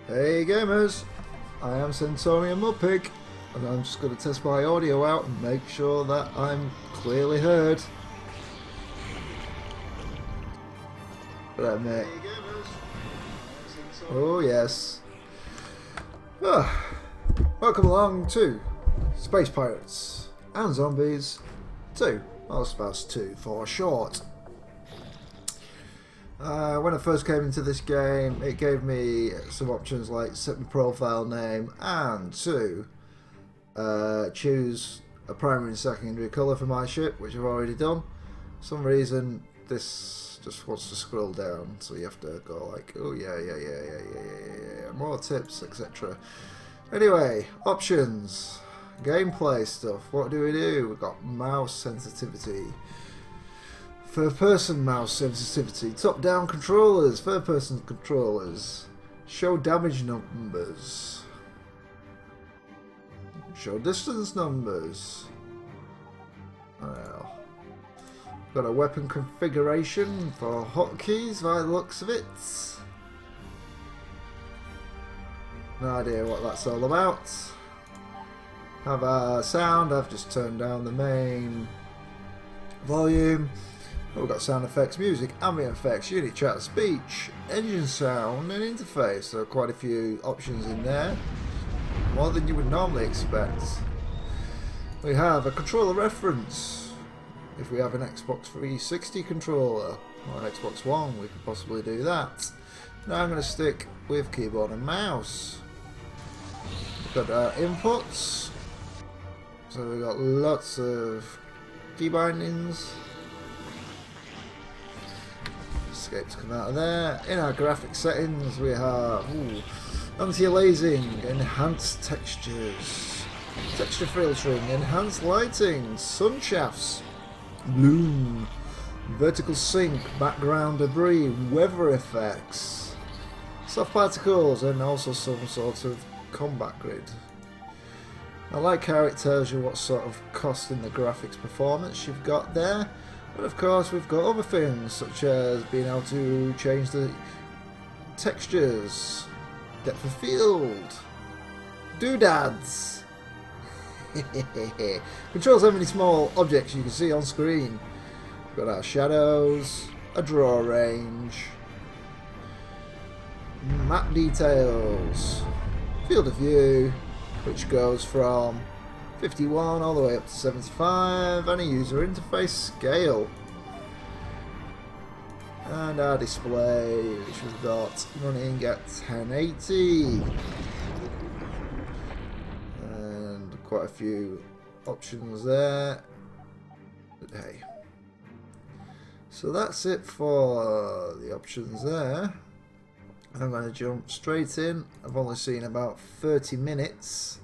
Hey gamers, I am centaurianmudpig, and I'm just going to test my audio out and make sure that I'm clearly heard. Right, mate. Oh yes. Welcome along to Space Pirates and Zombies 2, or Spouse 2 for short. When I first came into this game, it gave me some options like set my profile name and to choose a primary and secondary colour for my ship, which I've already done. For some reason this just wants to scroll down, so you have to go like, oh yeah, more tips, etc. Anyway, options, gameplay stuff. What do? We've got mouse sensitivity, third person mouse sensitivity, top down controllers, third person controllers, show damage numbers, show distance numbers. Well, got a weapon configuration for hotkeys by the looks of it. No idea what that's all about. Have a sound, I've just turned down the main volume. We've got sound effects, music, ambient effects, unit chat, speech, engine sound and interface. So quite a few options in there. More than you would normally expect. We have a controller reference. If we have an Xbox 360 controller or an Xbox One, we could possibly do that. Now I'm going to stick with keyboard and mouse. We've got our inputs. So we've got lots of key bindings. Escape to come out of there. In our graphic settings we have anti-aliasing, enhanced textures, texture filtering, enhanced lighting, sun shafts, bloom, vertical sync, background debris, weather effects, soft particles, and also some sort of combat grid. I like how it tells you what sort of cost in the graphics performance you've got there. But of course we've got other things such as being able to change the textures, depth of field, doodads. Controls how many small objects you can see on screen. We've got our shadows, a draw range, map details, field of view, which goes from 51 all the way up to 75, and a user interface scale. And our display, which we've got running at 1080. And quite a few options there. But hey. So that's it for the options there. I'm going to jump straight in. I've only seen about 30 minutes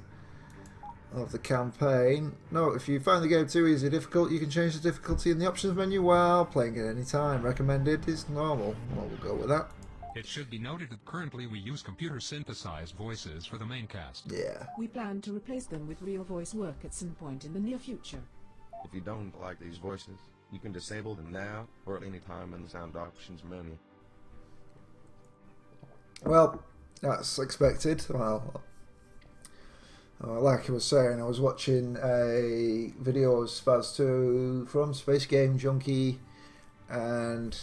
of the campaign. Note, if you find the game too easy or difficult, you can change the difficulty in the options menu while playing at any time. Recommended is normal. Well, we'll go with that. It should be noted that currently we use computer synthesized voices for the main cast. Yeah. We plan to replace them with real voice work at some point in the near future. If you don't like these voices, you can disable them now or at any time in the sound options menu. Well, that's expected. Well, like I was saying, I was watching a video of Spaz 2 from Space Game Junkie, and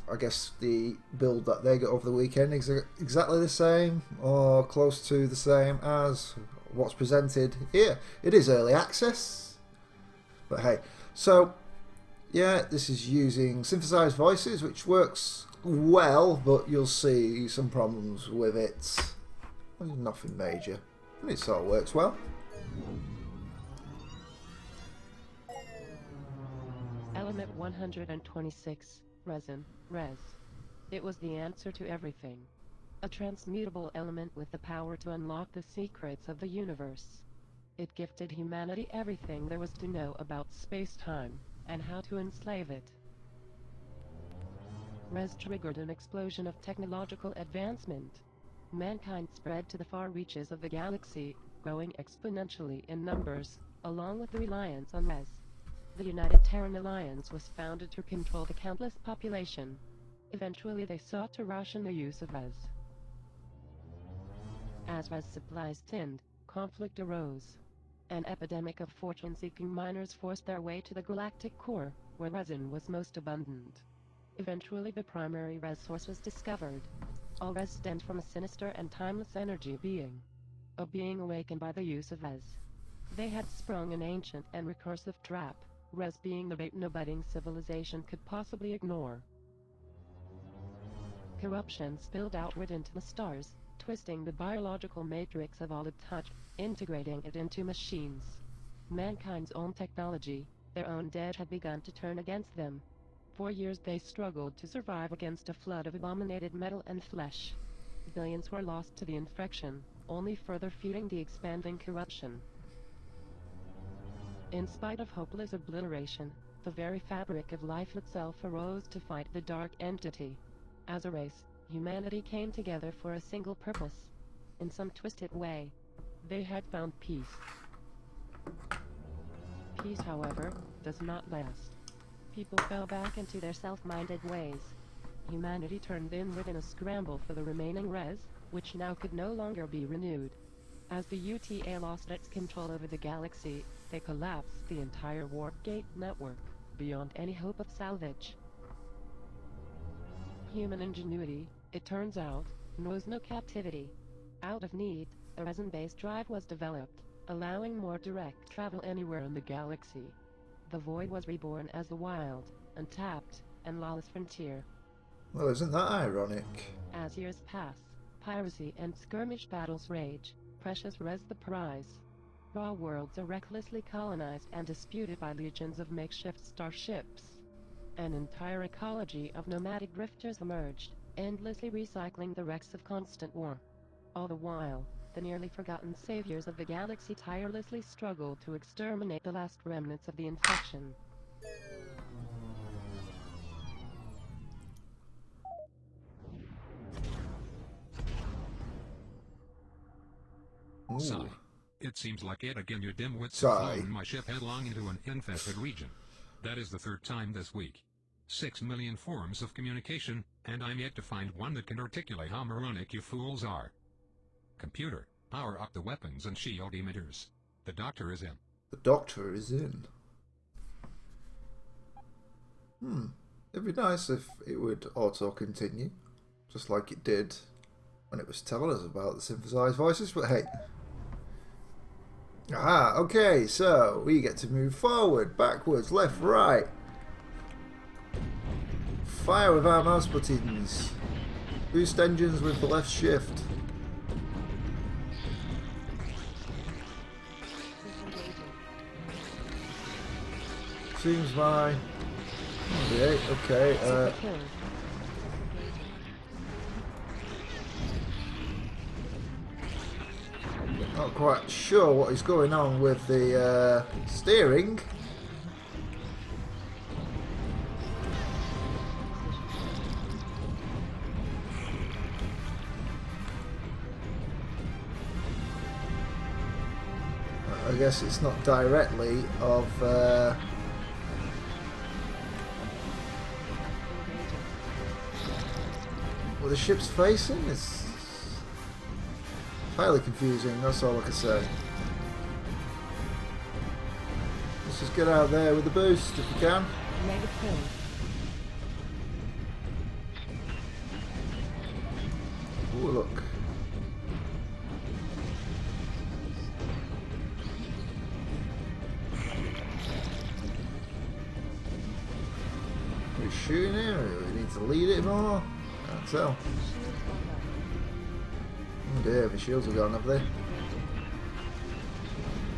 I guess the build that they got over the weekend is exactly the same or close to the same as what's presented here. It is early access, but hey. So yeah, this is using synthesized voices, which works well, but you'll see some problems with it. Nothing major. It sort of works well. Element 126, resin, res. It was the answer to everything. A transmutable element with the power to unlock the secrets of the universe. It gifted humanity everything there was to know about space-time, and how to enslave it. Res triggered an explosion of technological advancement. Mankind spread to the far reaches of the galaxy, growing exponentially in numbers, along with the reliance on Res. The United Terran Alliance was founded to control the countless population. Eventually they sought to ration the use of Res. As Res supplies thinned, conflict arose. An epidemic of fortune-seeking miners forced their way to the galactic core, where resin was most abundant. Eventually the primary Res source was discovered. All Res stemmed from a sinister and timeless energy being. A being awakened by the use of Res. They had sprung an ancient and recursive trap, Res being the bait no budding civilization could possibly ignore. Corruption spilled outward into the stars, twisting the biological matrix of all it touched, integrating it into machines. Mankind's own technology, their own dead, had begun to turn against them. For years they struggled to survive against a flood of abominated metal and flesh. Billions were lost to the infection, only further fueling the expanding corruption. In spite of hopeless obliteration, the very fabric of life itself arose to fight the dark entity. As a race, humanity came together for a single purpose. In some twisted way, they had found peace. Peace, however, does not last. People fell back into their self-minded ways. Humanity turned inward in a scramble for the remaining Res, which now could no longer be renewed. As the UTA lost its control over the galaxy, they collapsed the entire Warpgate network, beyond any hope of salvage. Human ingenuity, it turns out, knows no captivity. Out of need, a resin-based drive was developed, allowing more direct travel anywhere in the galaxy. The Void was reborn as the wild, untapped, and lawless frontier. Well, isn't that ironic? As years pass, piracy and skirmish battles rage, precious Res the prize. Raw worlds are recklessly colonized and disputed by legions of makeshift starships. An entire ecology of nomadic drifters emerged, endlessly recycling the wrecks of constant war. All the while, the nearly forgotten saviors of the galaxy tirelessly struggled to exterminate the last remnants of the infection. Ooh. Sigh. It seems like yet again your dimwits Sigh. have flown my ship headlong into an infested region. That is the third time this week. 6 million forms of communication, and I'm yet to find one that can articulate how moronic you fools are. Computer, power up the weapons and shield emitters. The doctor is in. The doctor is in. It'd be nice if it would auto-continue, just like it did when it was telling us about the synthesized voices, but hey. Aha, okay, so we get to move forward, backwards, left, right. Fire with our mouse buttons. Boost engines with the left shift. Seems my... okay, not quite sure what is going on with the steering. I guess it's not directly of where the ship's facing. It's highly confusing, that's all I can say. Let's just get out there with the boost if we can. Oh, look. Are we shooting him, or do we need to lead it more? I can't tell. Oh dear, my shields are gone, have they?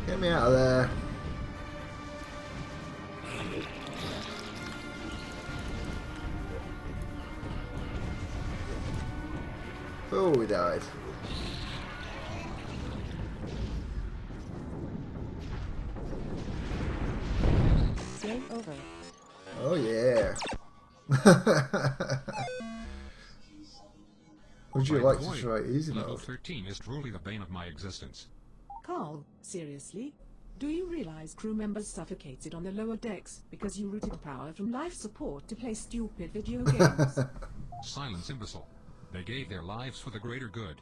Get me out of there. Oh, we died. Game over. Oh yeah. Would you By like the to way, try easy Level mode? 13 is truly the bane of my existence. Carl, seriously? Do you realize crew members suffocated on the lower decks because you routed power from life support to play stupid video games? Silence, imbecile. They gave their lives for the greater good.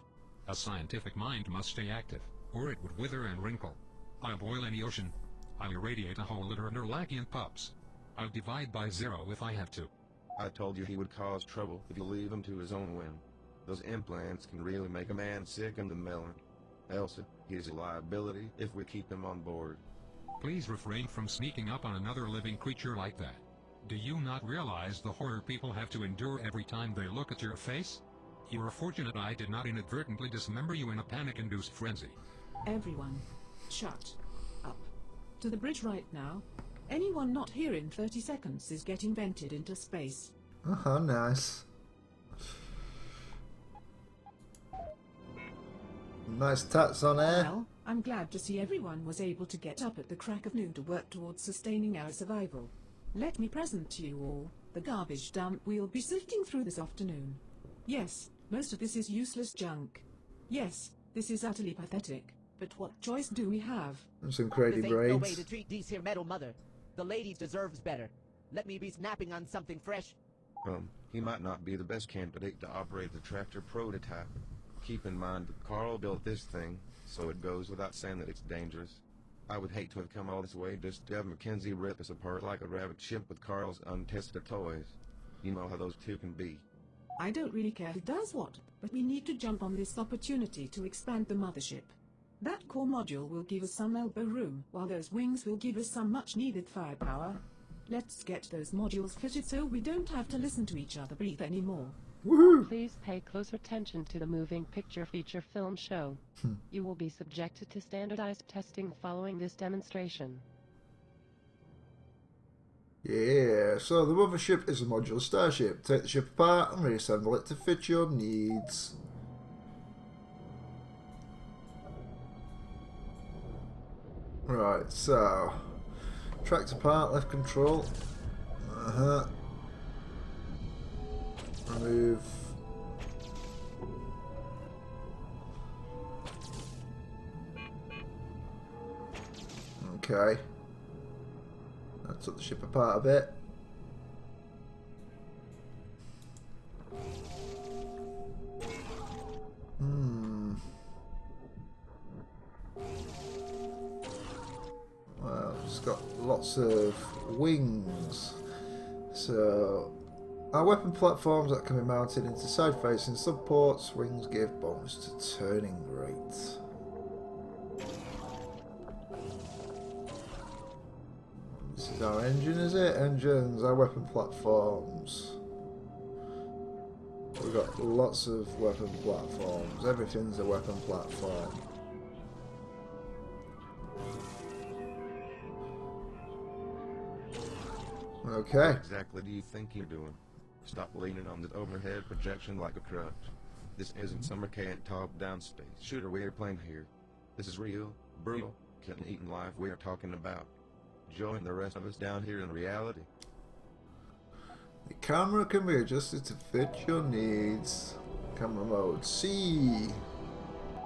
A scientific mind must stay active, or it would wither and wrinkle. I'll boil any ocean. I'll irradiate a whole litter of Nerlacian pups. I'll divide by 0 if I have to. I told you he would cause trouble if you leave him to his own whim. Those implants can really make a man sick in the melon. Elsa, he's a liability if we keep him on board. Please refrain from sneaking up on another living creature like that. Do you not realize the horror people have to endure every time they look at your face? You are fortunate I did not inadvertently dismember you in a panic-induced frenzy. Everyone, shut up. To the bridge right now. Anyone not here in 30 seconds is getting vented into space. Oh, nice. Nice tats on air. Well, I'm glad to see everyone was able to get up at the crack of noon to work towards sustaining our survival. Let me present to you all the garbage dump we'll be sifting through this afternoon. Yes, most of this is useless junk. Yes, this is utterly pathetic. But what choice do we have? Some crazy This ain't no way brains. to treat these here metal mother. The lady deserves better. Let me be snapping on something fresh. He might not be the best candidate to operate the tractor prototype. Keep in mind that Carl built this thing, so it goes without saying that it's dangerous. I would hate to have come all this way just to have Mackenzie rip us apart like a rabbit chimp with Carl's untested toys. You know how those two can be. I don't really care who does what, but we need to jump on this opportunity to expand the mothership. That core module will give us some elbow room, while those wings will give us some much-needed firepower. Let's get those modules fitted so we don't have to listen to each other breathe anymore. Woohoo! Please pay close attention to the moving picture feature film show. You will be subjected to standardized testing following this demonstration. Yeah, so the mothership is a modular starship. Take the ship apart and reassemble it to fit your needs. Right, so tractor part, left control. Remove. Okay. I took the ship apart a bit. Well, it's got lots of wings. So, our weapon platforms that can be mounted into side-facing supports. Wings give bonus to turning rate. This is our engine, is it? Engines, our weapon platforms. We've got lots of weapon platforms. Everything's a weapon platform. Okay. What exactly do you think you're doing? Stop leaning on the overhead projection like a crutch. This isn't some archaic top-down space shooter we are playing here. This is real, brutal, killing-eating life we are talking about. Join the rest of us down here in reality. The camera can be adjusted to fit your needs. Camera mode C.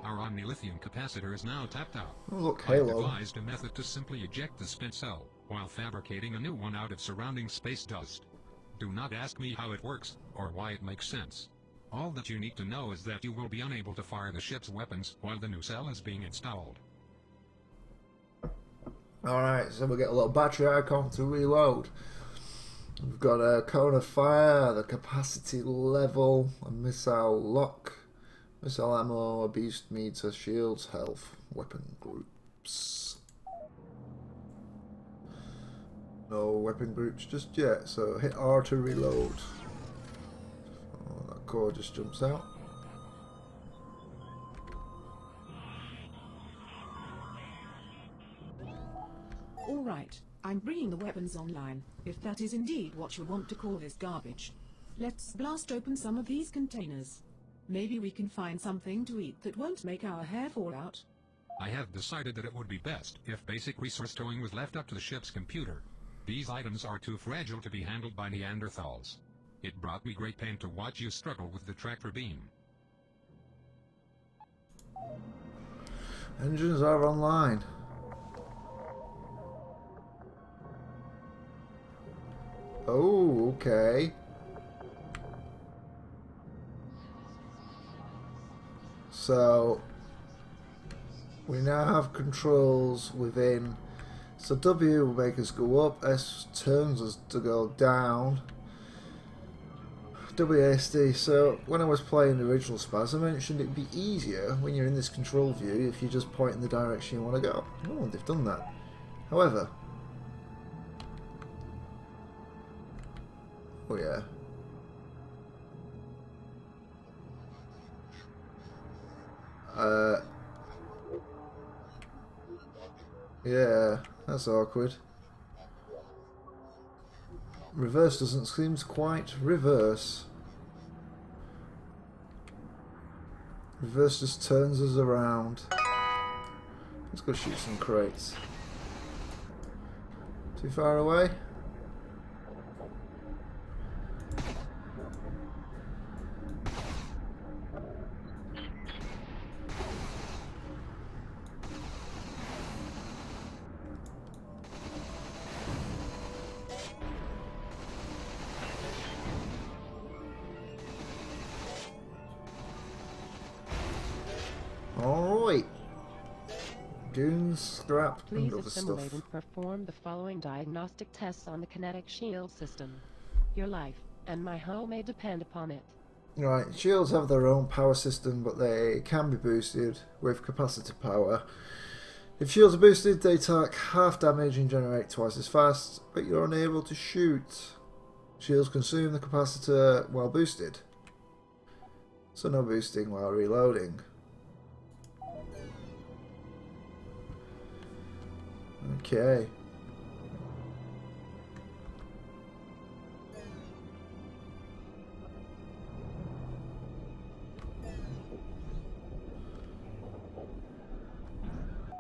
Our omnilithium capacitor is now tapped out. Oh, look, I've Halo. devised a method to simply eject the spent cell, while fabricating a new one out of surrounding space dust. Do not ask me how it works, or why it makes sense. All that you need to know is that you will be unable to fire the ship's weapons while the new cell is being installed. Alright, so we'll get a little battery icon to reload. We've got a cone of fire, the capacity level, a missile lock, missile ammo, a beast meter, shields, health, weapon groups. No weapon groups just yet, so hit R to reload. Oh, that core just jumps out. All right, I'm bringing the weapons online, if that is indeed what you want to call this garbage. Let's blast open some of these containers. Maybe we can find something to eat that won't make our hair fall out. I have decided that it would be best if basic resource towing was left up to the ship's computer. These items are too fragile to be handled by Neanderthals. It brought me great pain to watch you struggle with the tractor beam. Engines are online. Oh, So we now have controls within. So W will make us go up, S turns us to go down, WASD. So when I was playing the original Spaz, I mentioned it'd be easier when you're in this control view if you just point in the direction you want to go. Oh, they've done that. However, oh yeah. Yeah, that's awkward. Reverse doesn't seem to quite reverse. Reverse just turns us around. Let's go shoot some crates. Too far away? Alright. Goons, scrap, Please and other assimilate stuff. and perform the following diagnostic tests on the kinetic shield system. Your life and my home may depend upon it. Right, shields have their own power system, but they can be boosted with capacitor power. If shields are boosted, they take half damage and generate twice as fast, but you're unable to shoot. Shields consume the capacitor while boosted, so no boosting while reloading. Okay.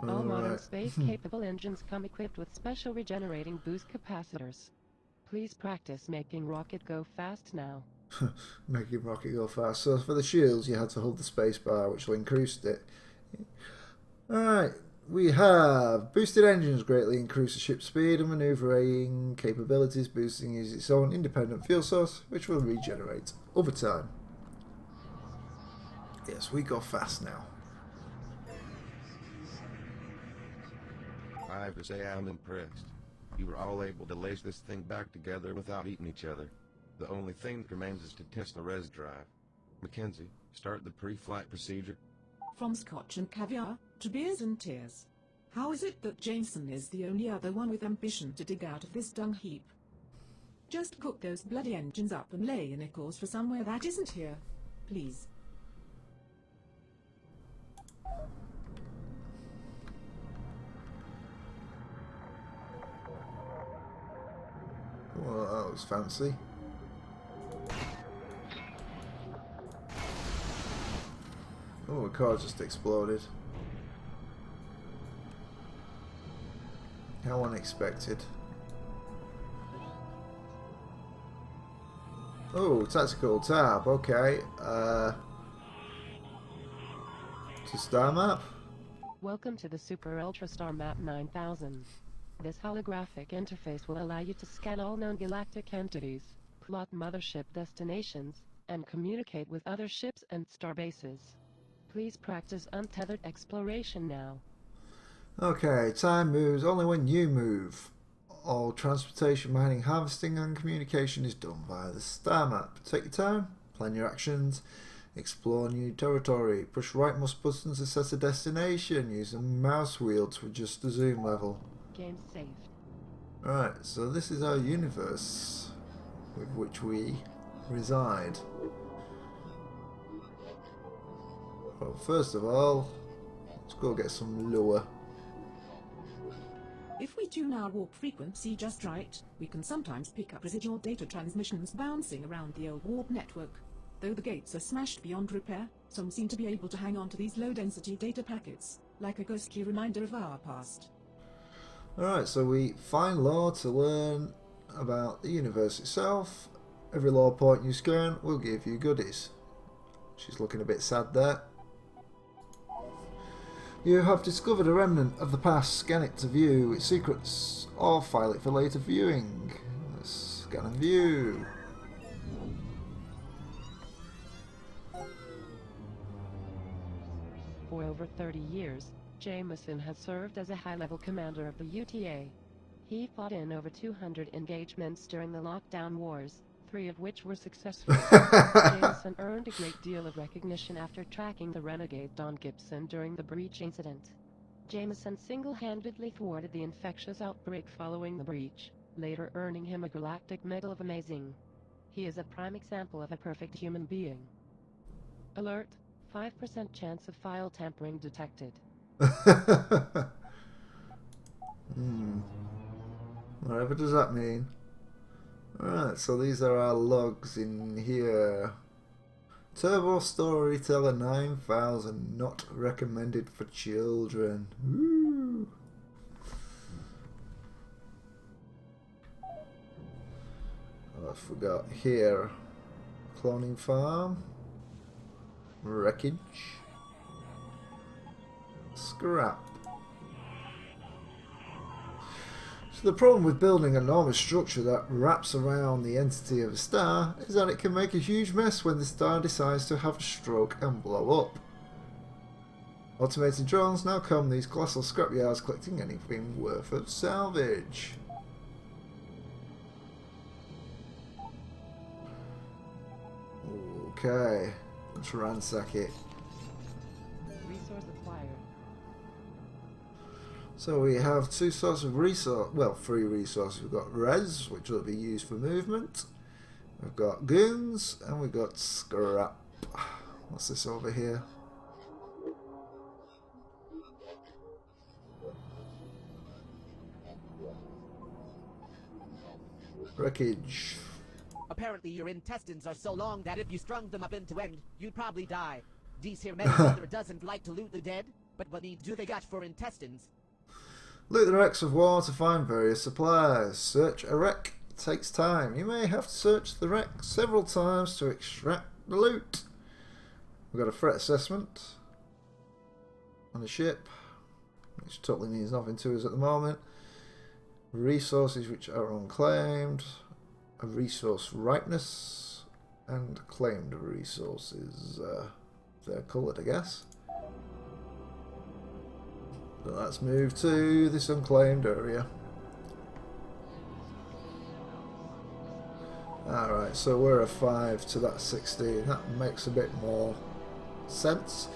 All modern Alright. space-capable engines come equipped with special regenerating boost capacitors. Please practice making rocket go fast now. Making rocket go fast. So for the shields, you had to hold the space bar, which will increase it. Alright, we have boosted engines greatly increase the ship's speed and maneuvering capabilities. Boosting is its own independent fuel source, which will regenerate over time. Yes, we go fast now. I have to say I'm impressed. You were all able to lace this thing back together without eating each other. The only thing that remains is to test the res drive. Mackenzie, start the pre-flight procedure. From scotch and caviar to beers and tears. How is it that Jameson is the only other one with ambition to dig out of this dung heap? Just cook those bloody engines up and lay in a course for somewhere that isn't here, please. Well, that was fancy. Oh, a car just exploded. How unexpected. Oh, tactical tab, okay. To star map? Welcome to the Super Ultra Star Map 9000. This holographic interface will allow you to scan all known galactic entities, plot mothership destinations, and communicate with other ships and star bases. Please practice untethered exploration now. Okay, time moves only when you move. All transportation, mining, harvesting and communication is done via the star map. Take your time, plan your actions, explore new territory, push right mouse buttons to set a destination, use a mouse wheel to adjust the zoom level. Game saved. Right, so this is our universe with which we reside. Well, first of all, let's go get some lure. If we tune our warp frequency just right, we can sometimes pick up residual data transmissions bouncing around the old warp network. Though the gates are smashed beyond repair, some seem to be able to hang on to these low-density data packets, like a ghostly reminder of our past. Alright, so we find lore to learn about the universe itself. Every lore point you scan will give you goodies. She's looking a bit sad there. You have discovered a remnant of the past. Scan it to view its secrets or file it for later viewing. Let's scan and view. For over 30 years, Jameson has served as a high-level commander of the UTA. He fought in over 200 engagements during the lockdown wars, 3 of which were successful. Jameson earned a great deal of recognition after tracking the renegade Don Gibson during the breach incident. Jameson single-handedly thwarted the infectious outbreak following the breach, later earning him a Galactic Medal of Amazing. He is a prime example of a perfect human being. Alert: 5% chance of file tampering detected. Whatever does that mean? Alright, so these are our logs in here. Turbo Storyteller 9000, not recommended for children. Woo. What have we got here? Cloning farm. Wreckage. Scrap. So the problem with building an enormous structure that wraps around the entity of a star is that it can make a huge mess when the star decides to have a stroke and blow up. Automated drones now comb these colossal scrapyards, collecting anything worth of salvage. Okay, let's ransack it. Resource acquired. So we have 2 sorts of resource, well, 3 resources. We've got res, which will be used for movement. We've got goons, and we've got scrap. What's this over here? Wreckage. Apparently your intestines are so long that if you strung them up end to end, you'd probably die. These here men brother doesn't like to loot the dead, but what need do they got for intestines? Loot the wrecks of war to find various supplies. Search a wreck takes time. You may have to search the wreck several times to extract the loot. We've got a threat assessment on the ship, which totally means nothing to us at the moment. Resources which are unclaimed. A resource ripeness and claimed resources. They're coloured, I guess. So let's move to this unclaimed area. Alright, so we're a 5 to that 16. That makes a bit more sense.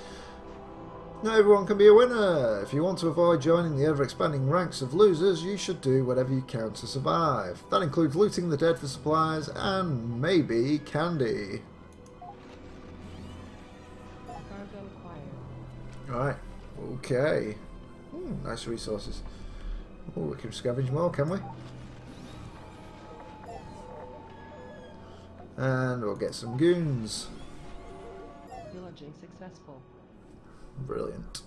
Not everyone can be a winner. If you want to avoid joining the ever-expanding ranks of losers, you should do whatever you can to survive. That includes looting the dead for supplies and maybe candy. Cargo acquired. Right, okay. Nice resources. Oh, we can scavenge more, can we? And we'll get some goons. Pillaging successful. Brilliant.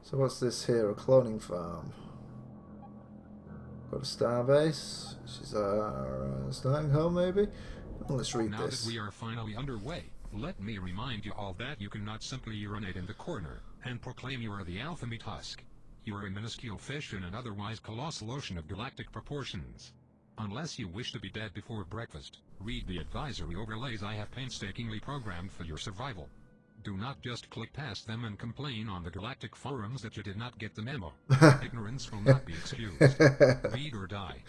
So what's this here? A cloning farm. Got a starbase. This is our starting home, maybe? Well, let's read Now this. that we are finally underway, let me remind you all that you cannot simply urinate in the corner and proclaim you are the alpha meat husk. You are a minuscule fish in an otherwise colossal ocean of galactic proportions. Unless you wish to be dead before breakfast, read the advisory overlays I have painstakingly programmed for your survival. Do not just click past them and complain on the galactic forums that you did not get the memo. Ignorance will not be excused. Read or die.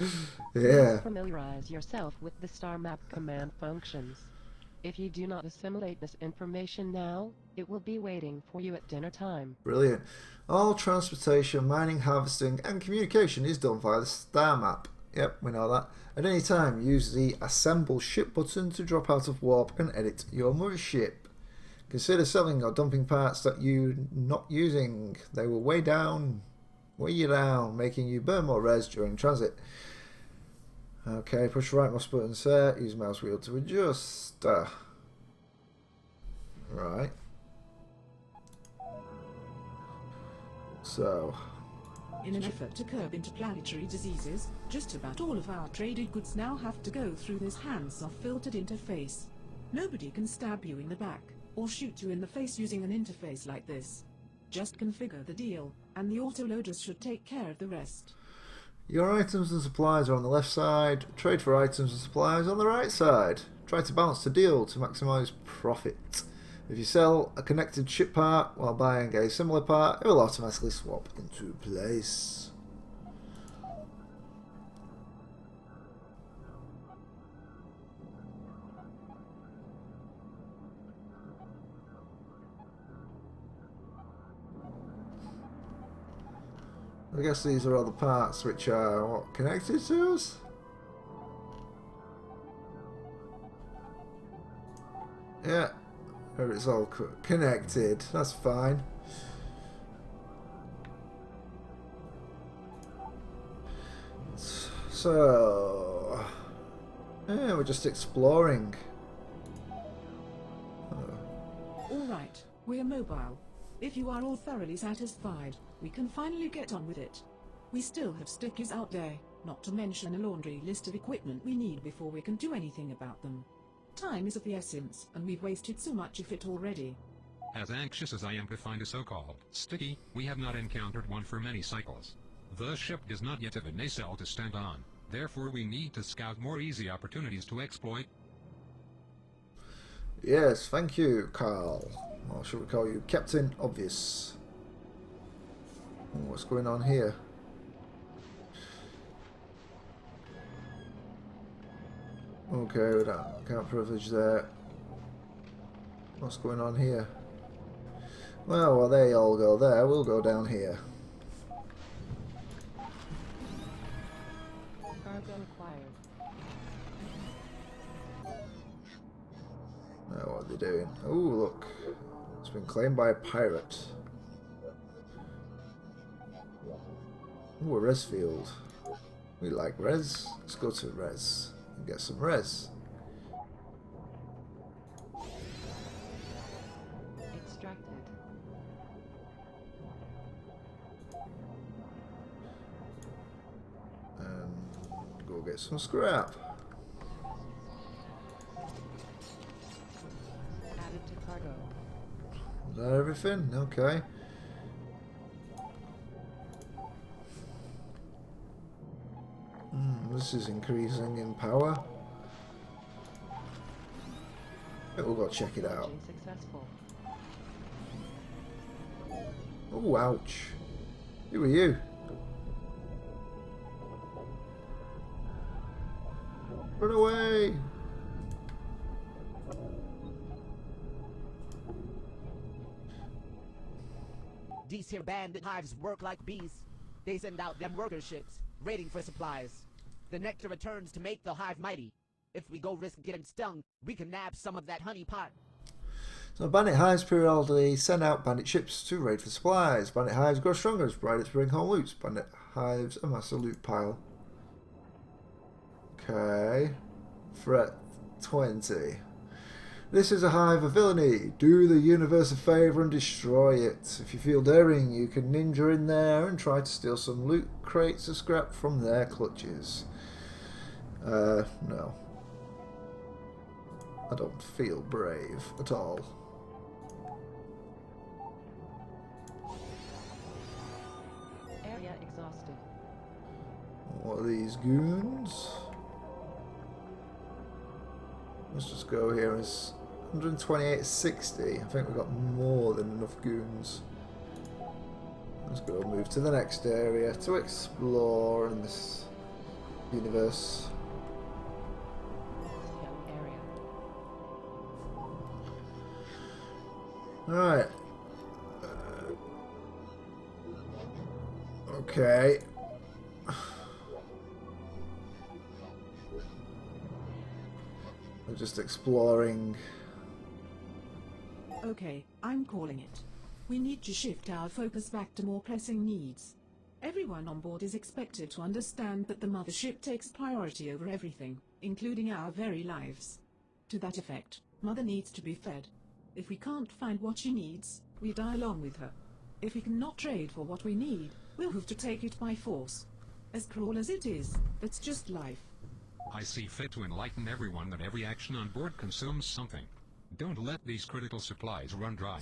Yeah. Familiarize yourself with the star map command functions. If you do not assimilate this information now, it will be waiting for you at dinner time. Brilliant. All transportation, mining, harvesting and communication is done via the star map. Yep, we know that. At any time, use the Assemble Ship button to drop out of warp and edit your mothership. Consider selling or dumping parts that you're not using. They will weigh you down, making you burn more res during transit. Okay, push right mouse button set, use mouse wheel to adjust. Right. So, In an effort to curb interplanetary diseases, just about all of our traded goods now have to go through this hands-off filtered interface. Nobody can stab you in the back, or shoot you in the face using an interface like this. Just configure the deal, and the autoloaders should take care of the rest. your items and supplies are on the left side, trade for items and supplies on the right side. Try to balance the deal to maximise profit. If you sell a connected ship part while buying a similar part, it will automatically swap into place. I guess these are all the parts which are what, connected to us? Yeah, it's all connected. That's fine. So, yeah, we're just exploring. Alright, we're mobile. If you are all thoroughly satisfied, we can finally get on with it. We still have stickers out there, not to mention a laundry list of equipment we need before we can do anything about them. Time is of the essence, and we've wasted so much of it already. As anxious as I am to find a so-called sticky, we have not encountered one for many cycles. The ship does not yet have a nacelle to stand on, therefore we need to scout more easy opportunities to exploit. Yes, thank you, Carl. Or should we call you Captain Obvious? What's going on here? Okay, we can't privilege that. What's going on here? Well, while they all go there, we'll go down here. Cargo acquired. Now what are they doing? Oh, look. It's been claimed by a pirate. Ooh, a res field. We like res. Let's go to res and get some res. Extracted. And go get some scrap. Added to cargo. Is that everything? Okay. This is increasing in power. We'll go check it out. Launching successful. Oh, ouch. Who are you? Run away! These here bandit hives work like bees. They send out them worker ships, raiding for supplies. The nectar returns to make the hive mighty. If we go risk getting stung, we can nab some of that honey pot. So bandit hives periodically send out bandit ships to raid for supplies. Bandit hives grow stronger as pirates bring home loot. Bandit hives amass a loot pile. Okay. Threat 20. This is a hive of villainy. Do the universe a favour and destroy it. If you feel daring, you can ninja in there and try to steal some loot crates of scrap from their clutches. No. I don't feel brave at all. Area exhausted. What are these goons? Let's just go here. It's 128.60. I think we've got more than enough goons. Let's go move to the next area to explore in this universe. Scout area. Alright. Okay. We're just exploring. Okay, I'm calling it. We need to shift our focus back to more pressing needs. Everyone on board is expected to understand that the mothership takes priority over everything, including our very lives. To that effect, Mother needs to be fed. If we can't find what she needs, we die along with her. If we cannot trade for what we need, we'll have to take it by force. As cruel as it is, that's just life. I see fit to enlighten everyone that every action on board consumes something. Don't let these critical supplies run dry.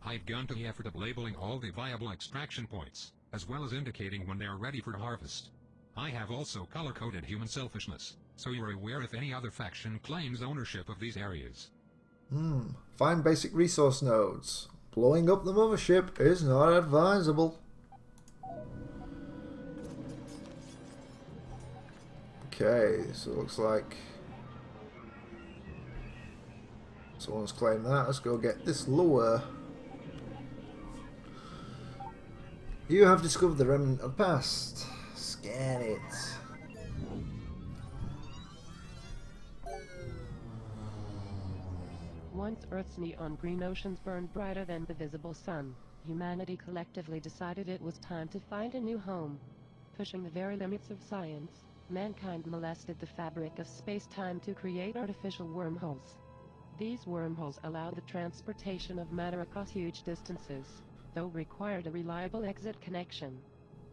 I've gone to the effort of labeling all the viable extraction points, as well as indicating when they are ready for harvest. I have also color-coded human selfishness, so you're aware if any other faction claims ownership of these areas. Find basic resource nodes. Blowing up the mothership is not advisable. Okay, so it looks like someone's claimed that. Let's go get this lure. You have discovered the remnant of past. Scan it. Once Earth's neon green oceans burned brighter than the visible sun, humanity collectively decided it was time to find a new home. Pushing the very limits of science, mankind molested the fabric of space-time to create artificial wormholes. These wormholes allowed the transportation of matter across huge distances, though required a reliable exit connection.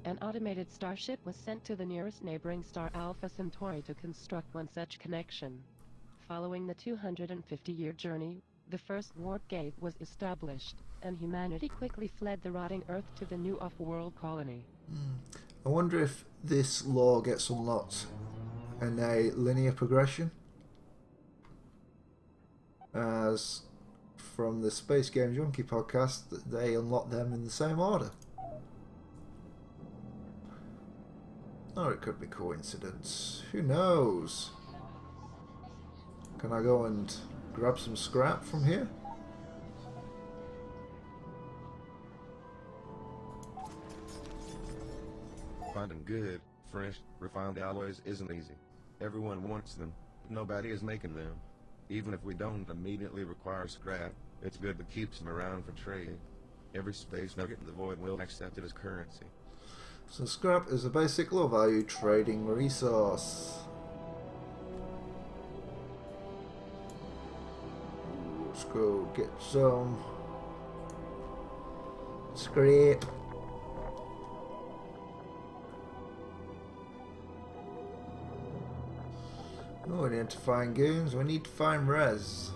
An automated starship was sent to the nearest neighboring star Alpha Centauri to construct one such connection. Following the 250-year journey, the first warp gate was established, and humanity quickly fled the rotting Earth to the new off-world colony. I wonder if this law gets unlocked in a linear progression, as from the Space Game Junkie podcast, they unlock them in the same order. Or it could be coincidence. Who knows? Can I go and grab some scrap from here? Finding good, fresh, refined alloys isn't easy. Everyone wants them, but nobody is making them. Even if we don't immediately require scrap, it's good to keep some around for trade. Every space nugget in the void will accept it as currency. So scrap is a basic low value trading resource. Let's go get some scrap. Oh, we need to find goons. We need to find res.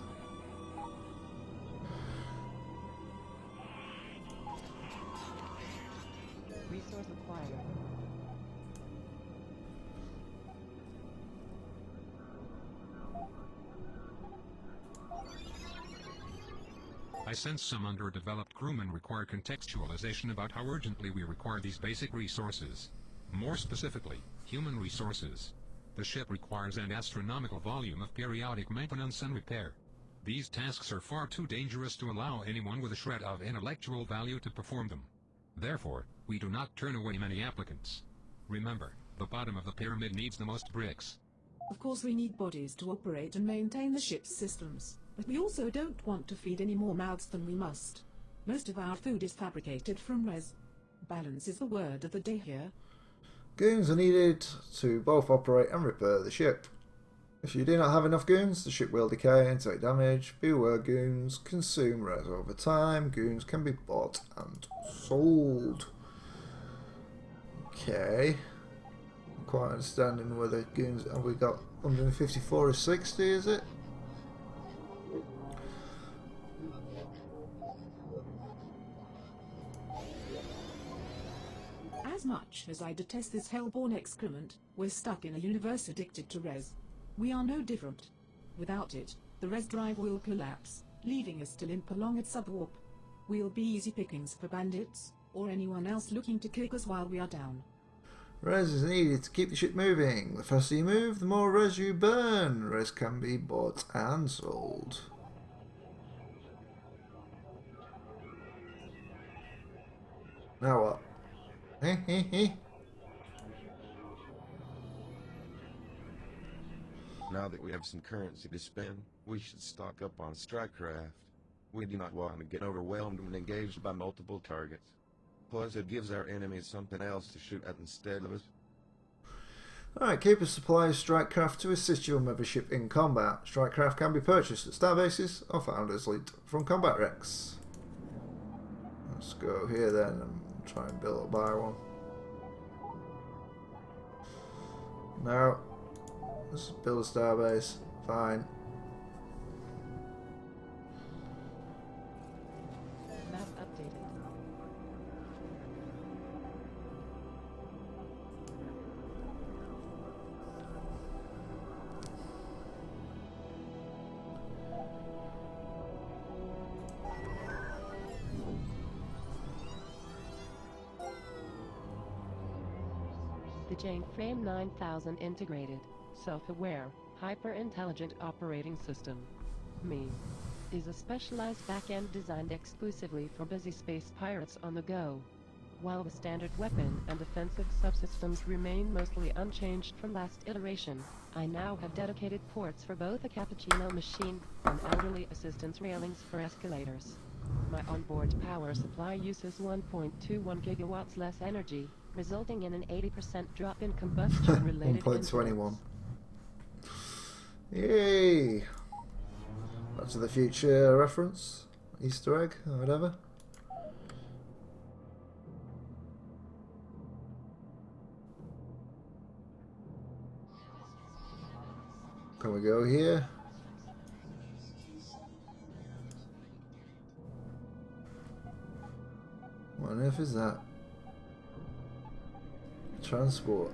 Resource acquired. I sense some underdeveloped crewmen require contextualization about how urgently we require these basic resources. More specifically, human resources. The ship requires an astronomical volume of periodic maintenance and repair. These tasks are far too dangerous to allow anyone with a shred of intellectual value to perform them. Therefore, we do not turn away many applicants. Remember, the bottom of the pyramid needs the most bricks. Of course we need bodies to operate and maintain the ship's systems, but we also don't want to feed any more mouths than we must. Most of our food is fabricated from res. Balance is the word of the day here. Goons are needed to both operate and repair the ship. If you do not have enough goons, the ship will decay and take damage. Beware, goons consume res over time. Goons can be bought and sold. Okay. I'm quite understanding whether goons... Have we got 154 or 60, is it? As much as I detest this hellborn excrement, we're stuck in a universe addicted to res. We are no different. Without it, the res drive will collapse, leaving us to limp along at subwarp. We'll be easy pickings for bandits, or anyone else looking to kick us while we are down. Res is needed to keep the ship moving. The faster you move, the more res you burn. Res can be bought and sold. Now what? Now that we have some currency to spend, we should stock up on strike craft. We do not want to get overwhelmed when engaged by multiple targets. Plus, it gives our enemies something else to shoot at instead of us. Alright, keep a supply of strike craft to assist your mothership in combat. Strike craft can be purchased at starbases or found as loot from combat wrecks. Let's go here then and try and buy one. No. Let's build a starbase. Fine. Map updated. the Frame 9000 Integrated, Self-Aware, Hyper-Intelligent Operating System. Me is a specialized back-end designed exclusively for busy space pirates on the go. While the standard weapon and offensive subsystems remain mostly unchanged from last iteration, I now have dedicated ports for both a cappuccino machine and elderly assistance railings for escalators. My onboard power supply uses 1.21 gigawatts less energy, resulting in an 80% drop in combustion-related 1.21. Yay! Back to the Future reference, Easter egg, or whatever. Can we go here? What on earth is that? Transport.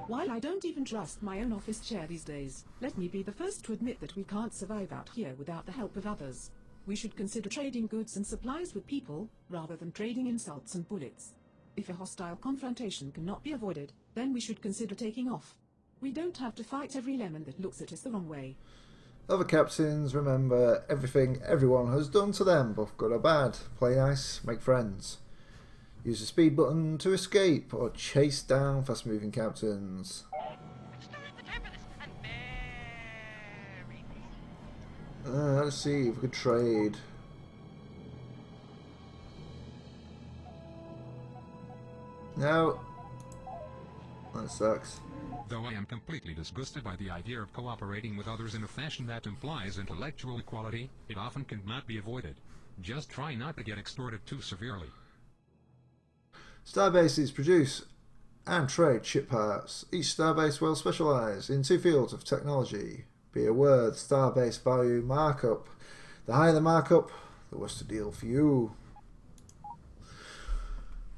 While I don't even trust my own office chair these days, let me be the first to admit that we can't survive out here without the help of others. We should consider trading goods and supplies with people, rather than trading insults and bullets. If a hostile confrontation cannot be avoided, then we should consider taking off. We don't have to fight every lemon that looks at us the wrong way. Other captains remember everything everyone has done to them, both good or bad. Play nice, make friends. Use the speed button to escape or chase down fast-moving captains. Let's see if we could trade. No. That sucks. Though I am completely disgusted by the idea of cooperating with others in a fashion that implies intellectual equality, it often cannot be avoided. Just try not to get extorted too severely. Starbases produce and trade ship parts. Each starbase will specialise in 2 fields of technology. Be aware the starbase value markup. The higher the markup, the worse the deal for you.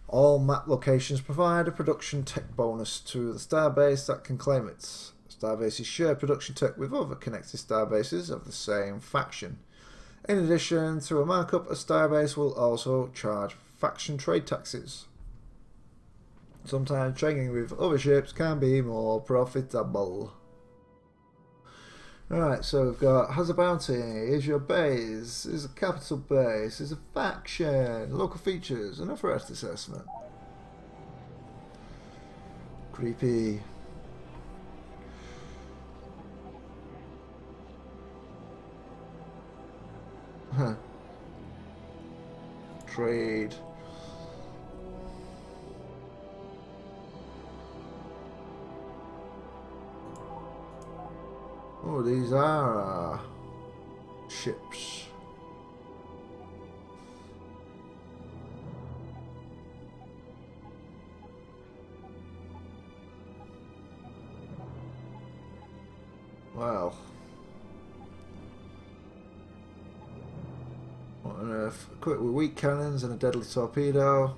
All map locations provide a production tech bonus to the starbase that can claim it. Starbases share production tech with other connected starbases of the same faction. In addition to a markup, a starbase will also charge faction trade taxes. Sometimes trading with other ships can be more profitable. Alright, so we've got has a bounty, is your base, is a capital base, is a faction, local features, and a threat assessment. Creepy. Huh. Trade. Oh, these are ships. Wow. What on earth? Equipped with weak cannons and a deadly torpedo.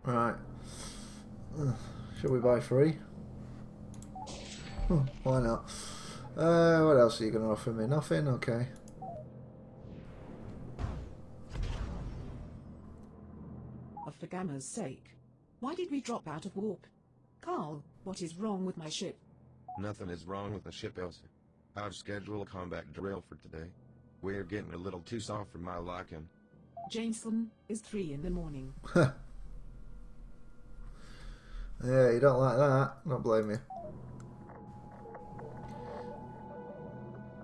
Right. Shall we buy 3? Why not? What else are you going to offer me? Nothing? Okay. For Gamma's sake. Why did we drop out of warp? Carl, what is wrong with my ship? Nothing is wrong with the ship, Elsie. I've scheduled a combat drill for today. We're getting a little too soft for my liking. Jameson is 3 in the morning. Yeah, you don't like that. Don't blame you.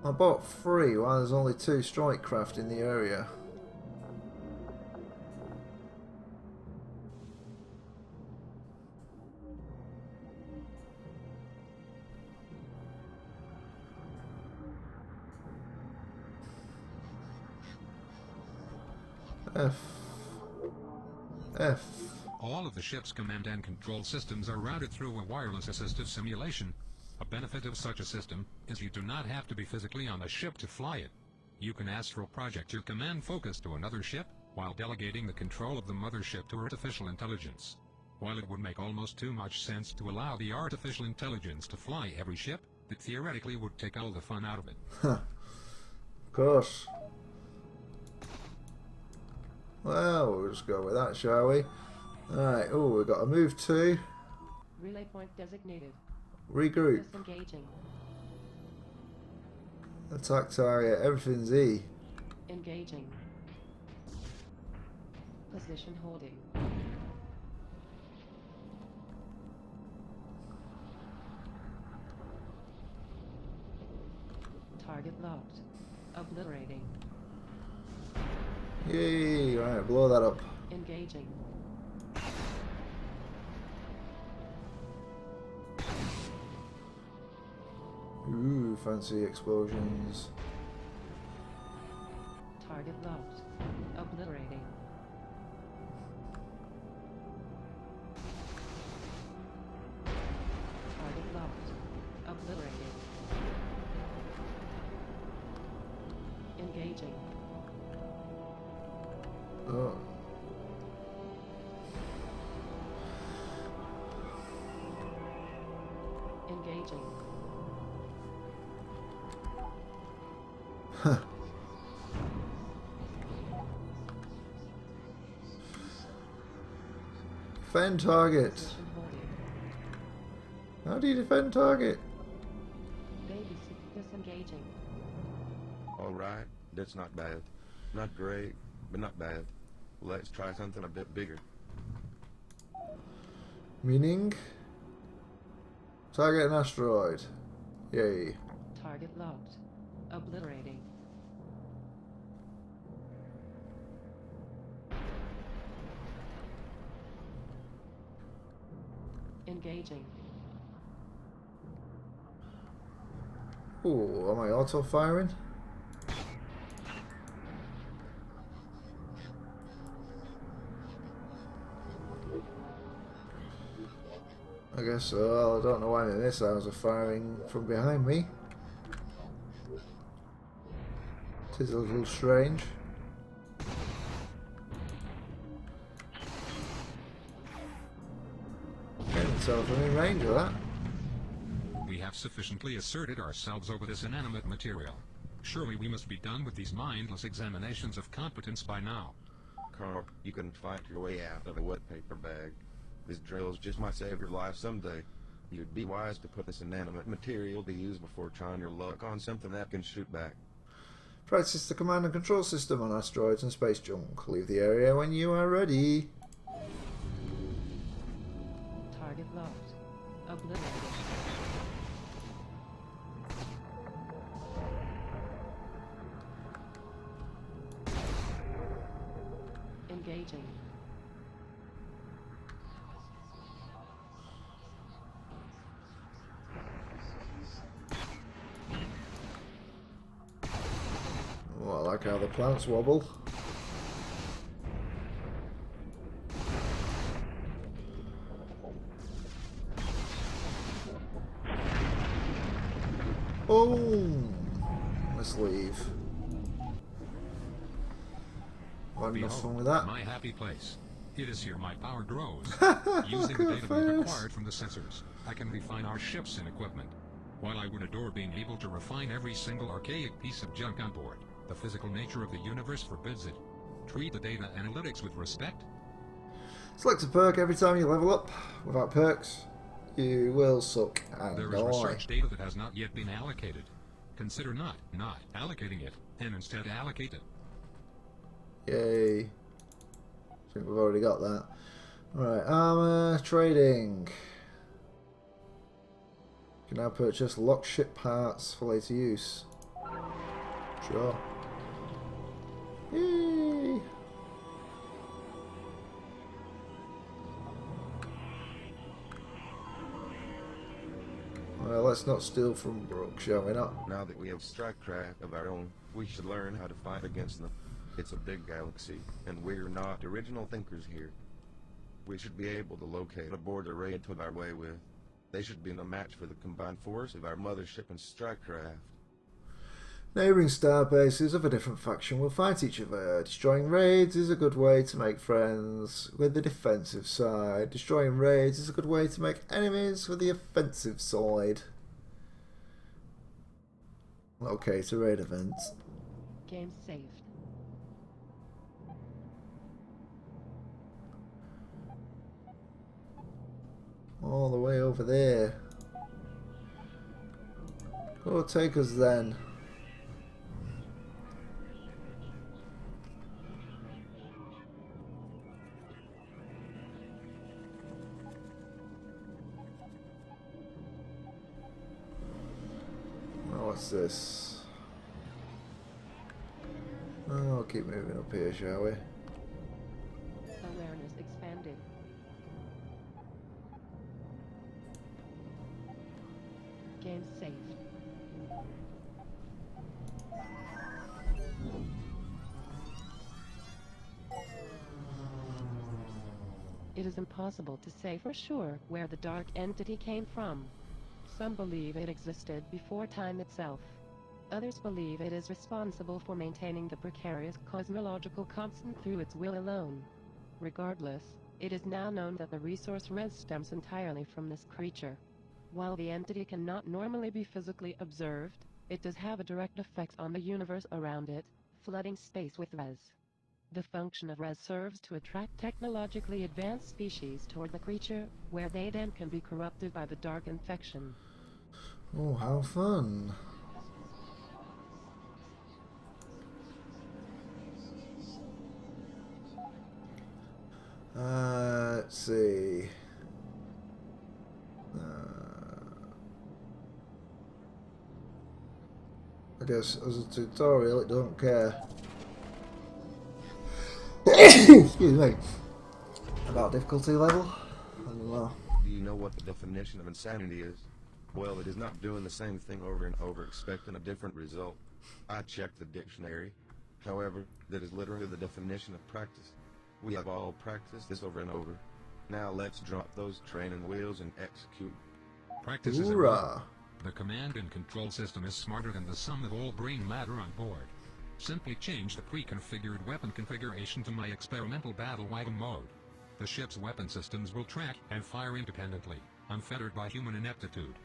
I bought 3 while there's only 2 strike craft in the area. F. All of the ship's command and control systems are routed through a wireless assistive simulation. A benefit of such a system is you do not have to be physically on the ship to fly it. You can astral project your command focus to another ship, while delegating the control of the mothership to artificial intelligence. While it would make almost too much sense to allow the artificial intelligence to fly every ship, it theoretically would take all the fun out of it. Of course. Well, we'll just go with that, shall we? Alright, oh, we've got a move to. Relay point designated. Regroup. Disengaging. Attack target, everything's E. Engaging. Position holding. Target locked. Obliterating. Yay, right, blow that up. Engaging. Ooh, fancy explosions. Target locked. Obliterating. Target locked. Obliterating. Engaging. Oh. Engaging. Defend target. Position holding. How do you defend target? Baby disengaging. Alright, that's not bad. Not great, but not bad. Let's try something a bit bigger. Meaning? Target an asteroid. Yay. Target locked. Obliterating. Engaging. Ooh, am I auto firing? I guess so. Well, I don't know why the missiles are firing from behind me. It is a little strange. Getting myself in range of that. We have sufficiently asserted ourselves over this inanimate material. Surely we must be done with these mindless examinations of competence by now. Carl, you can fight your way out of the wet paper bag. This drill's just might save your life someday. You'd be wise to put this inanimate material to use before trying your luck on something that can shoot back. Practice the command and control system on asteroids and space junk. Leave the area when you are ready. Target locked. Obliterated. Engaging. Oh, I like how the plants wobble. Boom! Let's leave. Had enough fun with that. My happy place. It is here my power grows. Using the data we've acquired from the sensors, I can refine our ships and equipment. While I would adore being able to refine every single archaic piece of junk on board, the physical nature of the universe forbids it. Treat the data analytics with respect. Select a perk every time you level up. Without perks, you will suck and There is die. research data that has not yet been allocated. Consider not allocating it, and instead allocate it. Yay. I think we've already got that. Alright, armor, trading. You can now purchase locked ship parts for later use. Sure. Yay! Well, let's not steal from Brooke, shall we not? Now that we have strikecraft of our own, we should learn how to fight against them. It's a big galaxy, and we're not original thinkers here. We should be able to locate a board array to our way with. They should be no match for the combined force of our mothership and strikecraft. Neighbouring star bases of a different faction will fight each other. Destroying raids is a good way to make friends with the defensive side. Destroying raids is a good way to make enemies with the offensive side. Locate a raid event. Game saved. All the way over there. Go take us then. Oh, what's this? Oh, we'll keep moving up here, shall we? Awareness expanded. Game saved. It is impossible to say for sure where the dark entity came from. Some believe it existed before time itself. Others believe it is responsible for maintaining the precarious cosmological constant through its will alone. Regardless, it is now known that the resource res stems entirely from this creature. While the entity cannot normally be physically observed, it does have a direct effect on the universe around it, flooding space with res. The function of res serves to attract technologically advanced species toward the creature, where they then can be corrupted by the dark infection. Oh, how fun. Let's see. I guess as a tutorial it don't care. Excuse me. About difficulty level? I don't know. Do you know what the definition of insanity is? Well, it is not doing the same thing over and over expecting a different result. I checked the dictionary. However, that is literally the definition of practice. We have all practiced this over and over. Now let's drop those training wheels and execute. Practice is Hoorah! the command and control system is smarter than the sum of all brain matter on board. Simply change the pre-configured weapon configuration to my experimental battle wagon mode. The ship's weapon systems will track and fire independently, unfettered by human ineptitude.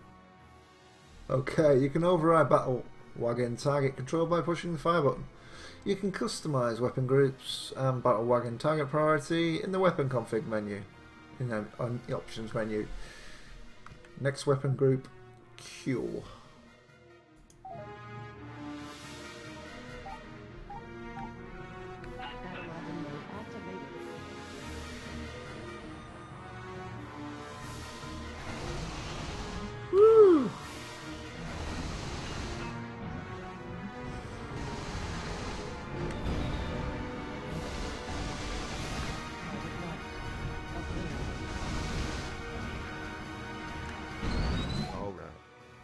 Okay, you can override battle wagon target control by pushing the fire button. You can customize weapon groups and battle wagon target priority in the weapon config menu, on the options menu. Next weapon group, Q. Battle wagon mode activated. Woo! All right.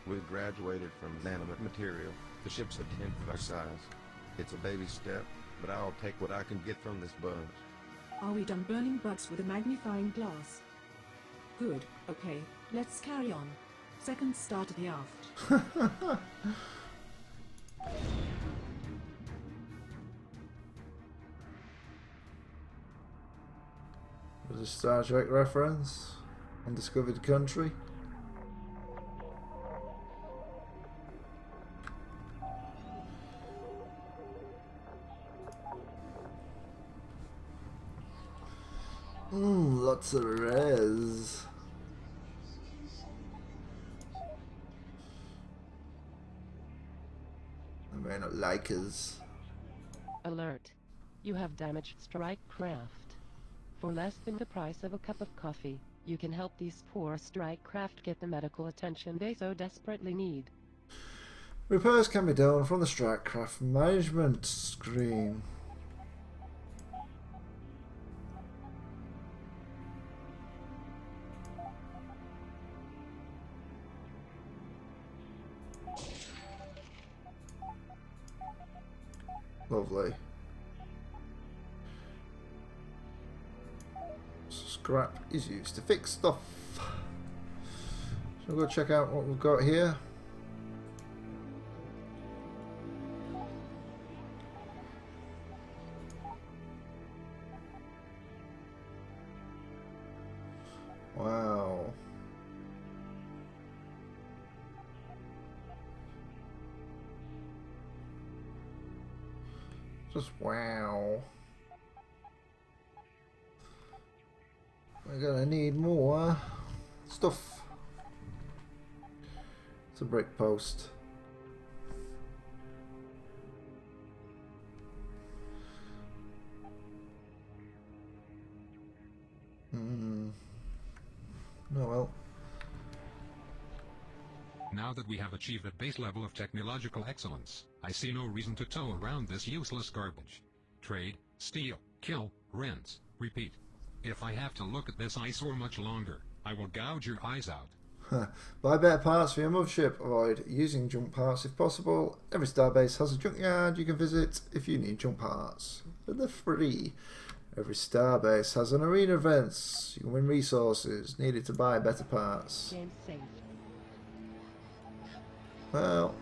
We've graduated from inanimate material. The ship's a tenth of our size. It's a baby step, but I'll take what I can get from this bunch. Are we done burning bugs with a magnifying glass? Good, okay, let's carry on. Second start of the aft. Was a Star Trek reference? Undiscovered country? Lots of res. I may not like us. Alert. You have damaged strike craft. For less than the price of a cup of coffee, you can help these poor strike craft get the medical attention they so desperately need. Repairs can be done from the strike craft management screen. Lovely. Scrap is used to fix stuff. So we'll go check out what we've got here. Wow. Just wow. We're gonna need more. stuff. It's a brick post. Oh well. Now that we have achieved a base level of technological excellence, I see no reason to tow around this useless garbage. Trade, steal, kill, rinse, repeat. If I have to look at this eyesore much longer, I will gouge your eyes out. Buy better parts for your mothership. Avoid using junk parts if possible. Every starbase has a junkyard you can visit if you need junk parts. But they're free. Every starbase has an arena events. You can win resources needed to buy better parts. Game safe. Well,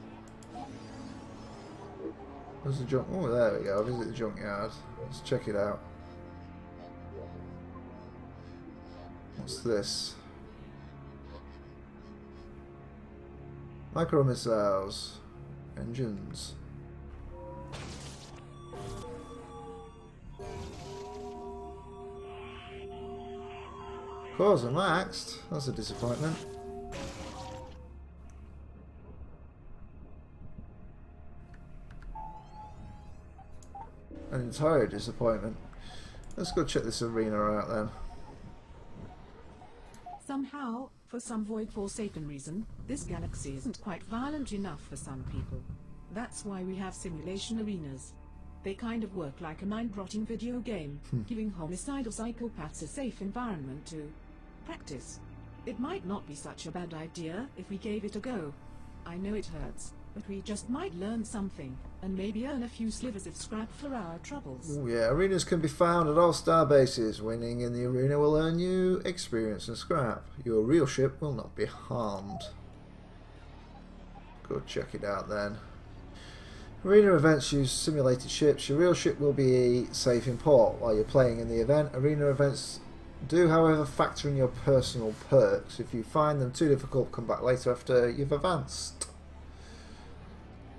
there's the junk. Oh, there we go. Visit the junkyard. Let's check it out. What's this? Micro missiles, engines. Cores are maxed. That's a disappointment. An entire disappointment. Let's go check this arena out then. Somehow, for some void forsaken reason, this galaxy isn't quite violent enough for some people. That's why we have simulation arenas. They kind of work like a mind-rotting video game, giving homicidal psychopaths a safe environment to practice. It might not be such a bad idea if we gave it a go. I know it hurts, but we just might learn something, and maybe earn a few slivers of scrap for our troubles. Oh yeah, arenas can be found at all star bases. Winning in the arena will earn you experience and scrap. Your real ship will not be harmed. Go check it out then. Arena events use simulated ships. Your real ship will be safe in port while you're playing in the event. Arena events do, however, factor in your personal perks. If you find them too difficult, come back later after you've advanced.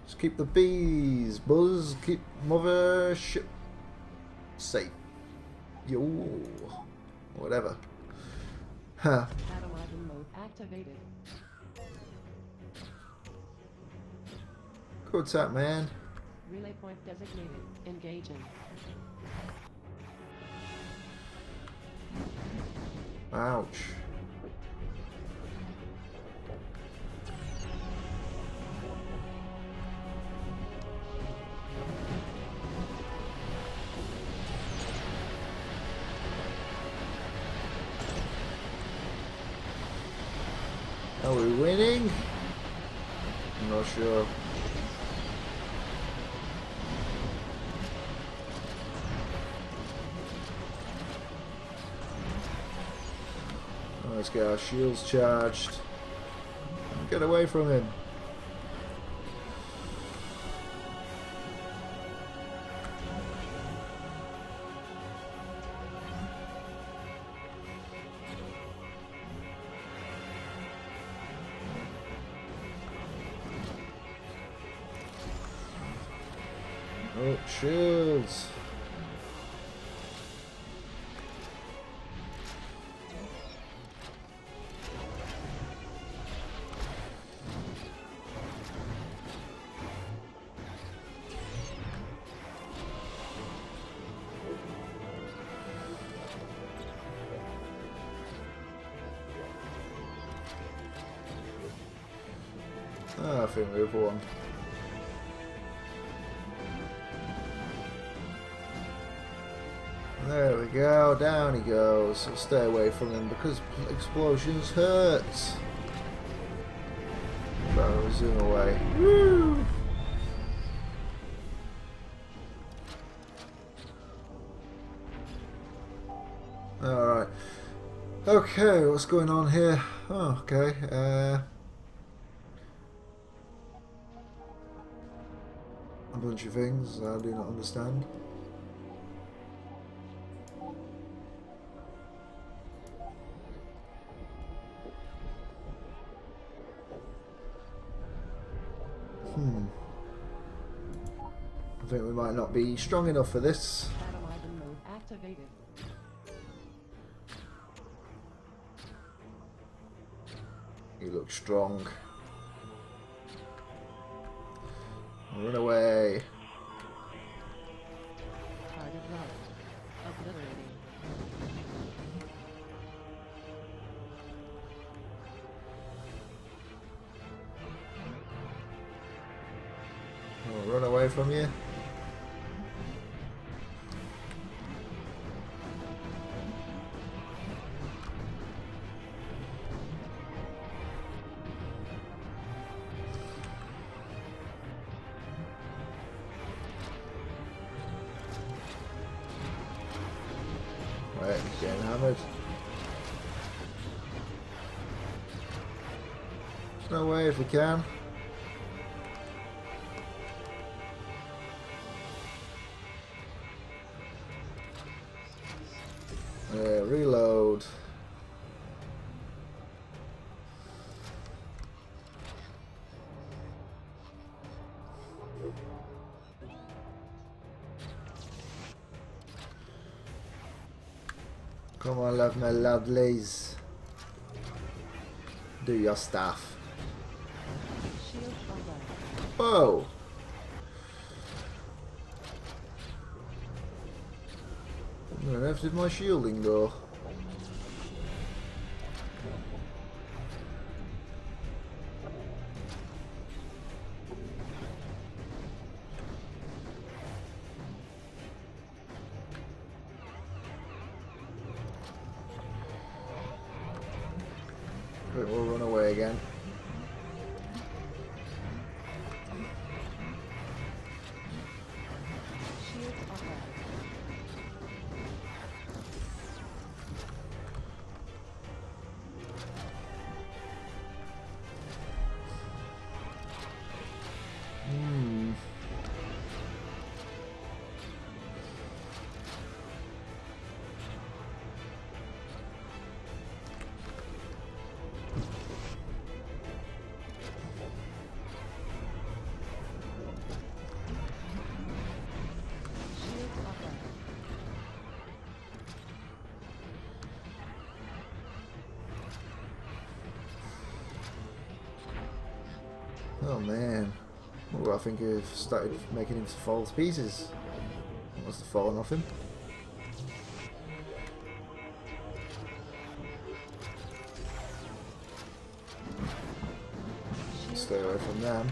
Just keep the bees, Buzz. Keep mothership safe. Yo. Whatever. Huh. Battle weapon mode activated. Good attack, man. Relay point designated. Engaging. Ouch. Are we winning? I'm not sure. Let's get our shields charged. Get away from him. Oh, shields. I think we've won. There we go, down he goes. So stay away from him because explosions hurt. So zoom away. Woo! Alright. Okay, what's going on here? Oh, okay. A bunch of things I do not understand. I think we might not be strong enough for this. Battle weapon mode activated. You look strong. Run away. Target low. Obliterating. I'll run away from you. Right, getting hammered. There's no way if we can. Reload. Come on, love my lovelies. Do your stuff. Shield away. Whoa! Where on earth did my shielding go? Right, we'll run away again. Shield away. Shield away. Oh man. Oh, I think I've started making him fall to pieces. Must have fallen off him. Stay away from them.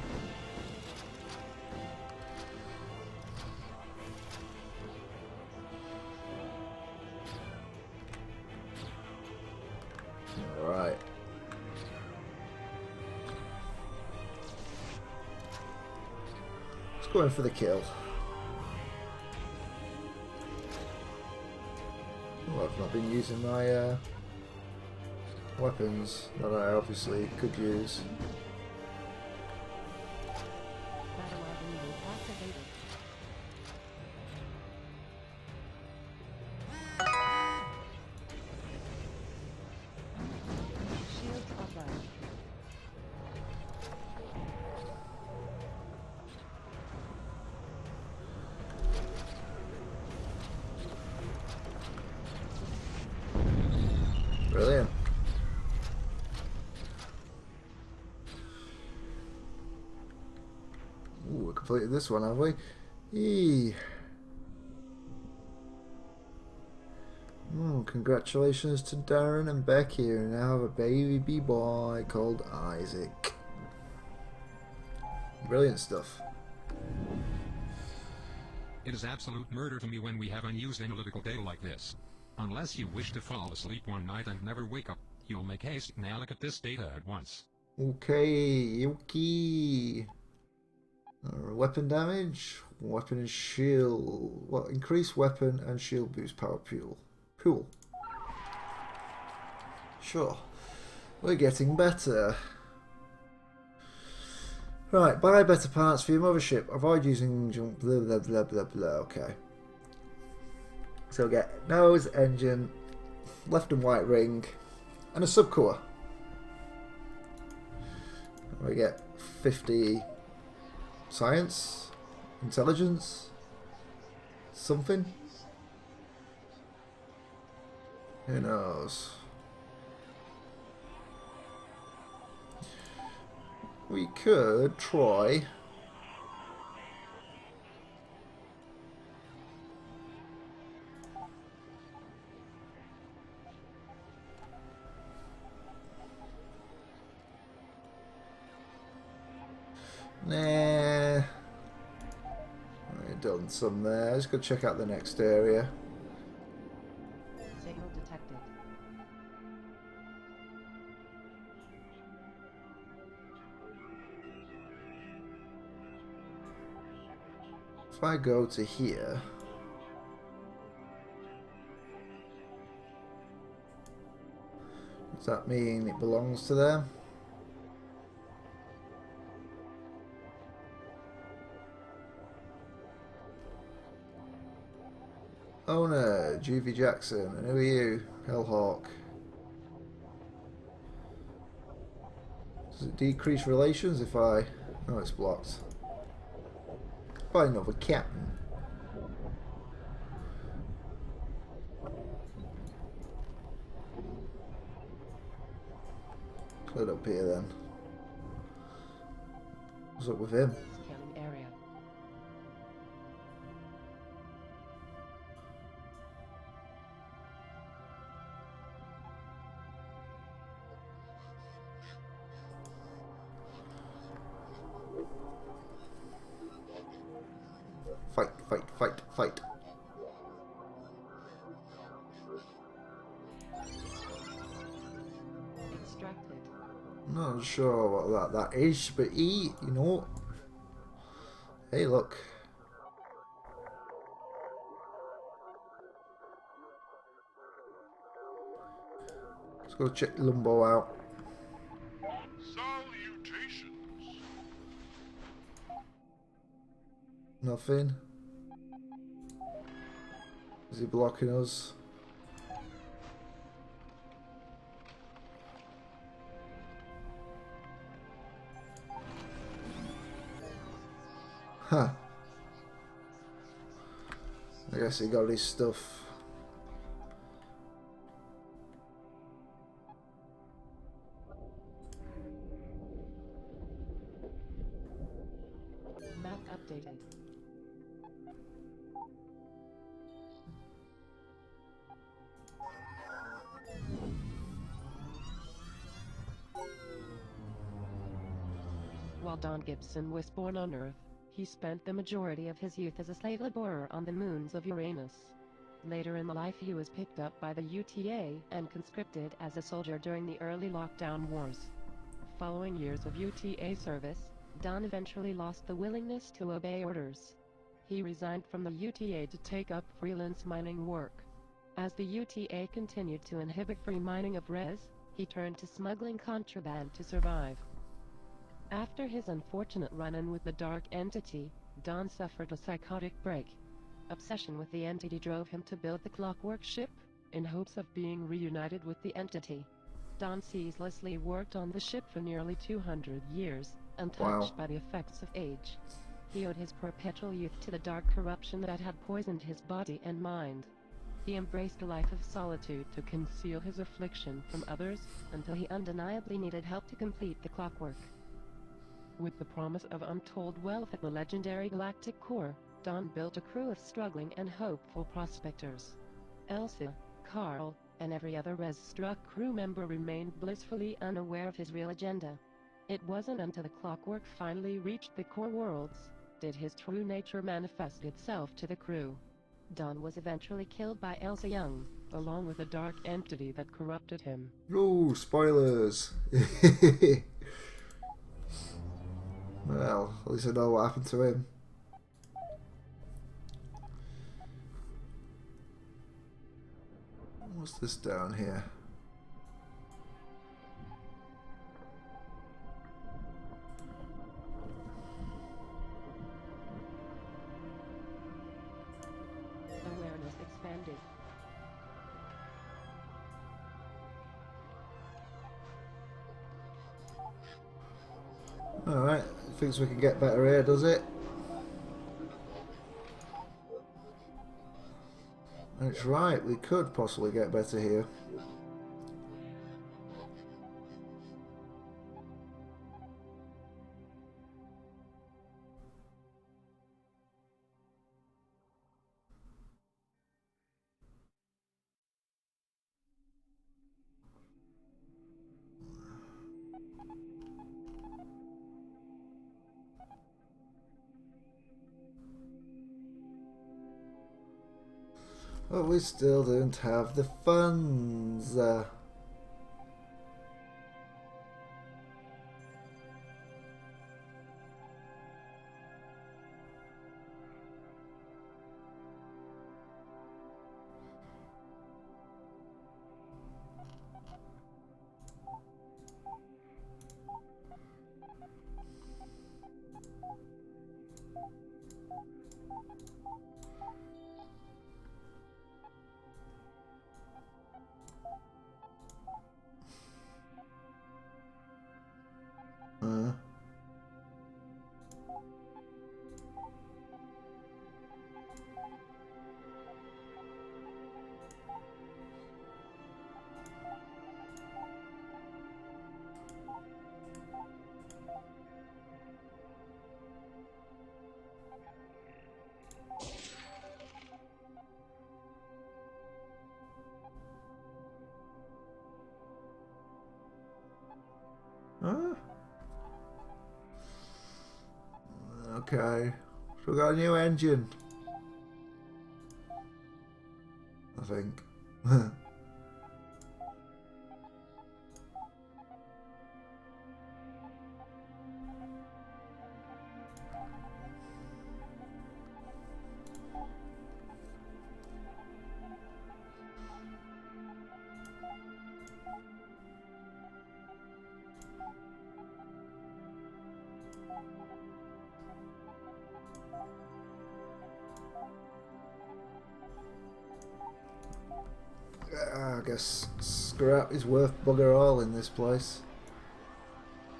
Alright. Let's go in for the kill. Oh, I've not been using my weapons that I obviously could use. Battle avenue activated. Shield away. Brilliant. Ooh, we completed this one, have we? Eee. Congratulations to Darren and Becky, who now have a baby boy called Isaac. Brilliant stuff. It is absolute murder to me when we have unused analytical data like this. Unless you wish to fall asleep one night and never wake up, you'll make haste and allocate this data at once. Okay, okay. Weapon damage, weapon and shield. Well, increase weapon and shield boost power pool. Sure. We're getting better. Right, buy better parts for your mothership. Avoid using junk. Blah blah blah blah blah. Okay. So we get nose, engine, left and right ring, and a subcore. We get 50 science, intelligence, something. Who knows? we could try. Nah. We've done some there. Let's go check out the next area. Signal detected. If I go to here, does that mean it belongs to them? Owner, Juvie Jackson, and who are you? Hellhawk. Does it decrease relations if I... Oh, it's blocked. By another captain. Put it up here then. What's up with him? Scanning area. Fight, fight, fight, fight. Extracted. Not sure what that is, but you know. Hey, look. Let's go check Lumbo out. Salutations. Nothing. Is he blocking us? Huh. I guess he got his stuff. Map updated. While Don Gibson was born on Earth, he spent the majority of his youth as a slave laborer on the moons of Uranus. Later in life he was picked up by the UTA and conscripted as a soldier during the early lockdown wars. Following years of UTA service, Don eventually lost the willingness to obey orders. He resigned from the UTA to take up freelance mining work. As the UTA continued to inhibit free mining of res, he turned to smuggling contraband to survive. After his unfortunate run-in with the Dark Entity, Don suffered a psychotic break. Obsession with the entity drove him to build the Clockwork ship, in hopes of being reunited with the entity. Don ceaselessly worked on the ship for nearly 200 years, untouched by the effects of age. He owed his perpetual youth to the dark corruption that had poisoned his body and mind. He embraced a life of solitude to conceal his affliction from others, until he undeniably needed help to complete the Clockwork. With the promise of untold wealth at the legendary Galactic Core, Don built a crew of struggling and hopeful prospectors. Elsa, Carl, and every other res-struck crew member remained blissfully unaware of his real agenda. It wasn't until the Clockwork finally reached the core worlds did his true nature manifest itself to the crew. Don was eventually killed by Elsa Young, along with a dark entity that corrupted him. Ooh, spoilers. Well, at least I know what happened to him. What's this down here? Awareness expanded. Alright, thinks we can get better here, does it? That's right, we could possibly get better here. But we still don't have the funds. Huh? Okay. So we got a new engine. I think. I guess scrap is worth bugger all in this place.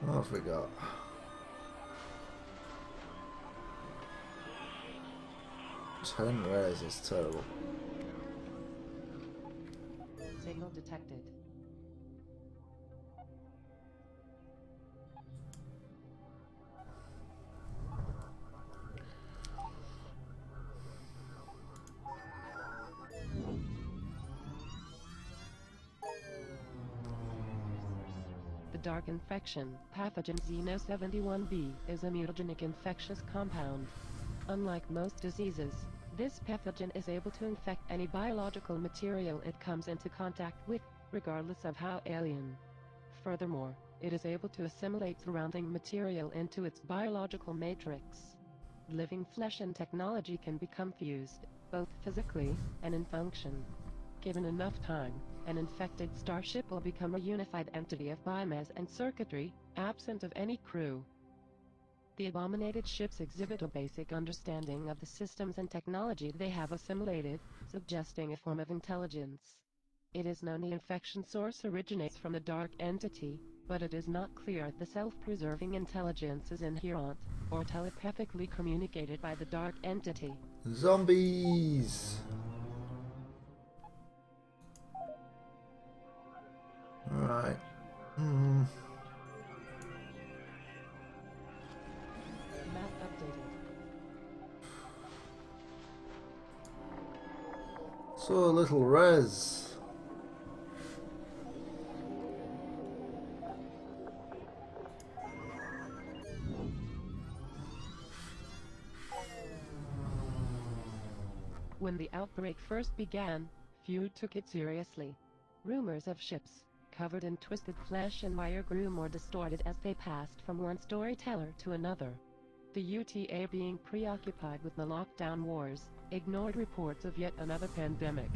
What have we got? Ten rares is terrible. Signal detected. The dark infection, pathogen Xeno71b, is a mutagenic infectious compound. Unlike most diseases, this pathogen is able to infect any biological material it comes into contact with, regardless of how alien. Furthermore, it is able to assimilate surrounding material into its biological matrix. Living flesh and technology can become fused, both physically and in function. Given enough time, an infected starship will become a unified entity of biomass and circuitry, absent of any crew. The abominated ships exhibit a basic understanding of the systems and technology they have assimilated, suggesting a form of intelligence. It is known the infection source originates from the dark entity, but it is not clear if the self-preserving intelligence is inherent, or telepathically communicated by the dark entity. Zombies! Alright. Map updated. So little res. When the outbreak first began, few took it seriously. Rumors of ships, covered in twisted flesh and wire, grew more distorted as they passed from one storyteller to another. The UTA, being preoccupied with the lockdown wars, ignored reports of yet another pandemic.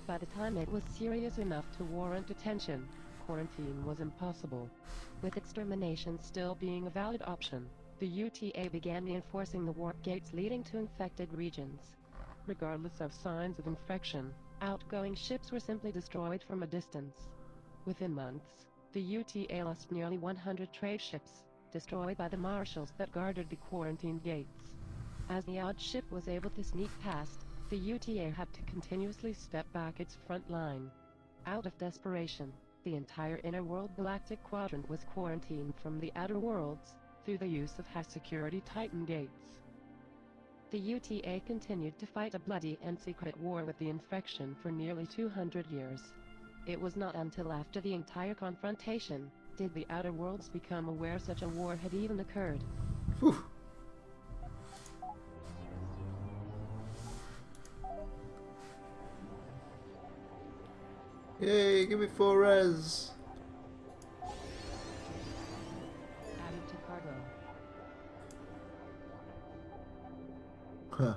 By the time it was serious enough to warrant attention, quarantine was impossible. With extermination still being a valid option, the UTA began reinforcing the warp gates leading to infected regions. Regardless of signs of infection, outgoing ships were simply destroyed from a distance. Within months, the UTA lost nearly 100 trade ships, destroyed by the marshals that guarded the quarantine gates. As the odd ship was able to sneak past, the UTA had to continuously step back its front line. Out of desperation, the entire inner world galactic quadrant was quarantined from the outer worlds, through the use of high-security Titan gates. The UTA continued to fight a bloody and secret war with the infection for nearly 200 years. It was not until after the entire confrontation did the outer worlds become aware such a war had even occurred. Whew. Yay, give me 4 res. Added to cargo. Huh.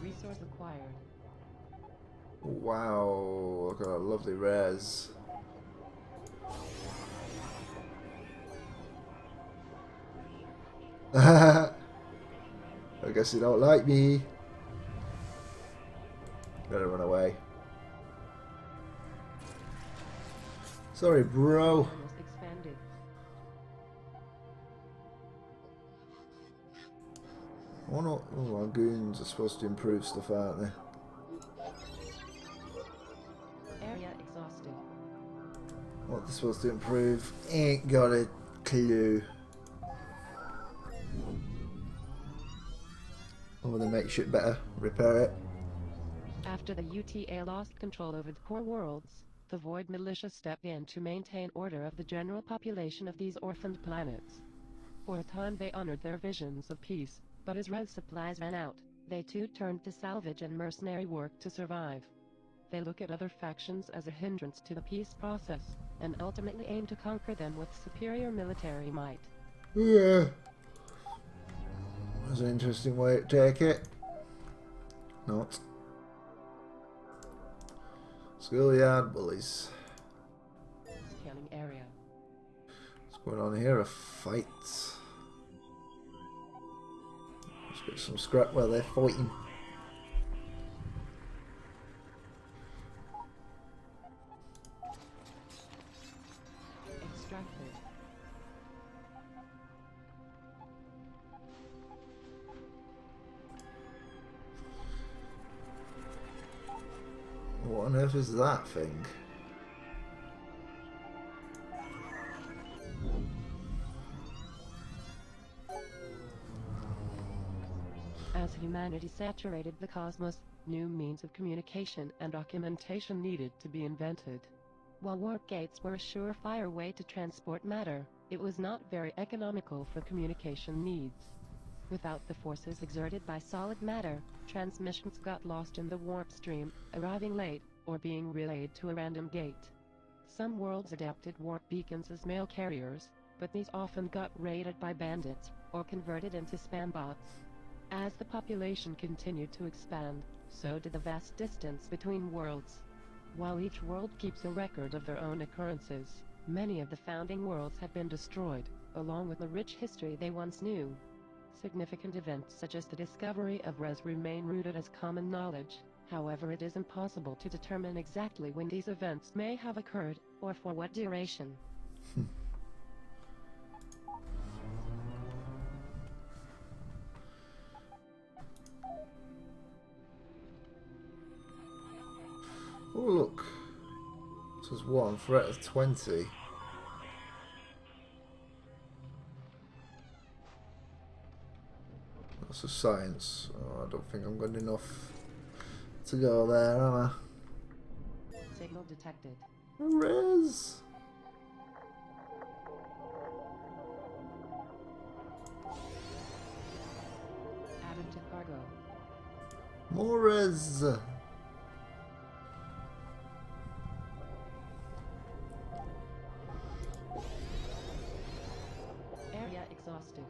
Resource acquired. Wow, look at that lovely res. I guess you don't like me. Gotta run away. Sorry, bro. Awareness expanded. I wonder what, oh, our goons are supposed to improve stuff, aren't they? Area exhausted. What they're supposed to improve? Ain't got a clue. Oh, they make shit better. Repair it. After the UTA lost control over the core worlds, the Void Militia stepped in to maintain order of the general population of these orphaned planets. For a time they honored their visions of peace, but as res supplies ran out, they too turned to salvage and mercenary work to survive. They look at other factions as a hindrance to the peace process, and ultimately aim to conquer them with superior military might. Yeah. That's an interesting way to take it. Not. Schoolyard bullies. Scanning area. What's going on here? A fight. Let's get some scrap while they're fighting. Extracted. What on earth is that thing? As humanity saturated the cosmos, new means of communication and documentation needed to be invented. While warp gates were a surefire way to transport matter, it was not very economical for communication needs. Without the forces exerted by solid matter, transmissions got lost in the warp stream, arriving late, or being relayed to a random gate. Some worlds adapted warp beacons as mail carriers, but these often got raided by bandits, or converted into spam bots. As the population continued to expand, so did the vast distance between worlds. While each world keeps a record of their own occurrences, many of the founding worlds have been destroyed, along with the rich history they once knew. Significant events such as the discovery of res remain rooted as common knowledge, however it is impossible to determine exactly when these events may have occurred, or for what duration. Oh look. This is one threat of 20. That's a science. Oh, I don't think I'm good enough to go there, am Signal detected. I? Res. Added to cargo. More res. Area exhausted.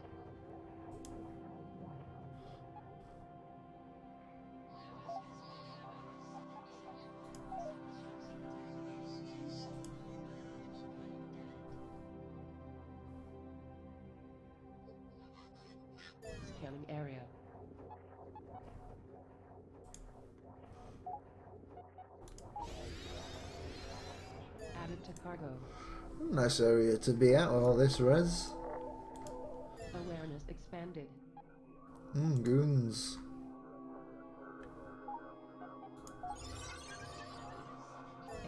Scanning area. Added to cargo. Nice area to be at with all this res. Awareness expanded. Goons.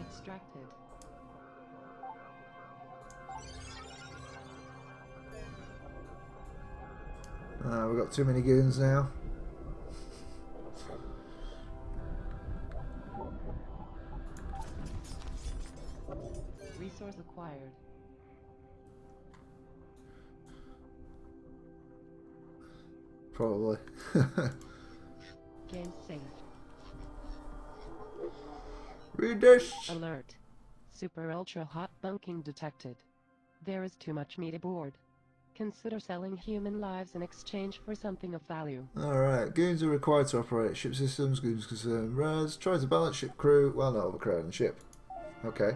Extracted. We've got too many goons now. Resource resource acquired. Probably. Game saved. Read this. Alert. Super ultra hot bunking detected. There is too much meat aboard. Consider selling human lives in exchange for something of value. Alright, goons are required to operate ship systems. Goons concern res. Try to balance ship crew while not overcrowding the ship. Okay.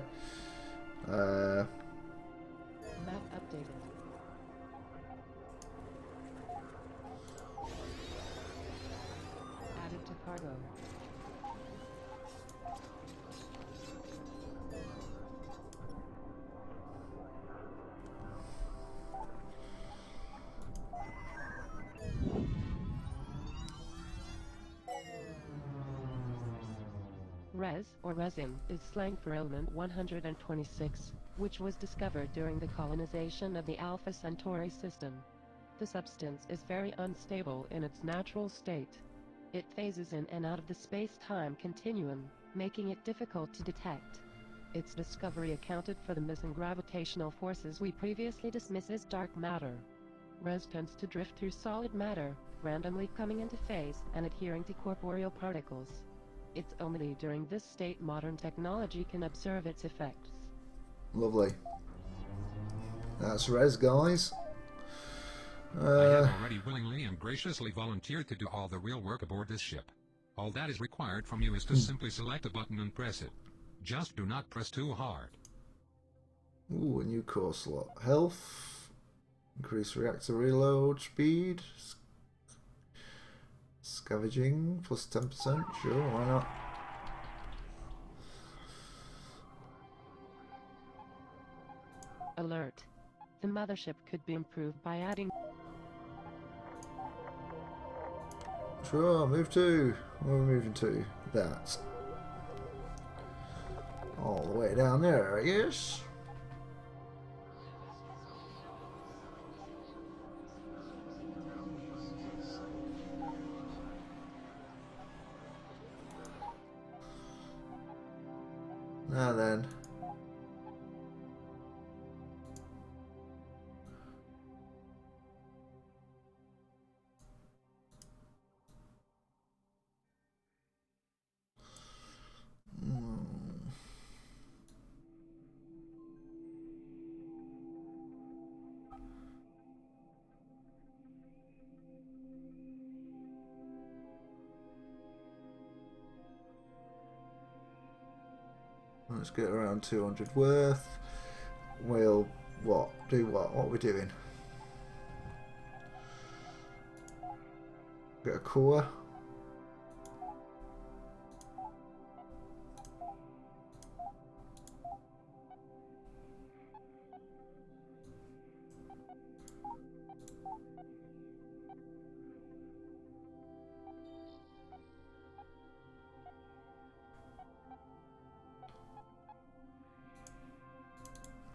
Map updated. Added to cargo. Res, or resin, is slang for element 126, which was discovered during the colonization of the Alpha Centauri system. The substance is very unstable in its natural state. It phases in and out of the space-time continuum, making it difficult to detect. Its discovery accounted for the missing gravitational forces we previously dismissed as dark matter. Res tends to drift through solid matter, randomly coming into phase and adhering to corporeal particles. It's only during this state modern technology can observe its effects. Lovely. That's res, guys. I have already willingly and graciously volunteered to do all the real work aboard this ship. All that is required from you is to simply select a button and press it. Just do not press too hard. Ooh, a new core slot. Health. Increase reactor reload speed. Scavenging plus 10%. Sure, why not? Alert. The mothership could be improved by adding... Sure, move to. Where are we moving to? That. All the way down there, I guess. Now then. Let's get around 200 worth. We'll what? Do what? What are we doing? Get a core.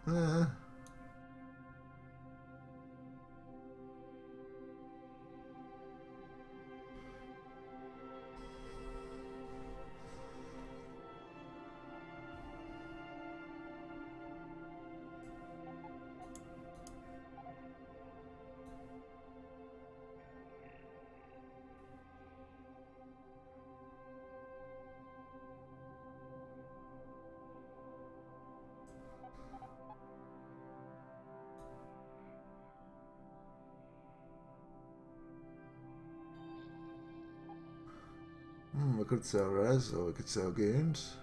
Uh, we could sell res or we could sell goons.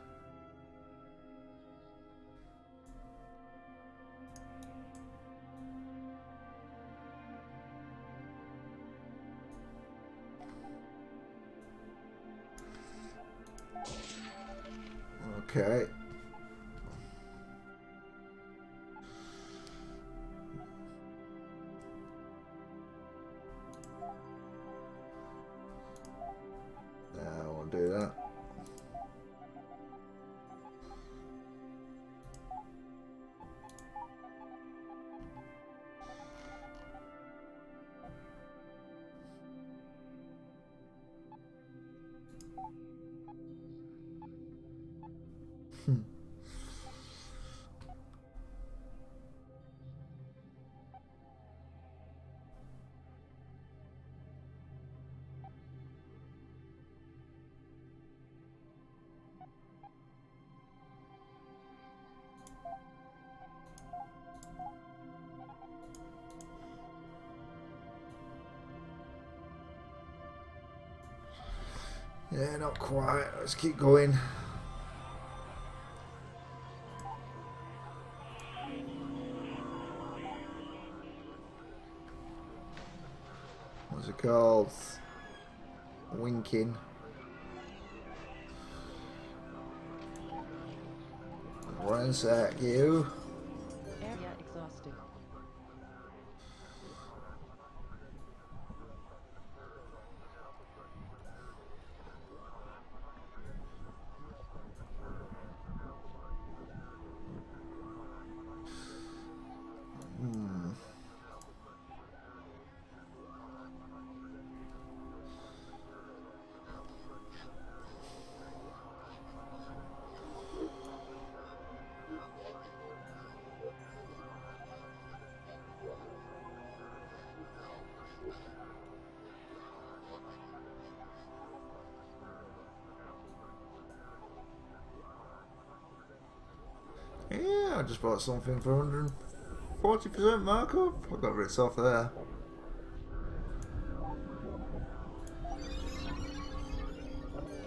Okay. I won't do that. Yeah, not quite. Let's keep going. What's it called? Winking. Ransack you. Area exhausted. Yeah, I just bought something for 140% markup. I got rid off there.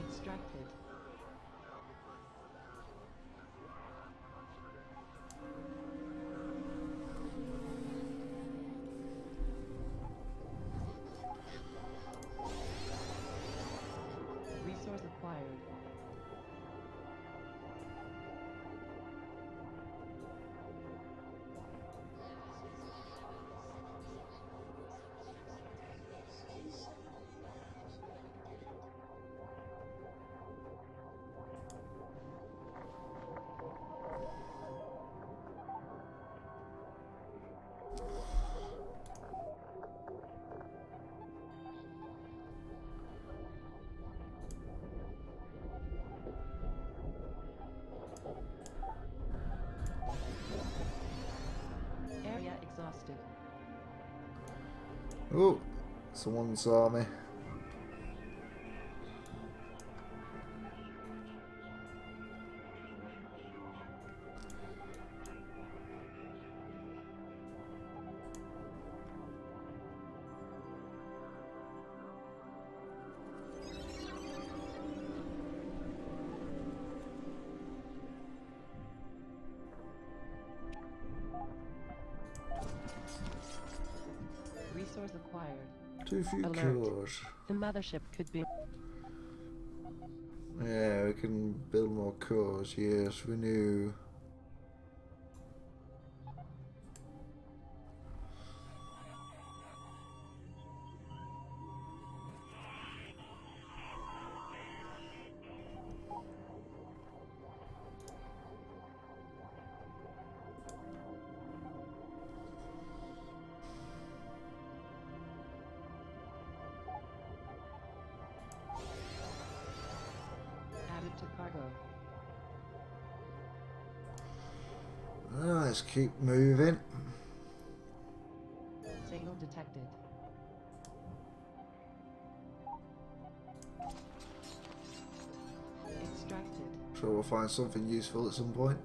Extracted. Resource acquired. Area exhausted. Oh, someone saw me. Resource acquired. Too few Alert. cores. The mothership could be. Yeah, we can build more cores. Yes, we knew. Added to cargo. Let's keep moving. Signal detected. Extracted. Sure we'll find something useful at some point.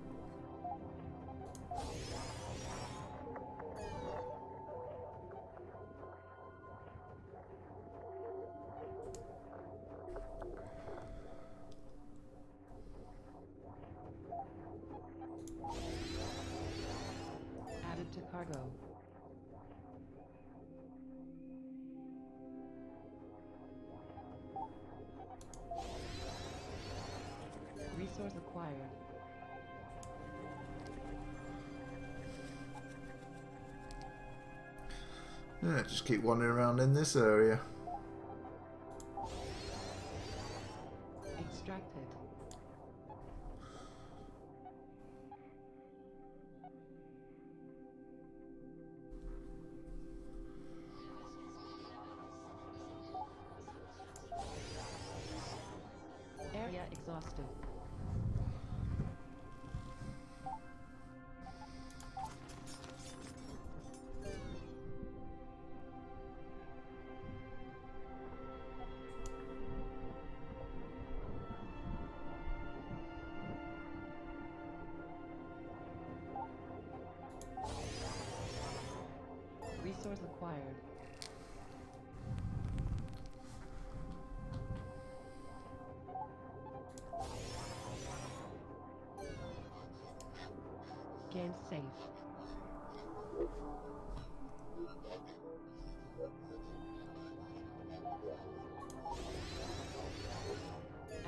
Added to cargo. Resource acquired. Yeah, just keep wandering around in this area. Extracted. Area exhausted. Resource acquired. Game safe.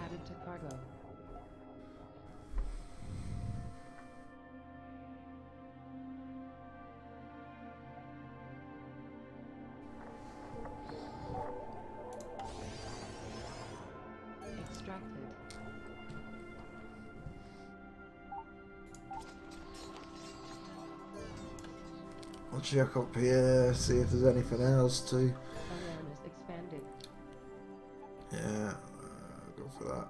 Added to cargo. Extracted. I'll check up here, see if there's anything else to. Awareness expanded. Yeah, go for that.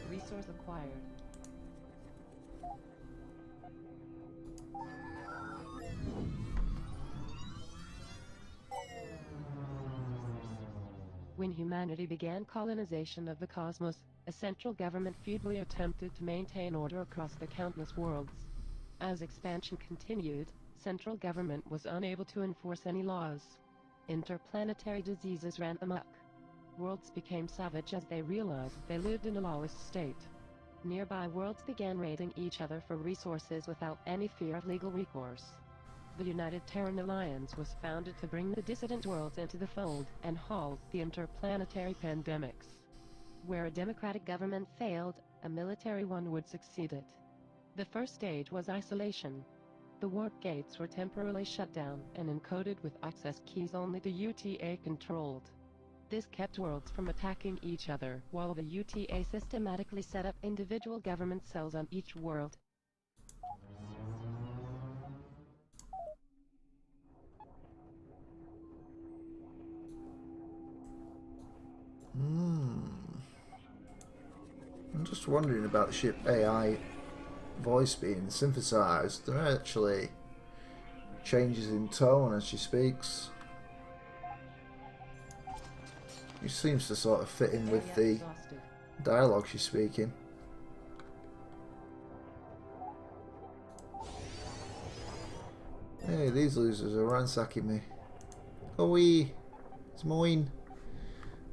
Resource acquired. When humanity began colonization of the cosmos, a central government feebly attempted to maintain order across the countless worlds. As expansion continued, central government was unable to enforce any laws. Interplanetary diseases ran amok. Worlds became savage as they realized they lived in a lawless state. Nearby worlds began raiding each other for resources without any fear of legal recourse. The United Terran Alliance was founded to bring the dissident worlds into the fold and halt the interplanetary pandemics. Where a democratic government failed, a military one would succeed it. The first stage was isolation. The warp gates were temporarily shut down and encoded with access keys only the UTA controlled. This kept worlds from attacking each other, while the UTA systematically set up individual government cells on each world. I'm just wondering about the ship AI voice being synthesized. There are actually changes in tone as she speaks. It seems to sort of fit in with the dialogue she's speaking. Hey, these losers are ransacking me. Oh, it's mine.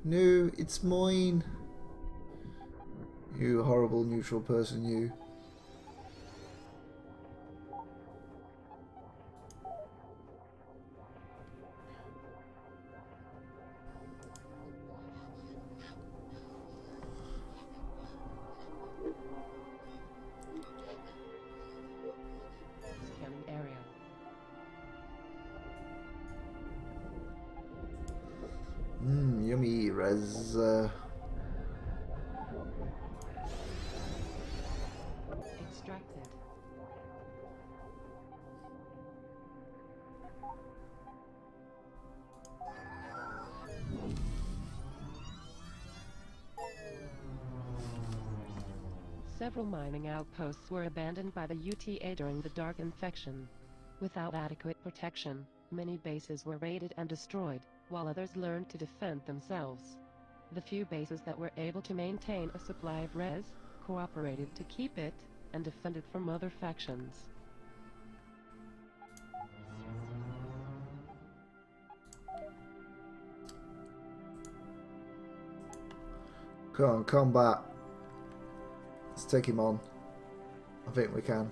No, it's mine. You horrible neutral person, you. Scanning area. Yummy res. Extracted. Several mining outposts were abandoned by the UTA during the Dark Infection. Without adequate protection, many bases were raided and destroyed, while others learned to defend themselves. The few bases that were able to maintain a supply of res cooperated to keep it and defended from other factions. Come on, combat. Let's take him on. I think we can.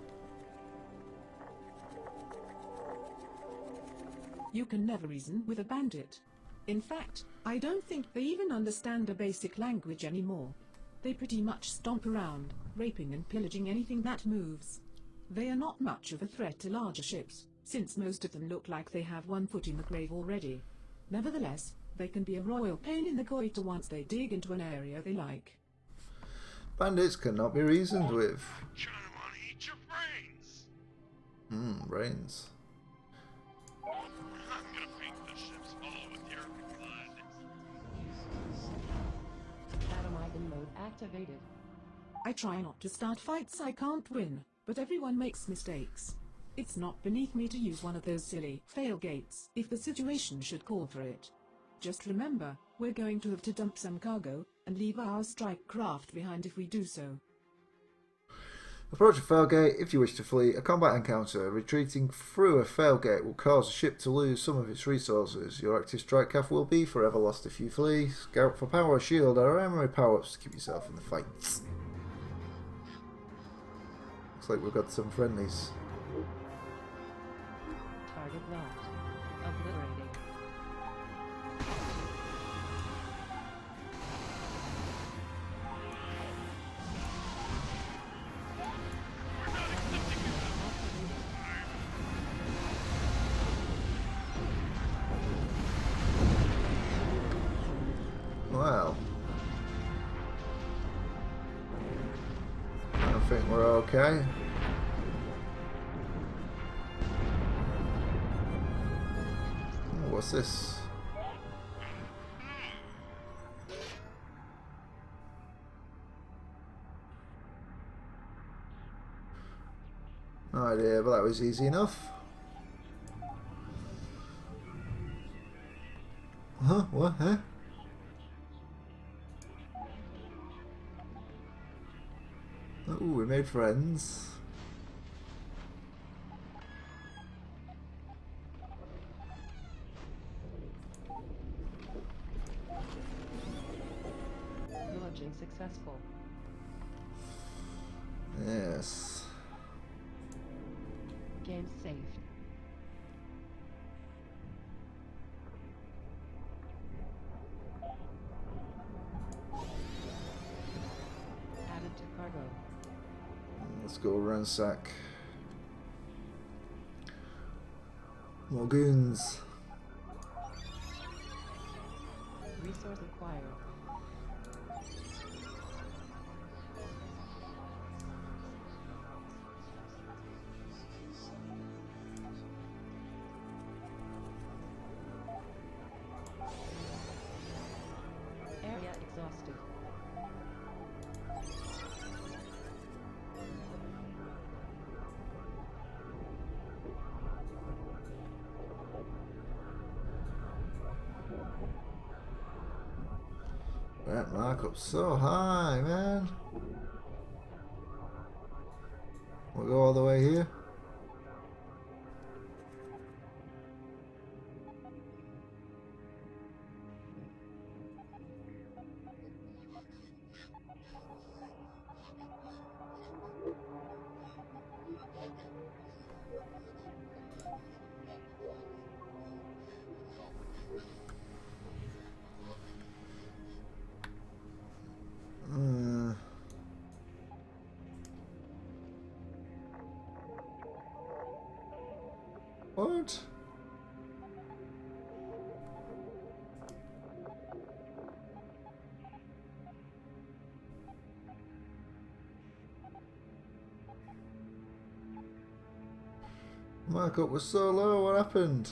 You can never reason with a bandit. In fact, I don't think they even understand a basic language anymore. They pretty much stomp around, raping and pillaging anything that moves. They are not much of a threat to larger ships, since most of them look like they have one foot in the grave already. Nevertheless, they can be a royal pain in the goiter once they dig into an area they like. Bandits cannot be reasoned with. John, I want to eat your brains. Brains. I'm gonna paint the ships all with your blood. Atomizing mode activated. I try not to start fights I can't win, but everyone makes mistakes. It's not beneath me to use one of those silly failgates if the situation should call for it. Just remember, we're going to have to dump some cargo and leave our strike craft behind if we do so. Approach a failgate if you wish to flee a combat encounter. Retreating through a failgate will cause a ship to lose some of its resources. Your active strike craft will be forever lost if you flee. Scout for power, shield, or armory power-ups to keep yourself in the fight. Looks like we've got some friendlies. Target locked. Obliterating. Well, I think we're okay. Oh, what's this? No idea, but that was easy enough. Huh? What? Huh? Ooh, we made friends. Launching successful. Yes. Game saved. Added to cargo. Let's go ransack. More goons. Resource acquired. Area exhausted. That markup's so high, man. We'll go all the way here. What? Markup was so low, what happened?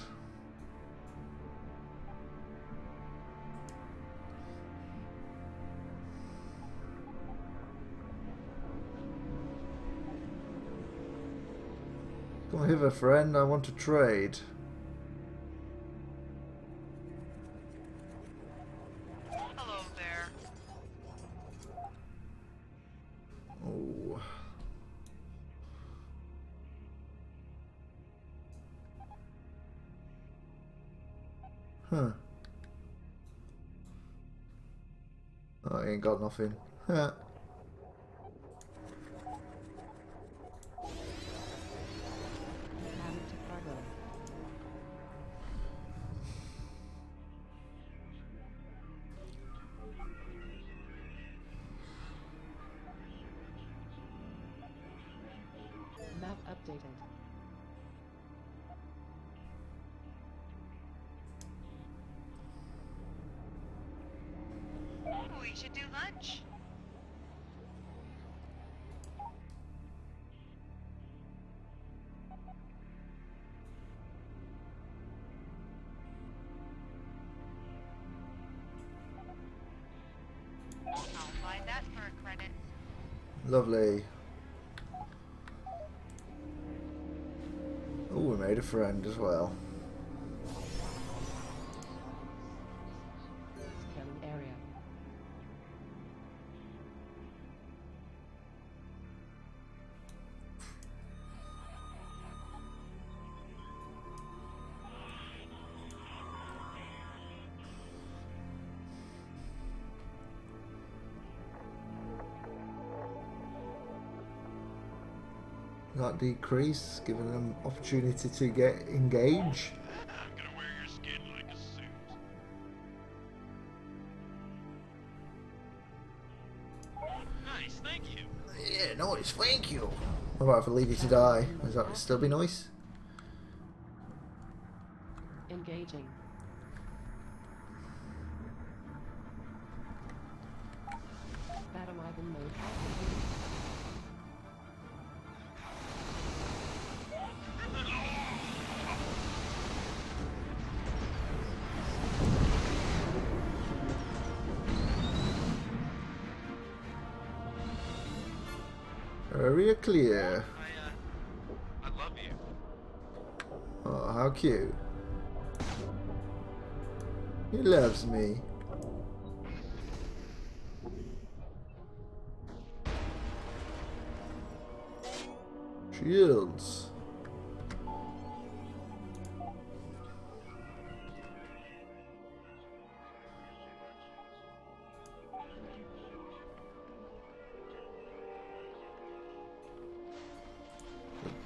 Come hither, friend, I want to trade. Hello there. Oh. Huh. Oh, I ain't got nothing. Huh. Added to cargo. Map updated. We should do lunch. I'll buy that for a credit. Lovely. Oh, we made a friend as well. Scanning area. not decrease, giving them opportunity to get engage. I'm gonna wear your skin like a suit. Nice, thank you. Yeah, nice, thank you. What about if I leave you to die? Does that still be nice? Engaging. Battle Ivan mode activated. Area clear. I love you. Oh, how cute. He loves me. Shields.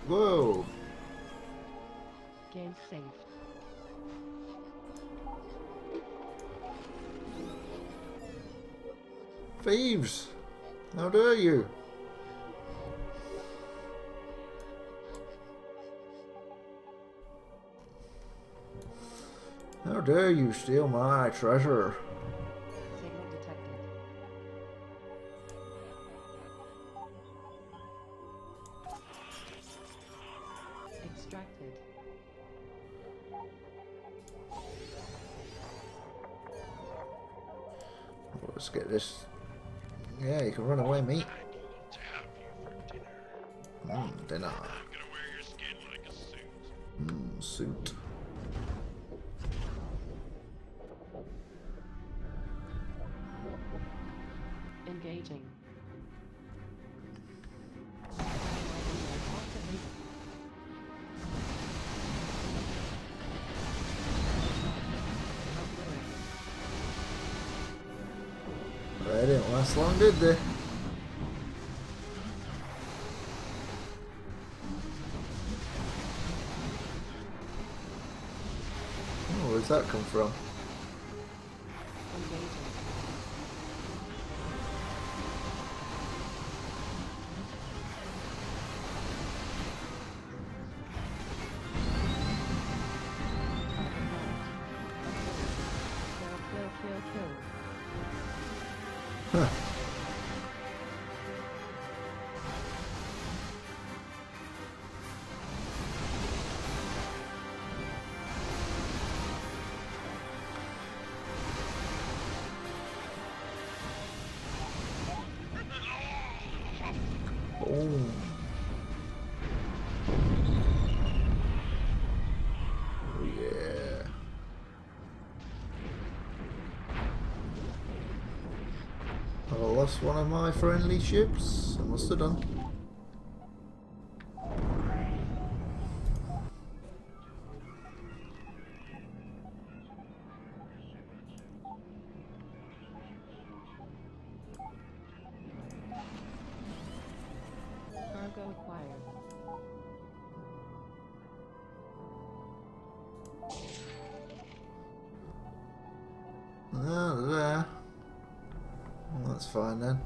Whoa. Game saved. Thieves. How dare you? How dare you steal my treasure? Signal detected. Extracted. Let's get this. Yeah, you can run away, mate. I'd love to have you for dinner. Dinner. I'm gonna wear your skin like a suit. Suit. Engaging. Battle Ivan mode activated. They didn't last long, did they? Oh, where's that come from? Engaging. Kill. Huh. Boom. Oh, yeah. I lost one of my friendly ships. I must have done. Cargo acquired. Ah, there. Well, that's fine then.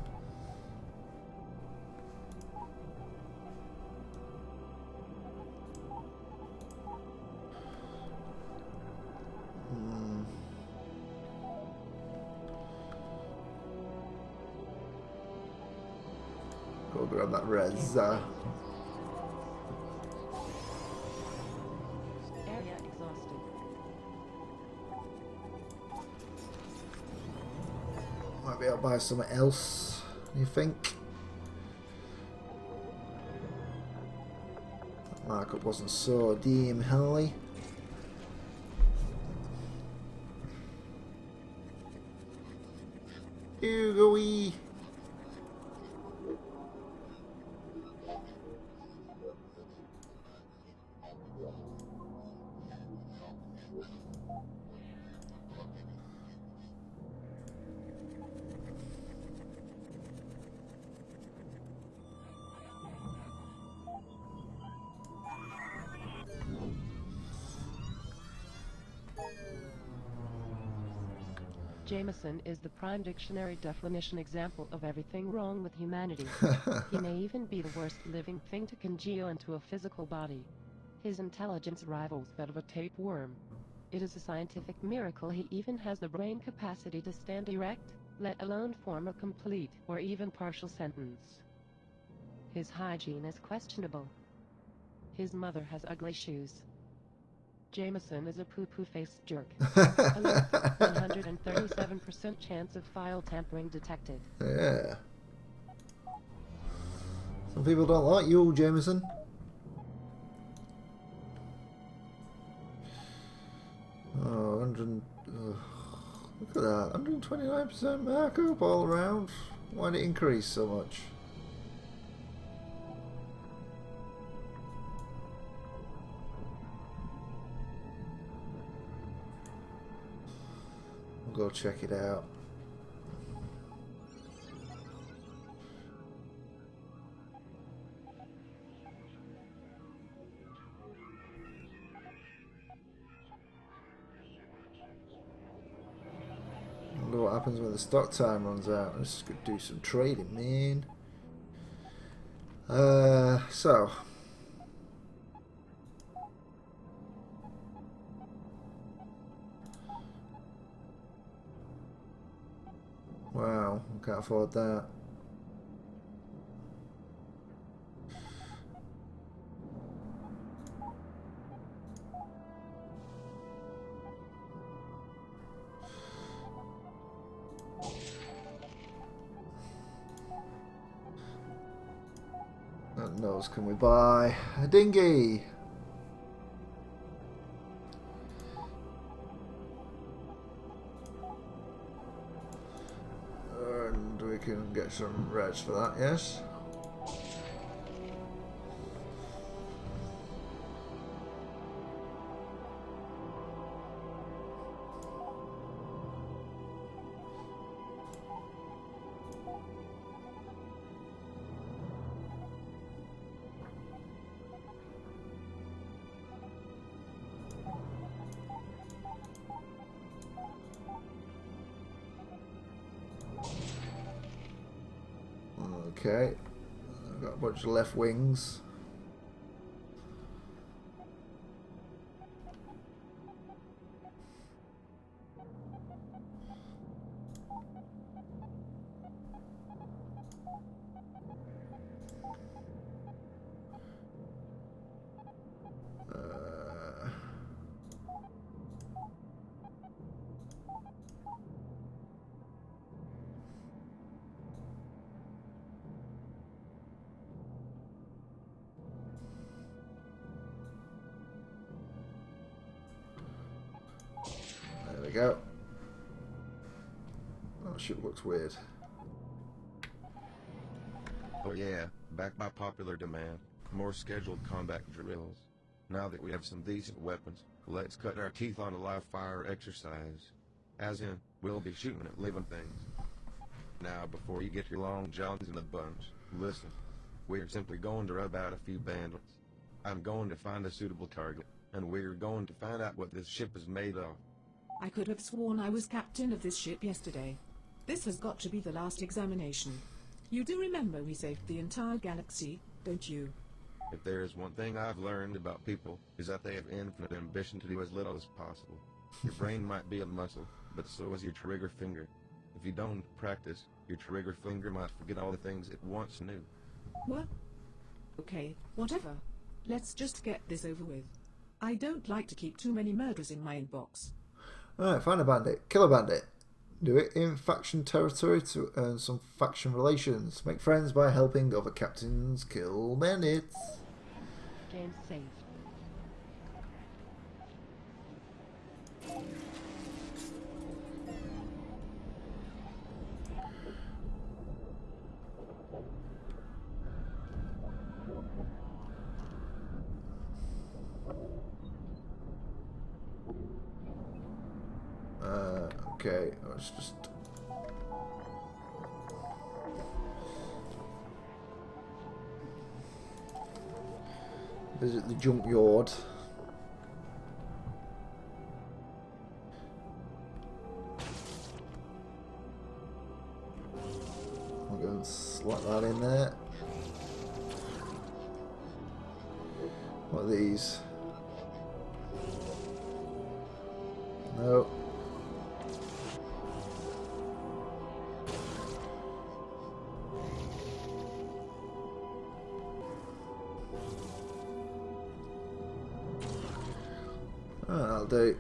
Go grab that res. Area exhausted. Might be able to buy something else, you think? That markup wasn't so damn high. Hugo-y. Jameson is the prime dictionary definition example of everything wrong with humanity. He may even be the worst living thing to congeal into a physical body. His intelligence rivals that of a tapeworm. It is a scientific miracle he even has the brain capacity to stand erect, let alone form a complete or even partial sentence. His hygiene is questionable. His mother has ugly shoes. Jameson is a poo-poo-faced jerk. Alert, 137% chance of file tampering detected. Yeah. Some people don't like you, Jameson. Oh, 100. Look at that. 129% markup all around. Why did it increase so much? I'll go check it out. Wonder what happens when the stock time runs out. Let's just go do some trading, man. So. Wow, I can't afford that. What else can we buy? A dinghy! And we can get some reds for that, yes? Okay, I've got a bunch of left wings. There we go. Oh, shit, looks weird. Oh yeah, backed by popular demand, more scheduled combat drills. Now that we have some decent weapons, let's cut our teeth on a live fire exercise. As in, we'll be shooting at living things. Now, before you get your long johns in the bunch, listen. We're simply going to rub out a few bandits. I'm going to find a suitable target, and we're going to find out what this ship is made of. I could have sworn I was captain of this ship yesterday. This has got to be the last examination. You do remember we saved the entire galaxy, don't you? If there is one thing I've learned about people, is that they have infinite ambition to do as little as possible. Your brain might be a muscle, but so is your trigger finger. If you don't practice, your trigger finger might forget all the things it once knew. What? Okay, whatever. Let's just get this over with. I don't like to keep too many murders in my inbox. Alright, find a bandit. Kill a bandit. Do it in faction territory to earn some faction relations. Make friends by helping other captains kill bandits. Game saved. Okay, let's just... visit the junkyard. What that in there? What are these? No. Oh, that'll do.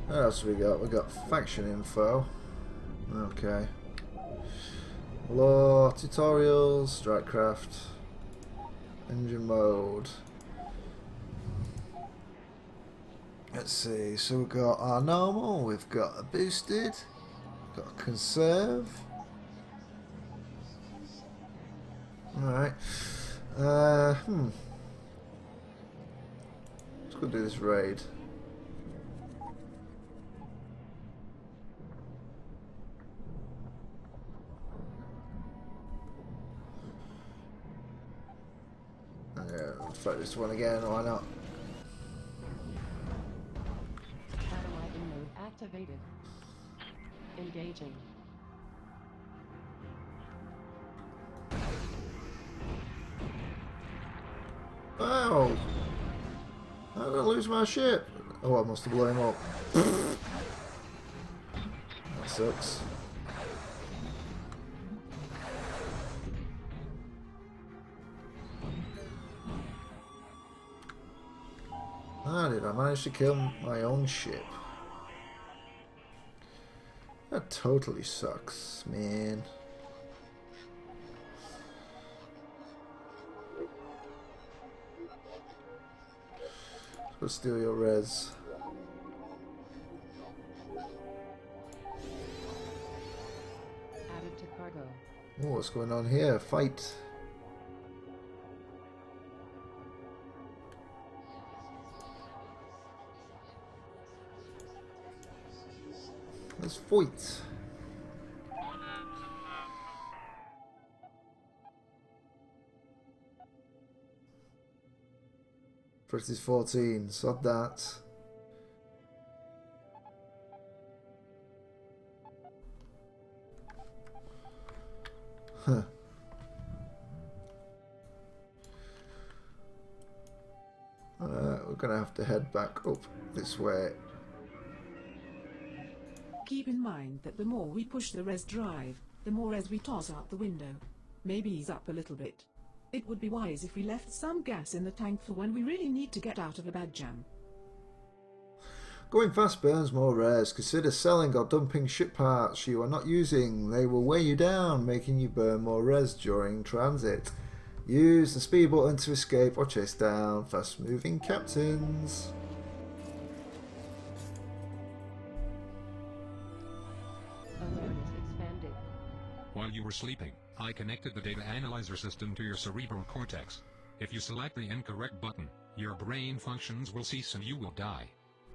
What else we got? We got faction info. Okay. Law, tutorials, strikecraft, engine mode. Let's see. So we've got our normal. We've got a boosted. We've got a conserve. All right. Let's go do this raid. Yeah, let's fight this one again. Why not? Catalyzing mode activated. Engaging. Wow! I'm gonna lose my ship. Oh, I must have blown him up. That sucks. How did I manage to kill my own ship? That totally sucks, man. Let's steal your res. Added to cargo. Oh, what's going on here? Fight. Let's fight. First is 14, sod that. Huh. We're gonna have to head back up this way. Keep in mind that the more we push the res drive, the more res we toss out the window. Maybe ease up a little bit. It would be wise if we left some gas in the tank for when we really need to get out of a bad jam. Going fast burns more res. Consider selling or dumping ship parts you are not using. They will weigh you down, making you burn more res during transit. Use the speed button to escape or chase down fast-moving captains. Awareness expanded. While you were sleeping, I connected the data analyzer system to your cerebral cortex. If you select the incorrect button, your brain functions will cease and you will die.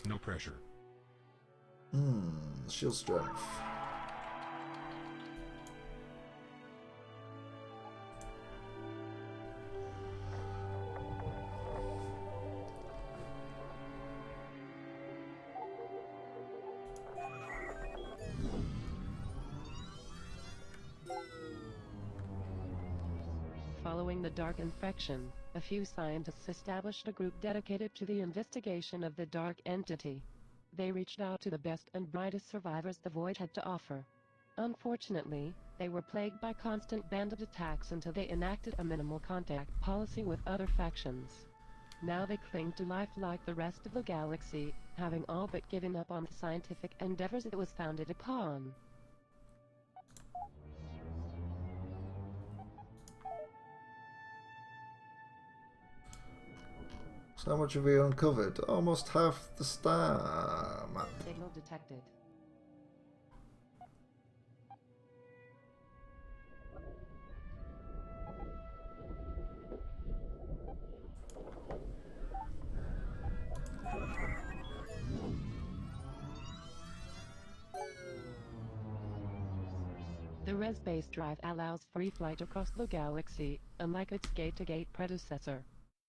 No pressure. Shield strength. Following the Dark infection, a few scientists established a group dedicated to the investigation of the Dark entity. They reached out to the best and brightest survivors the Void had to offer. Unfortunately, they were plagued by constant bandit attacks until they enacted a minimal contact policy with other factions. Now they cling to life like the rest of the galaxy, having all but given up on the scientific endeavors it was founded upon. So how much have we uncovered? Almost half the star map. Signal detected. The res-based drive allows free flight across the galaxy, unlike its gate-to-gate predecessor.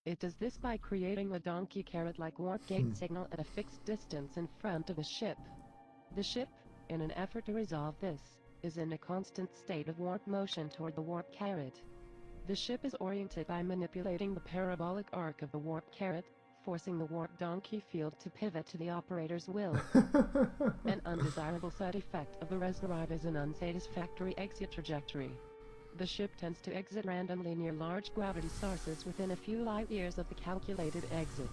It does this by creating a donkey carrot-like warp gate signal at a fixed distance in front of the ship. The ship, in an effort to resolve this, is in a constant state of warp motion toward the warp carrot. The ship is oriented by manipulating the parabolic arc of the warp carrot, forcing the warp donkey field to pivot to the operator's will. An undesirable side effect of the res drive is an unsatisfactory exit trajectory. The ship tends to exit randomly near large gravity sources within a few light years of the calculated exit.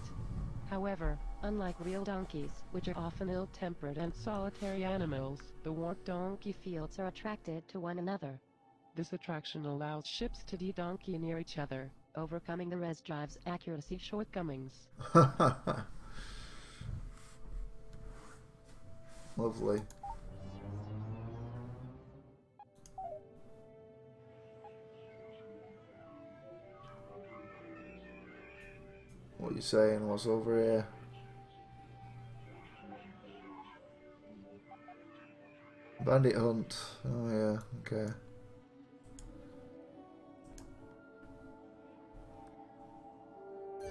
However, unlike real donkeys, which are often ill-tempered and solitary animals, the warp donkey fields are attracted to one another. This attraction allows ships to de-donkey near each other, overcoming the res drive's accuracy shortcomings. Lovely. What are you saying? What's over here? Bandit hunt. Oh yeah, okay.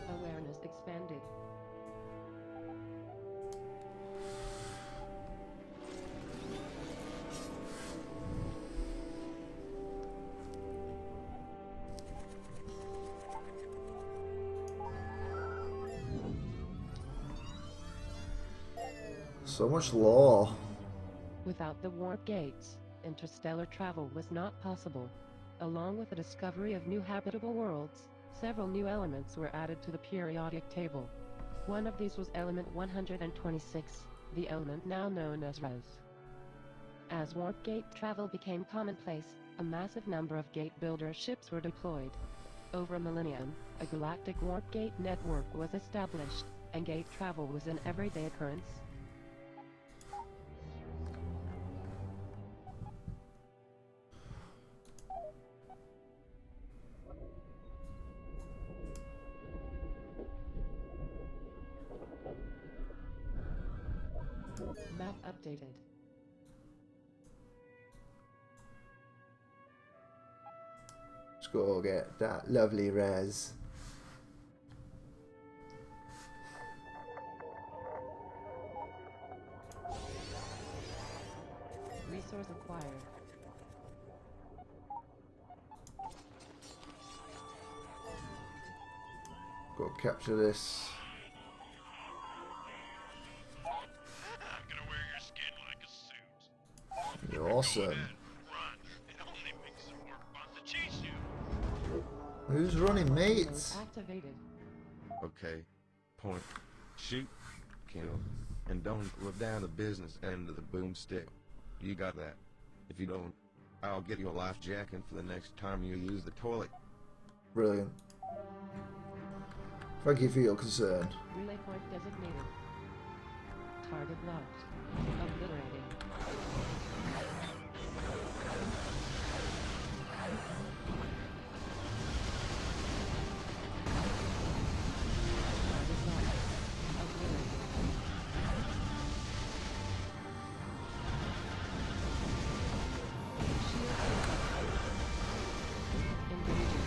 Awareness expanded. So much lore. Without the warp gates, interstellar travel was not possible. Along with the discovery of new habitable worlds, several new elements were added to the periodic table. One of these was element 126, the element now known as Res. As warp gate travel became commonplace, a massive number of gate builder ships were deployed. Over a millennium, a galactic warp gate network was established, and gate travel was an everyday occurrence. Map updated. Let's go get that lovely res. Resource acquired. Go capture this. I'm gonna wear your skin like a suit. You're awesome. Run. It only makes it more fun to chase you. Who's running, Mode mates? activated. Okay. Point. Shoot. Kill. And don't look down the business end of the boomstick. You got that. If you don't, I'll get you a life jacket for the next time you use the toilet. Brilliant. Thank you for your concern. Relay point designated. Target locked. Obliterating. Target locked. Obliterating. Engaging.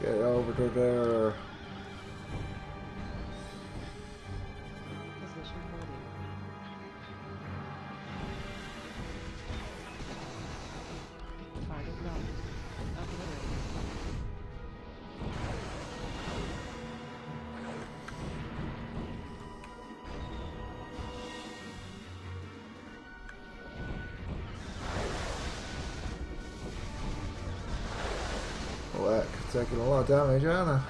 Get over to there. Position holding. Target locked. Obliterating. Oh heck, taking a lot of damage, aren't I?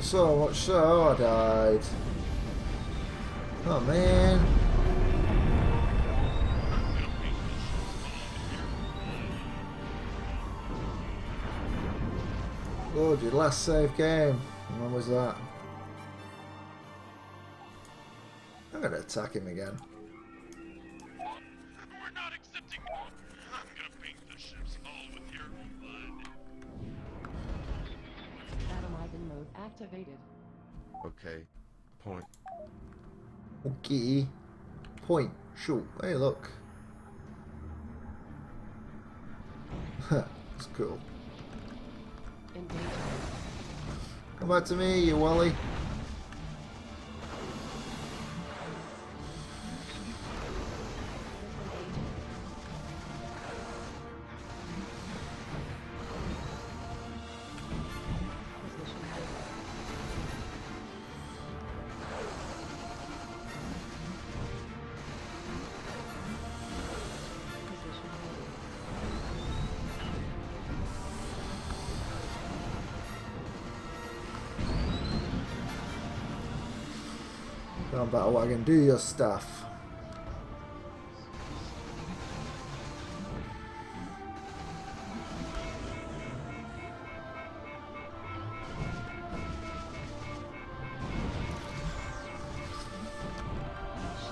So much so, I died. Oh man. Lord, your last save game. When was that? I'm gonna attack him again. We're not accepting. I'm gonna paint the ship's hull with your blood. Atomizing mode activated. Okay. Point. Okay. Point. Shoot. Hey, look. That's cool. Engaging. Come back to me, you Wally. Go on, Battle Wagon, do your stuff.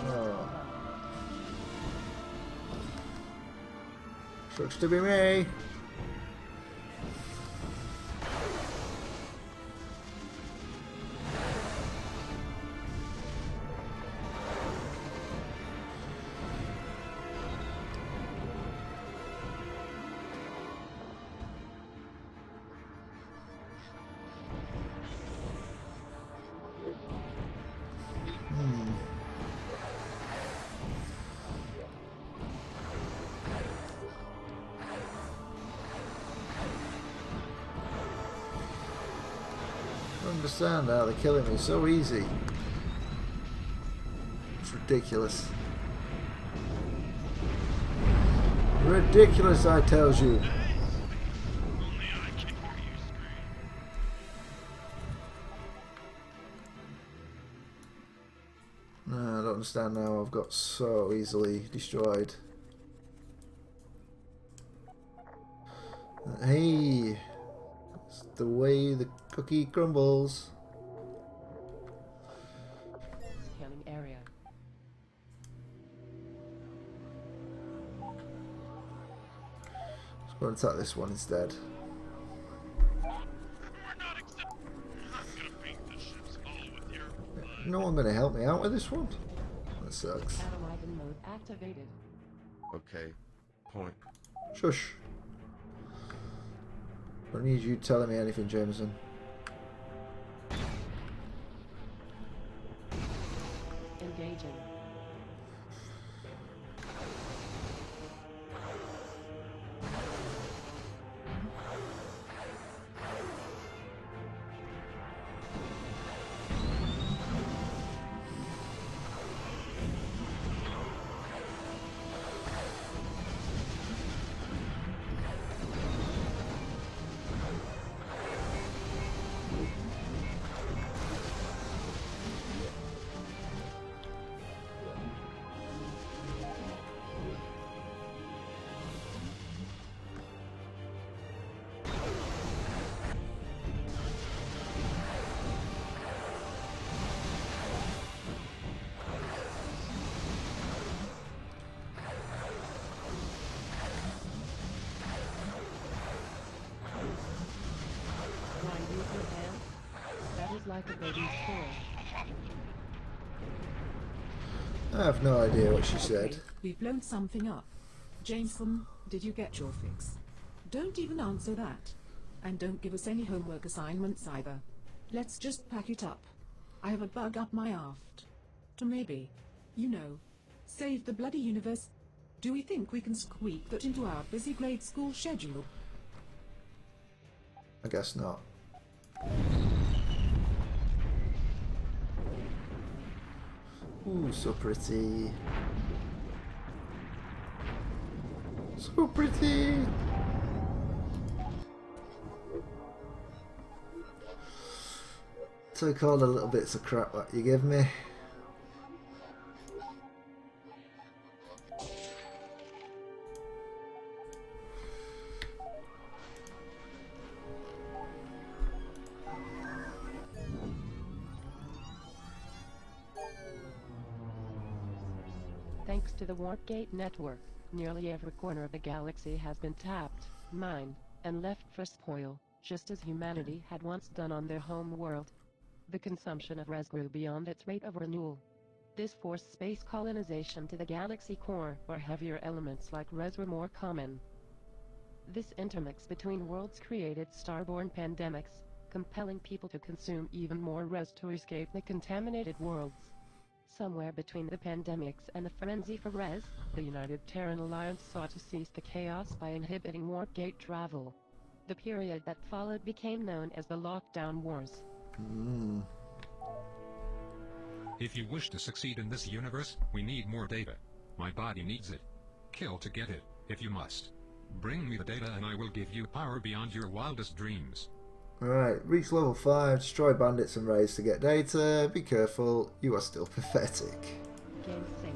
Oh. Looks to be me. I don't understand how they're killing me so easy. It's ridiculous. Ridiculous, I tells you. Only I can hear you scream. No, I don't understand now. I've got so easily destroyed. Hey, it's the way the cookie crumbles. Scanning area. Let's go and attack this one instead. We're not accept. I'm gonna paint the ships all with your blood. No one going to help me out with this one? That sucks. Atomizing mode activated. Okay. Point. Shush. I don't need you telling me anything, Jameson. Engaging. That is like a baby's toy. I have no idea what she said. Okay, we've blown something up. Jameson, did you get your fix? Don't even answer that. And don't give us any homework assignments either. Let's just pack it up. I have a bug up my aft. To maybe, you know, save the bloody universe. Do we think we can squeak that into our busy grade school schedule? I guess not. Ooh, so pretty. So pretty. Take all the little bits of crap that you give me. Thanks to the Warpgate network, nearly every corner of the galaxy has been tapped, mined, and left for spoil, just as humanity had once done on their home world. The consumption of res grew beyond its rate of renewal. This forced space colonization to the galaxy core, where heavier elements like res were more common. This intermix between worlds created starborn pandemics, compelling people to consume even more res to escape the contaminated worlds. Somewhere between the pandemics and the frenzy for res, the United Terran Alliance sought to cease the chaos by inhibiting warp gate travel. The period that followed became known as the Lockdown Wars. If you wish to succeed in this universe, we need more data. My body needs it. Kill to get it, if you must. Bring me the data and I will give you power beyond your wildest dreams. Alright, reach level 5, destroy bandits and raids to get data. Be careful, you are still pathetic. Game saved.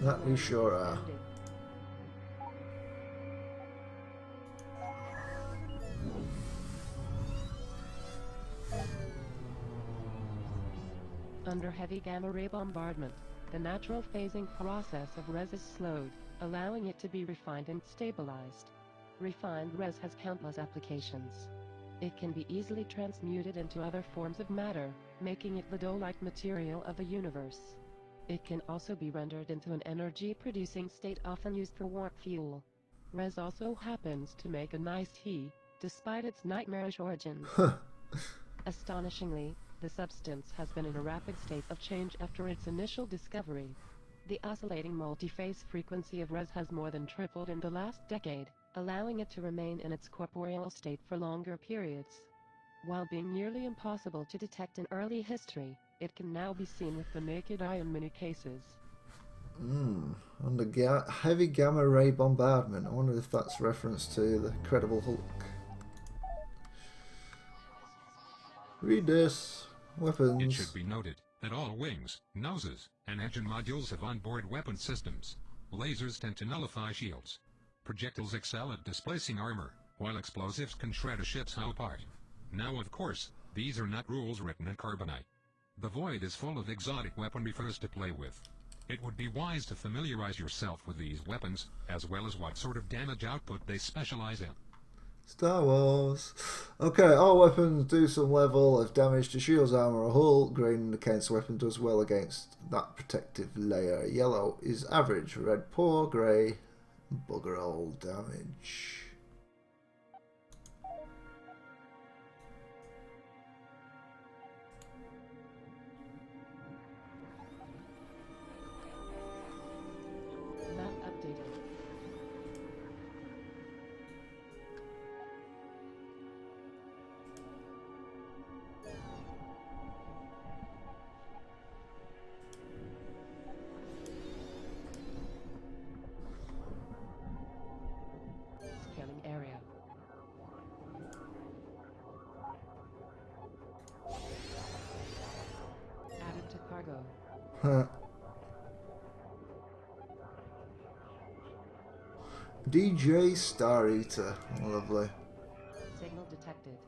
That we sure are. Ended. Under heavy gamma ray bombardment, the natural phasing process of res is slowed, allowing it to be refined and stabilized. Refined res has countless applications. It can be easily transmuted into other forms of matter, making it the dough-like material of the universe. It can also be rendered into an energy-producing state often used for warp fuel. Res also happens to make a nice tea, despite its nightmarish origins. Astonishingly, the substance has been in a rapid state of change after its initial discovery. The oscillating multi-phase frequency of res has more than tripled in the last decade, allowing it to remain in its corporeal state for longer periods. While being nearly impossible to detect in early history, it can now be seen with the naked eye in many cases. Under heavy gamma ray bombardment. I wonder if that's reference to the Incredible Hulk. Read this. Weapons. It should be noted that all wings, noses, and engine modules have onboard weapon systems. Lasers tend to nullify shields. Projectiles excel at displacing armor, while explosives can shred a ship's hull apart. Now of course, these are not rules written in carbonite. The void is full of exotic weaponry for us to play with. It would be wise to familiarize yourself with these weapons, as well as what sort of damage output they specialize in. Star Wars. Okay, all weapons do some level of damage to shields, armor, or hull. Green indicates the weapon does well against that protective layer. Yellow is average, red poor, grey bugger all damage. Map updated. Scanning area. Added to cargo. Huh. DJ Star Eater. Lovely. Signal detected.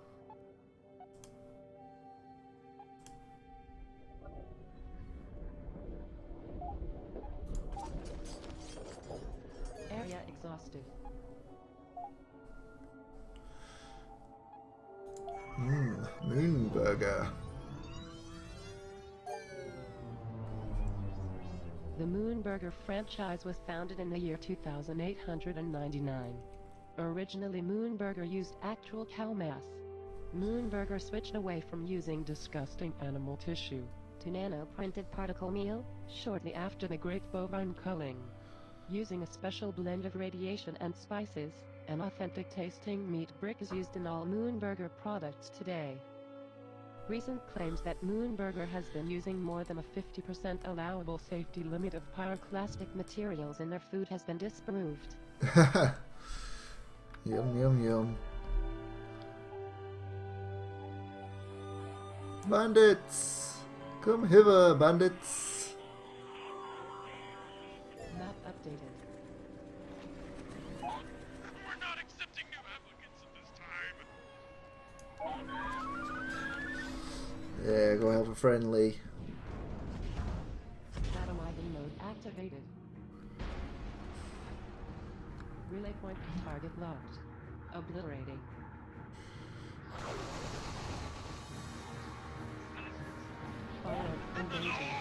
Area exhausted. Moonburger. The Moonburger franchise was founded in the year 2899. Originally, Moonburger used actual cow mass. Moonburger switched away from using disgusting animal tissue to nano-printed particle meal shortly after the Great Bovine Culling. Using a special blend of radiation and spices, an authentic-tasting meat brick is used in all Moonburger products today. Recent claims that Moonburger has been using more than a 50% allowable safety limit of pyroclastic materials in their food has been disproved. Yum, yum, yum. Bandits! Come hither, bandits! Map updated. We're not accepting new applicants at this time. Yeah, go help a friendly. Shadow Ivan mode activated. Relay point target locked. Obliterating. Forward engaging.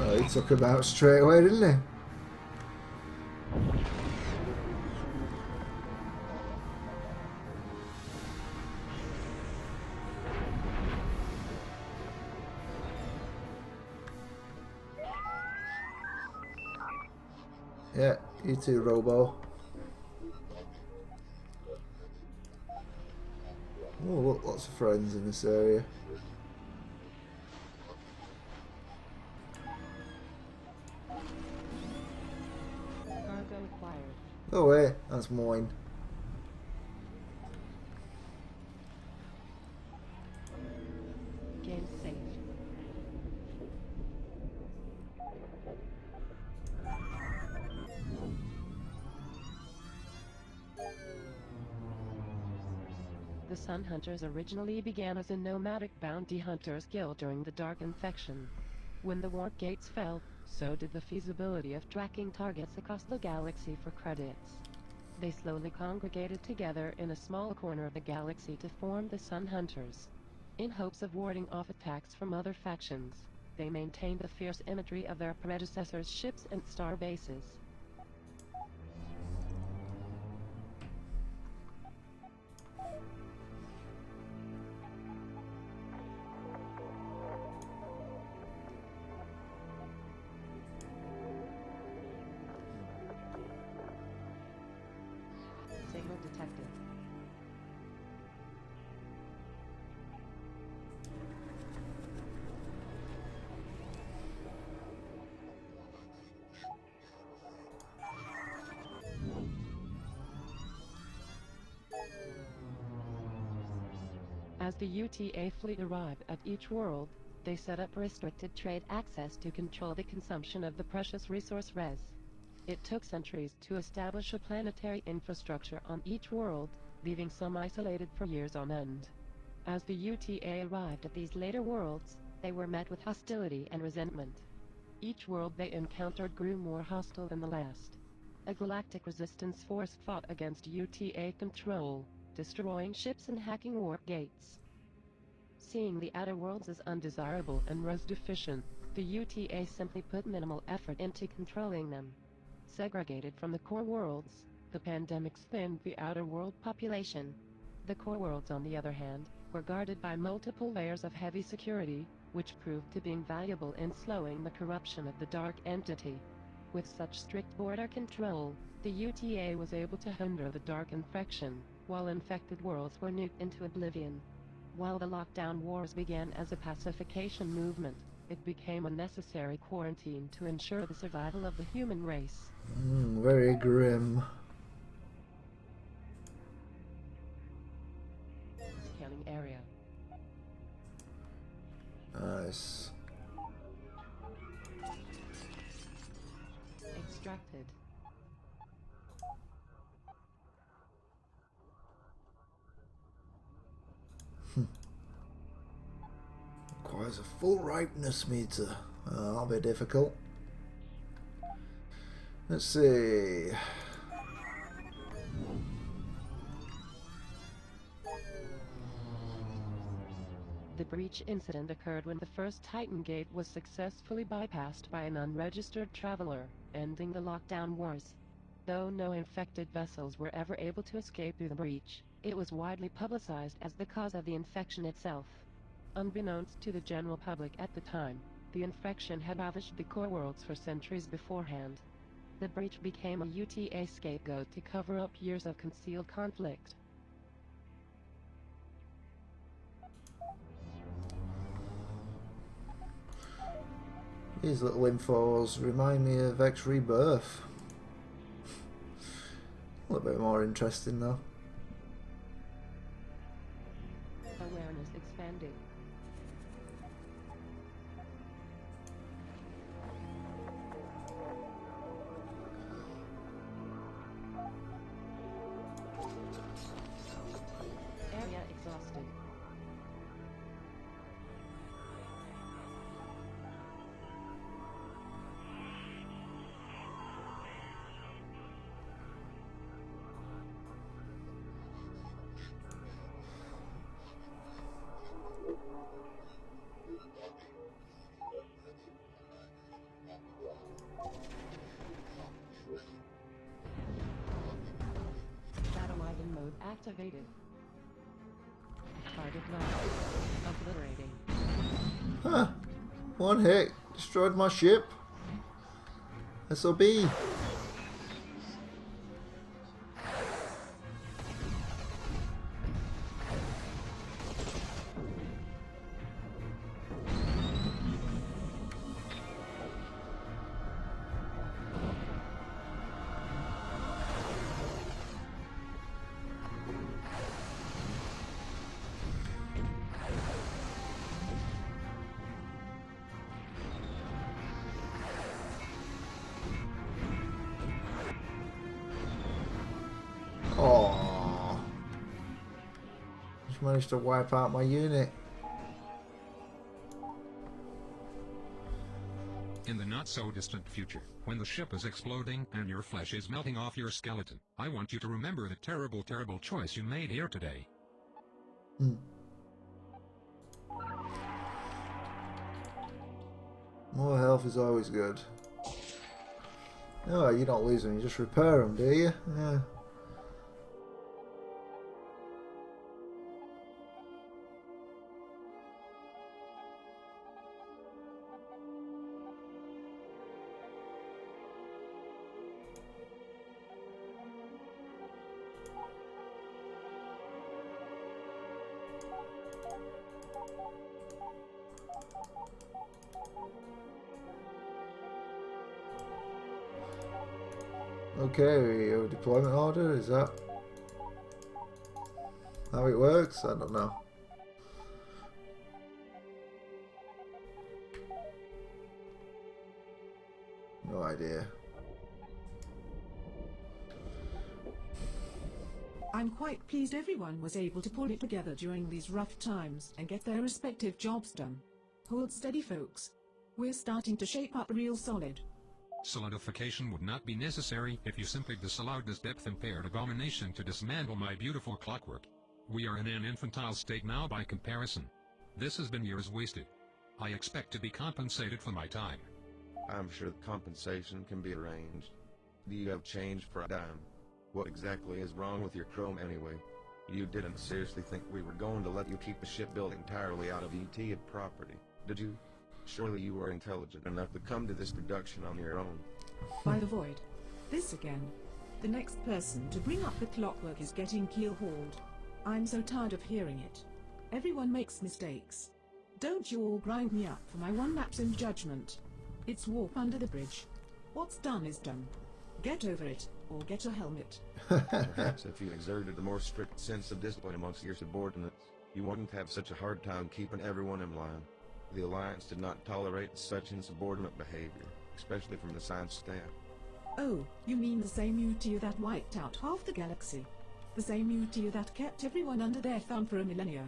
Oh, he took him out straight away, didn't he? Yeah, you too, Robo. Oh, look, lots of friends in this area. Cargo acquired. Go away, that's mine. Game saved. The Sun Hunters originally began as a nomadic bounty hunters guild during the Dark Infection. When the warp gates fell, so did the feasibility of tracking targets across the galaxy for credits. They slowly congregated together in a small corner of the galaxy to form the Sun Hunters. In hopes of warding off attacks from other factions, they maintained the fierce imagery of their predecessors' ships and star bases. Signal detected. As the UTA fleet arrived at each world, they set up restricted trade access to control the consumption of the precious resource res. It took centuries to establish a planetary infrastructure on each world, leaving some isolated for years on end. As the UTA arrived at these later worlds, they were met with hostility and resentment. Each world they encountered grew more hostile than the last. A galactic resistance force fought against UTA control, destroying ships and hacking warp gates. Seeing the outer worlds as undesirable and res deficient, the UTA simply put minimal effort into controlling them. Segregated from the core worlds, the pandemics thinned the outer world population. The core worlds, on the other hand, were guarded by multiple layers of heavy security, which proved to be invaluable in slowing the corruption of the dark entity. With such strict border control, the UTA was able to hinder the dark infection, while infected worlds were nuked into oblivion. While the lockdown wars began as a pacification movement, it became a necessary quarantine to ensure the survival of the human race. Very grim. Scanning area. Nice. Extracted. Requires a full ripeness meter. That'll be difficult. Let's see. The breach incident occurred when the first Titan Gate was successfully bypassed by an unregistered traveler, ending the lockdown wars. Though no infected vessels were ever able to escape through the breach, it was widely publicized as the cause of the infection itself. Unbeknownst to the general public at the time, the infection had ravaged the core worlds for centuries beforehand. The breach became a UTA scapegoat to cover up years of concealed conflict. These little infos remind me of X Rebirth. A little bit more interesting though. Awareness expanding. Area exhausted. Battle Ivan mode activated. Target locked. Obliterating. Huh. One hit. Destroyed my ship. SOB. Just managed to wipe out my unit. In the not-so-distant future, when the ship is exploding and your flesh is melting off your skeleton, I want you to remember the terrible, terrible choice you made here today. More health is always good. Oh, you don't lose them, you just repair them, do you? Yeah. Okay, a deployment order, is that how it works? I don't know. No idea. I'm quite pleased everyone was able to pull it together during these rough times and get their respective jobs done. Hold steady, folks. We're starting to shape up real solid. Solidification would not be necessary if you simply disallowed this depth-impaired abomination to dismantle my beautiful clockwork. We are in an infantile state now by comparison. This has been years wasted. I expect to be compensated for my time. I'm sure the compensation can be arranged. Do you have change for a dime? What exactly is wrong with your chrome anyway? You didn't seriously think we were going to let you keep the ship built entirely out of ET property, did you? Surely you were intelligent enough to come to this deduction on your own. By the void. This again. The next person to bring up the clockwork is getting keel-hauled. I'm so tired of hearing it. Everyone makes mistakes. Don't you all grind me up for my one lapse in judgment. It's warp under the bridge. What's done is done. Get over it, or get a helmet. Perhaps if you exerted a more strict sense of discipline amongst your subordinates, you wouldn't have such a hard time keeping everyone in line. The Alliance did not tolerate such insubordinate behavior, especially from the science staff. Oh, you mean the same UTU that wiped out half the galaxy? The same UTU that kept everyone under their thumb for a millennia?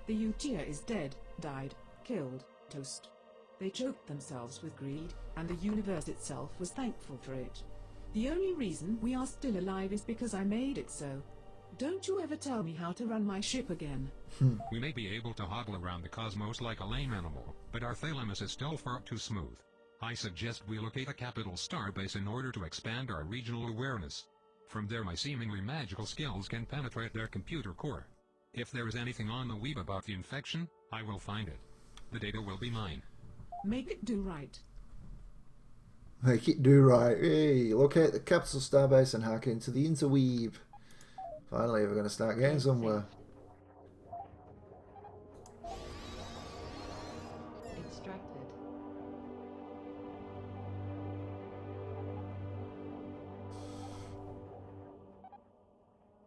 The UTU is dead, died, killed, toast. They choked themselves with greed, and the universe itself was thankful for it. The only reason we are still alive is because I made it so. Don't you ever tell me how to run my ship again. We may be able to hobble around the cosmos like a lame animal, but our thalamus is still far too smooth. I suggest we locate a capital starbase in order to expand our regional awareness. From there my seemingly magical skills can penetrate their computer core. If there is anything on the web about the infection, I will find it. The data will be mine. Make it do right. Make it do right. Hey, locate the capital starbase and hack into the interweave. Finally, we're going to start getting somewhere. Extracted.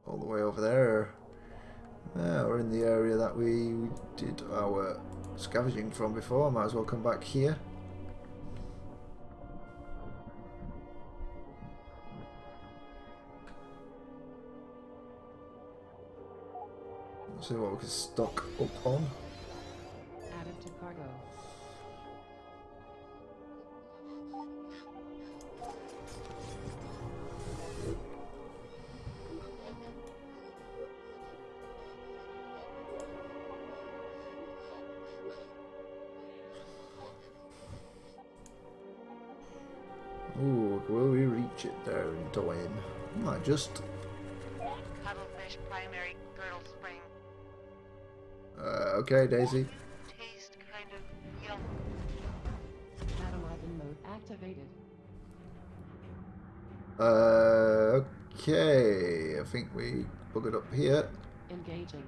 All the way over there. Yeah, we're in the area that we did our scavenging from before. Might as well come back here. See what we can stock up on. Added to cargo. Ooh, will we reach it there in time? Might just. Cuttlefish primary girdle spring. Okay, Daisy. Taste kind of yum. Atomizing mode activated. Okay. I think we buggered up here. Engaging.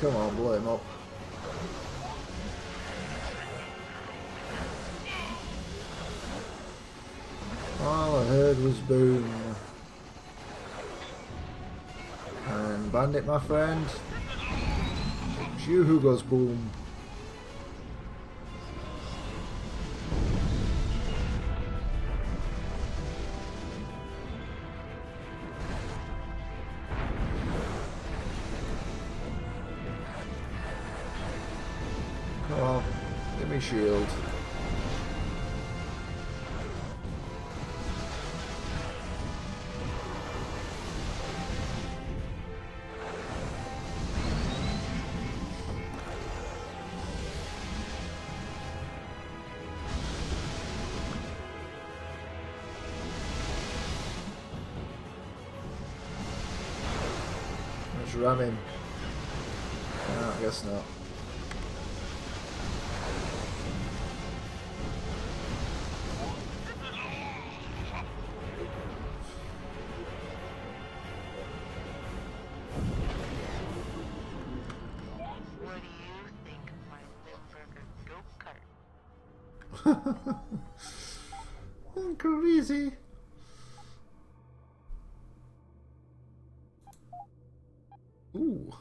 Come on, blow him up. All I heard was boom. And Bandit, my friend, it's you who goes boom. Come on, give me shield. Let's ram him. No, I guess not. What do you think of my Limburger go-kart? Crazy. Ooh.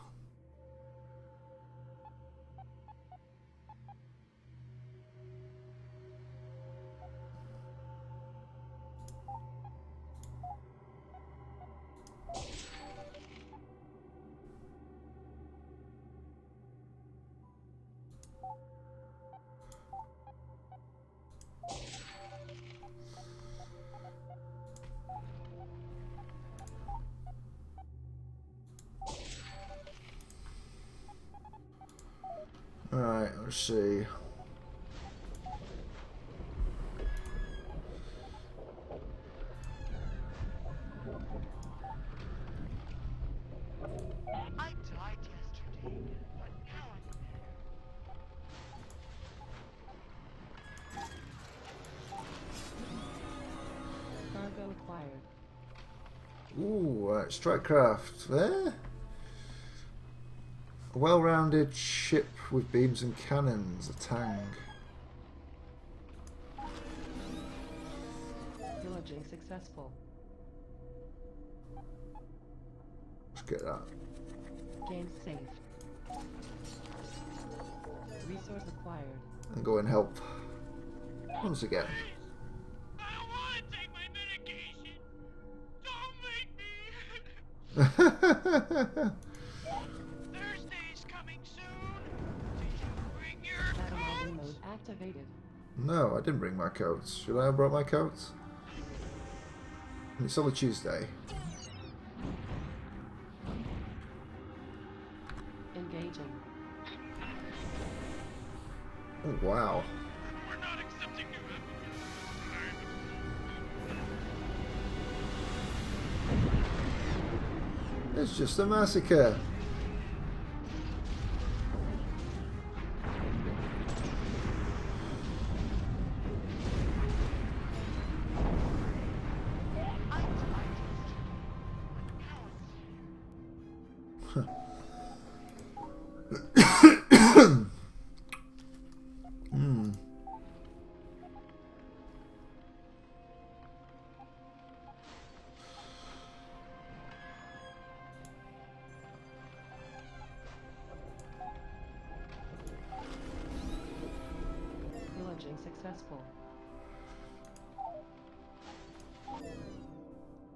Alright, let's see. I died yesterday, but now I'm better. Cargo acquired. Ooh, right, strike craft there. A well-rounded ship with beams and cannons, a tang. Pillaging successful. Let's get that. Game saved. Resource acquired. And go and help. Once again. I don't want to take my medication. Don't make me. Thursday's coming soon. Did you bring your Cataloging coats? mode activated. No, I didn't bring my coats. Should I have brought my coats? It's only Tuesday. Engaging. Oh, wow. We're not accepting new applicants. It's just a massacre. I died yesterday, but now Hmm. Pillaging successful.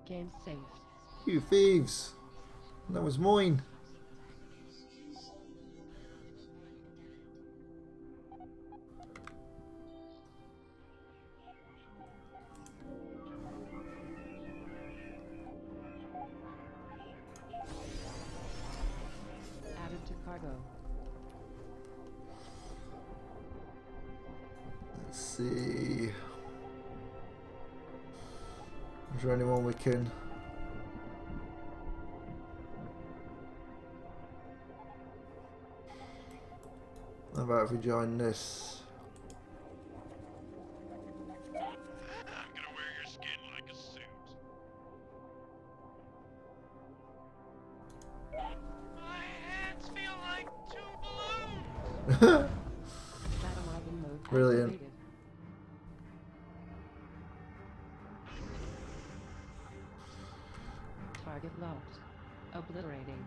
Game saved. You thieves. That was mine. Added to cargo. Let's see. Is there anyone we can... How about if we join this? I'm gonna wear your skin like a suit. My hands feel like Battle wagon mode Brilliant. activated. Target locked. Obliterating.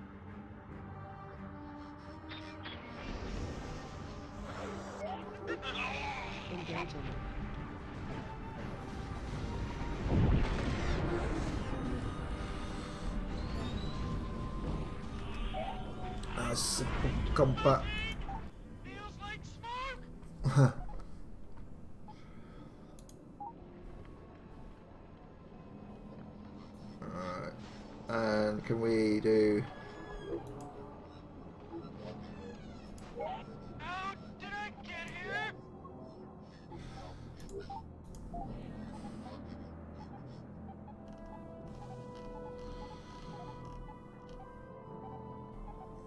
Engaging. Nice combat. Feels like smoke. Alright. And can we do... How did I get here?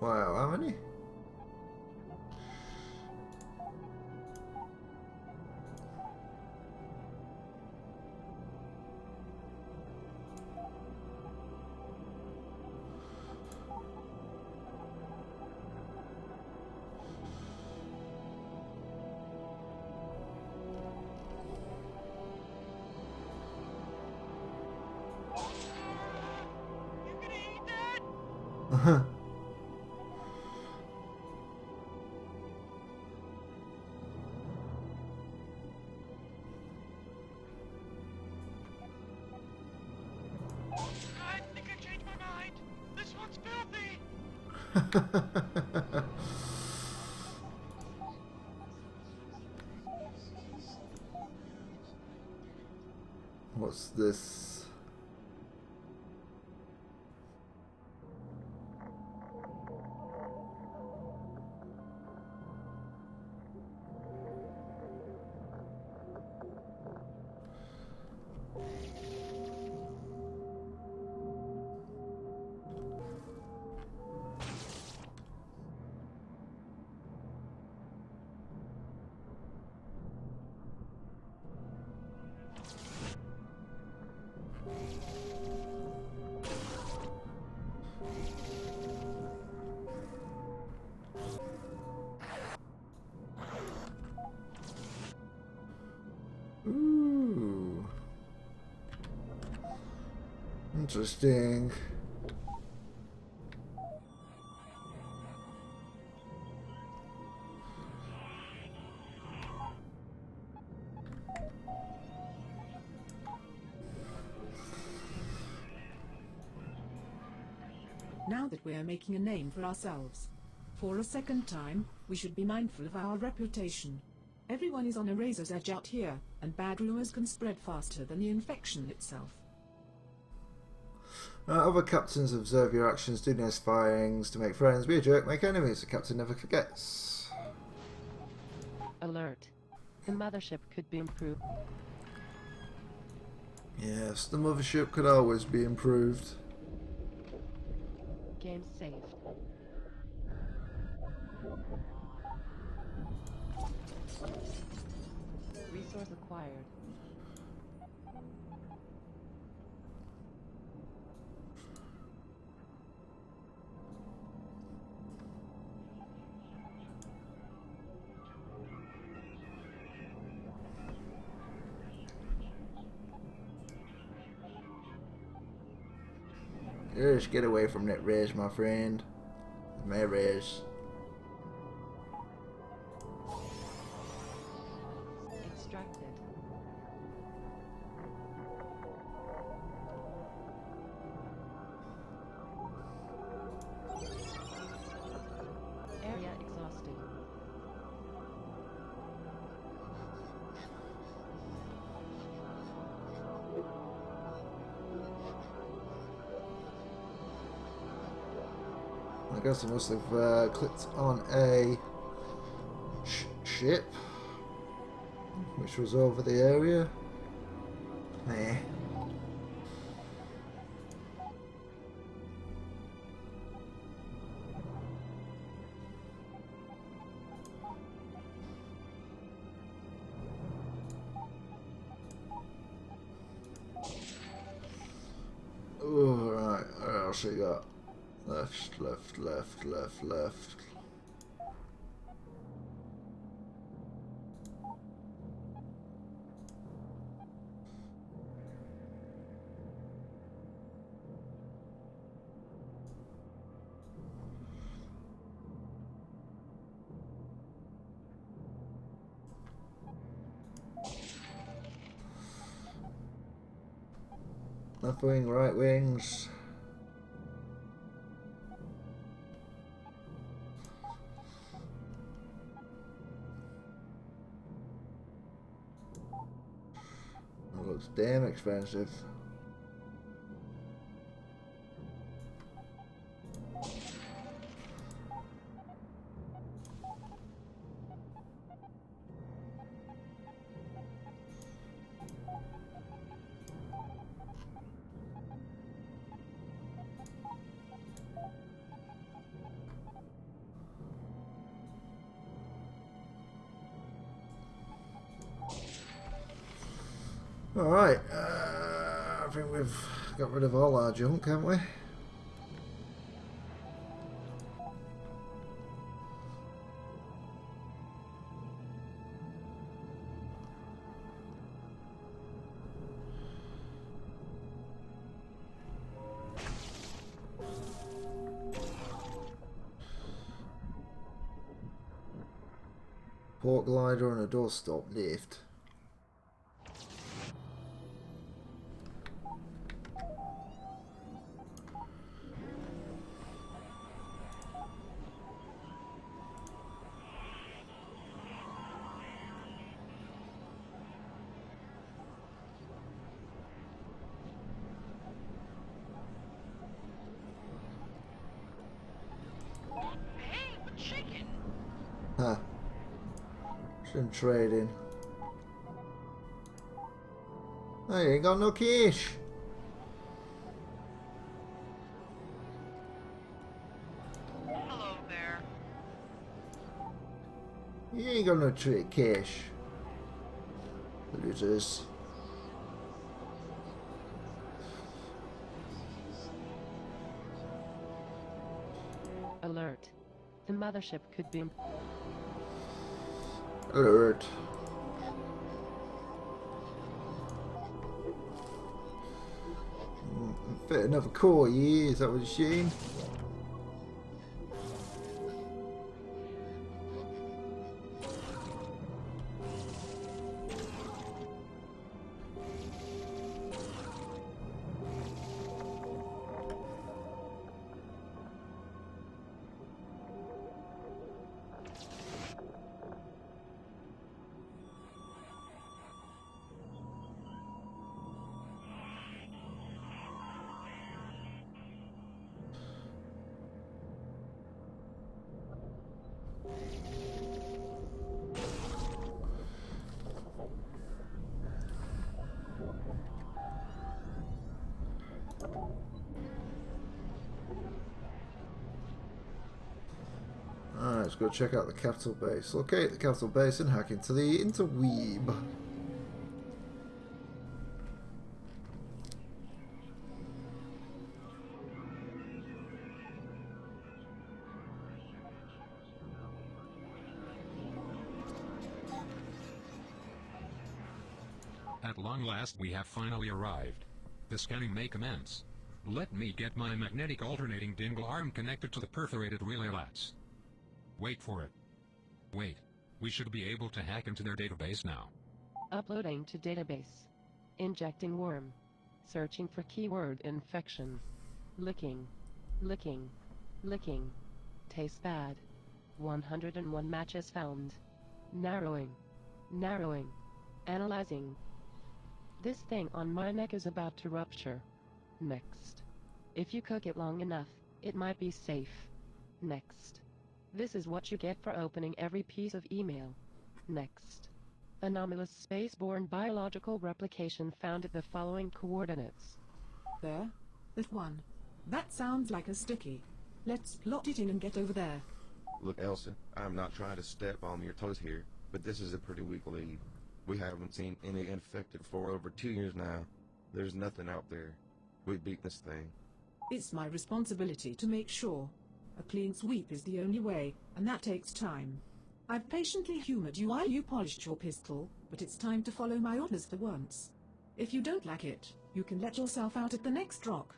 Wow, how many? You gonna eat that? Uh-huh. I think I changed my mind. This one's filthy. What's this? Ooh. Interesting. Now that we are making a name for ourselves, for a second time, we should be mindful of our reputation. Everyone is on a razor's edge out here, and bad rumors can spread faster than the infection itself. Other captains observe your actions, do nice firings to make friends, be a jerk, make enemies. The captain never forgets. Alert. The mothership could be improved. Yes, the mothership could always be improved. Game saved. Resource acquired. Just get away from that res, my friend. My res. Extracted. Area exhausted. I guess I must have clicked on a ship, which was over the area. Meh. Oh, right. What else we got? Left, left, left, left, left. Left wing, right wings. That looks damn expensive. Alright, I think we've got rid of all our junk, haven't we? Port glider and a doorstop lift. Hey, we're chicken. Huh. Some trading. I ain't got no cash. Hello there. You ain't got no trade cash. Losers. Alert. The mothership could be... Alert. Fit another core, yeah? Is that what you're saying? Alright, let's go check out the capital base. Locate the capital base and hack into the interweeb. At long last we have finally arrived. The scanning may commence. Let me get my magnetic alternating dingle arm connected to the perforated relay lats. Wait for it. Wait. We should be able to hack into their database now. Uploading to database. Injecting worm. Searching for keyword infection. Licking. Licking. Licking. Tastes bad. 101 matches found. Narrowing. Narrowing. Analyzing. This thing on my neck is about to rupture. Next. If you cook it long enough, it might be safe. Next. This is what you get for opening every piece of email. Next. Anomalous spaceborne biological replication found at the following coordinates. There. That one. That sounds like a sticky. Let's plot it in and get over there. Look, Elsa, I'm not trying to step on your toes here, but this is a pretty weak lead. We haven't seen any infected for over 2 years now. There's nothing out there. We beat this thing. It's my responsibility to make sure. A clean sweep is the only way, and that takes time. I've patiently humored you while you polished your pistol, but it's time to follow my orders for once. If you don't like it, you can let yourself out at the next rock.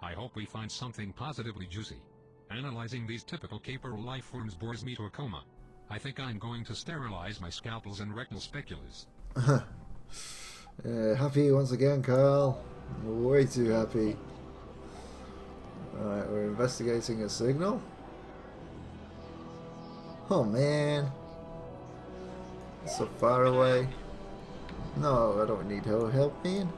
I hope we find something positively juicy. Analyzing these typical caporal life forms bores me to a coma. I think I'm going to sterilize my scalpels and rectal speculas. Happy once again, Carl. Way too happy. Alright, we're investigating a signal. Oh man. So far away. No, I don't need help, man.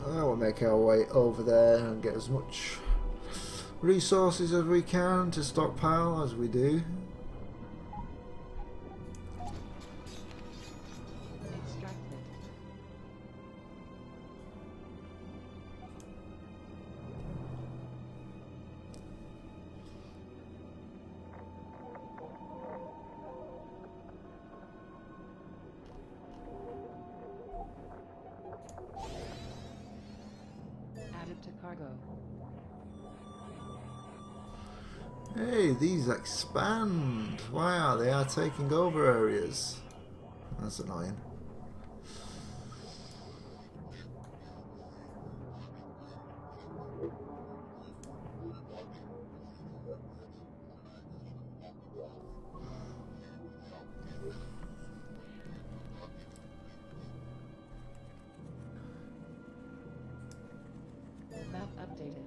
We'll make our way over there and get as much resources as we can to stockpile as we do. Extracted. Added to cargo. Hey, these expand. Wow, they are taking over areas. That's annoying. Map updated.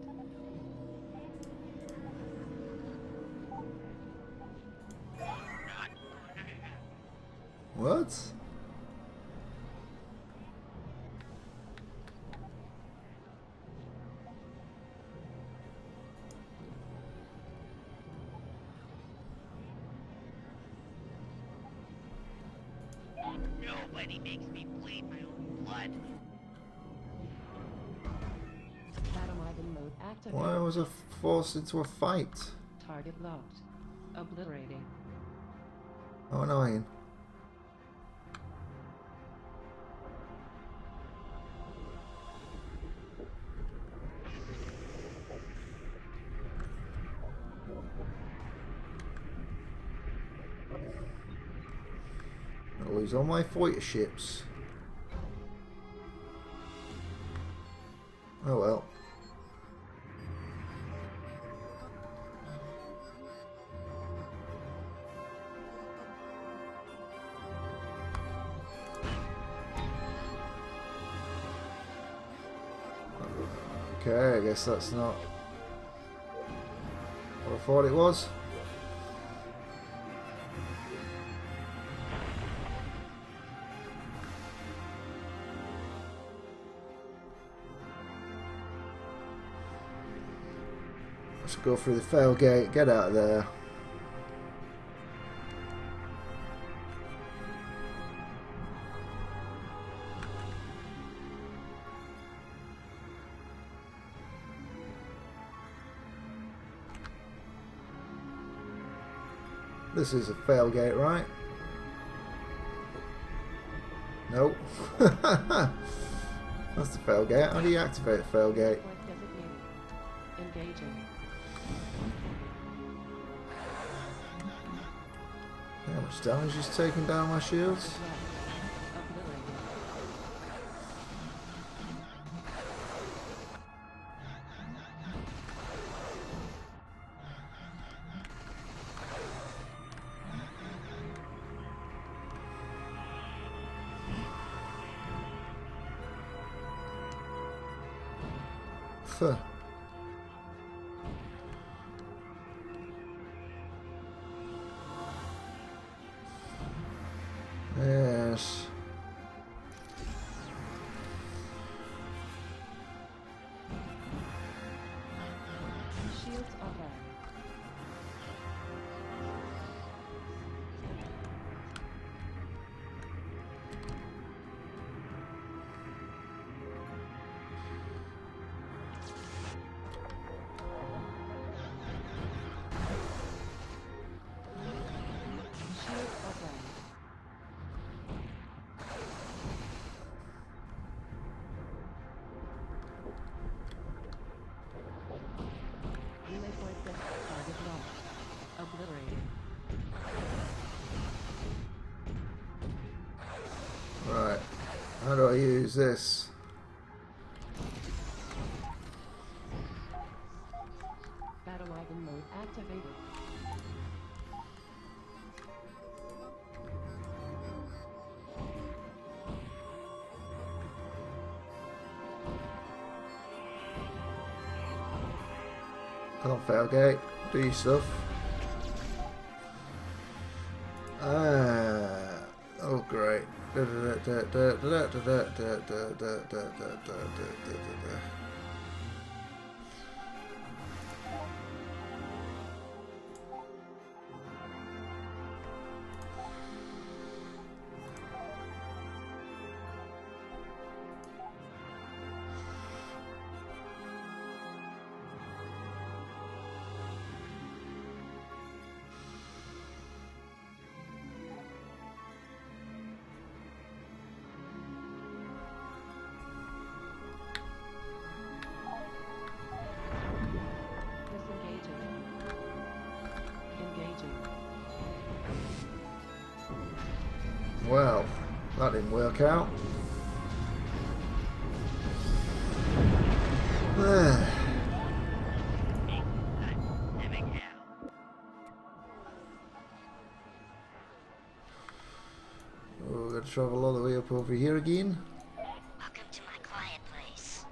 What? Nobody makes me bleed my own blood. Battlewagon mode activated. Why was I forced into a fight? Target locked. Obliterating. How annoying. I'll lose all my fighter ships. Oh well. Okay, I guess that's not what I thought it was. Let's go through the fail gate, get out of there. This is a fail gate, right? Nope. That's the fail gate. How do you activate a fail gate? Point designated. Engaging. How much damage is taking down my shields? Target locked. Obliterating. Huh. Yes. Shields offline. Shields offline. Relay point set. Target locked. Obliterating. Right. How do I use this? Battlewagon mode activated. Come on, Failgate. Do your stuff. Oh, great. Disengaging. Engaging. Well, that didn't work out. Oh, we're going to travel all the way up over here again. Welcome to my quiet place.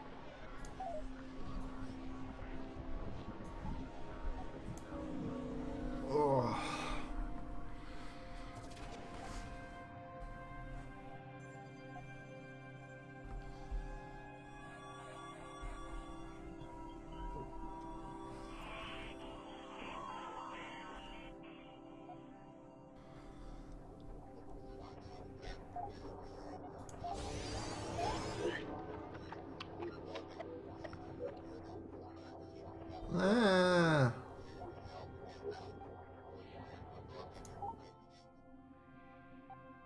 Oh. Ah.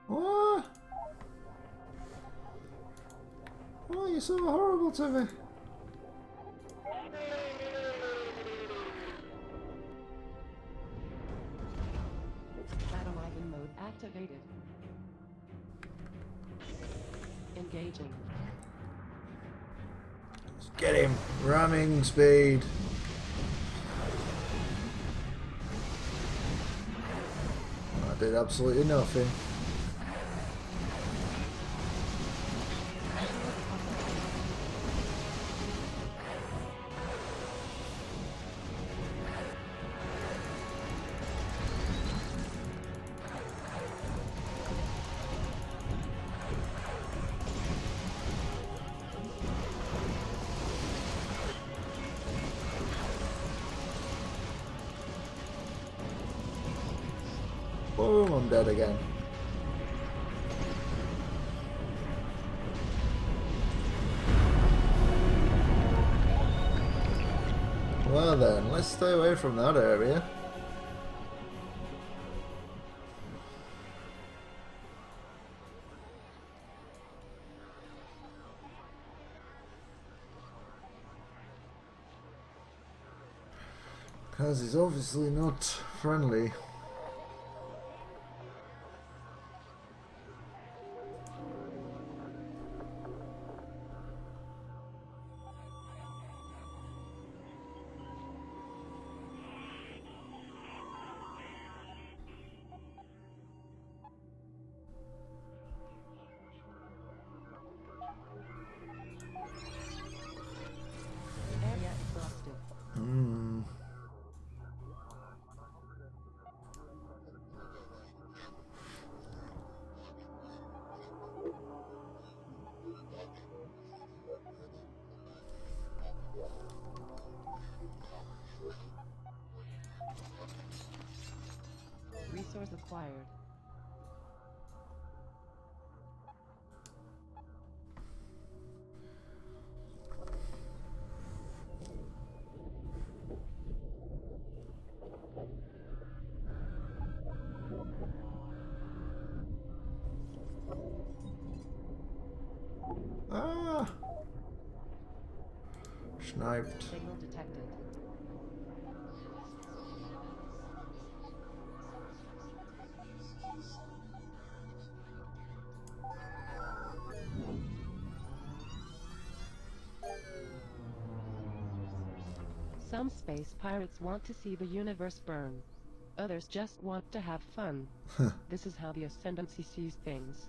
What? Oh, you're so horrible to me. Battle Ivan mode activated. Engaging. Let's get him. Ramming speed. I did absolutely nothing. Boom, I'm dead again. Well then, let's stay away from that area. Because he's obviously not friendly. Area exhausted. Hmm. Resource acquired. Ah! Sniped. Signal detected. Some space pirates want to see the universe burn. Others just want to have fun. This is how the Ascendancy sees things.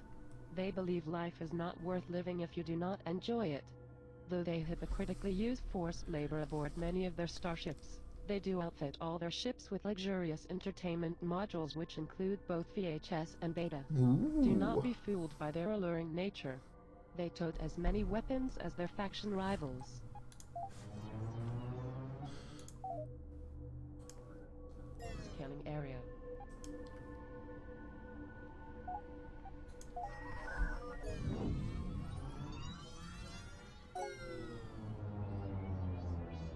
They believe life is not worth living if you do not enjoy it. Though they hypocritically use forced labor aboard many of their starships. They do outfit all their ships with luxurious entertainment modules which include both VHS and beta. Do not Ooh. be fooled by their alluring nature. They tote as many weapons as their faction rivals. Scanning area.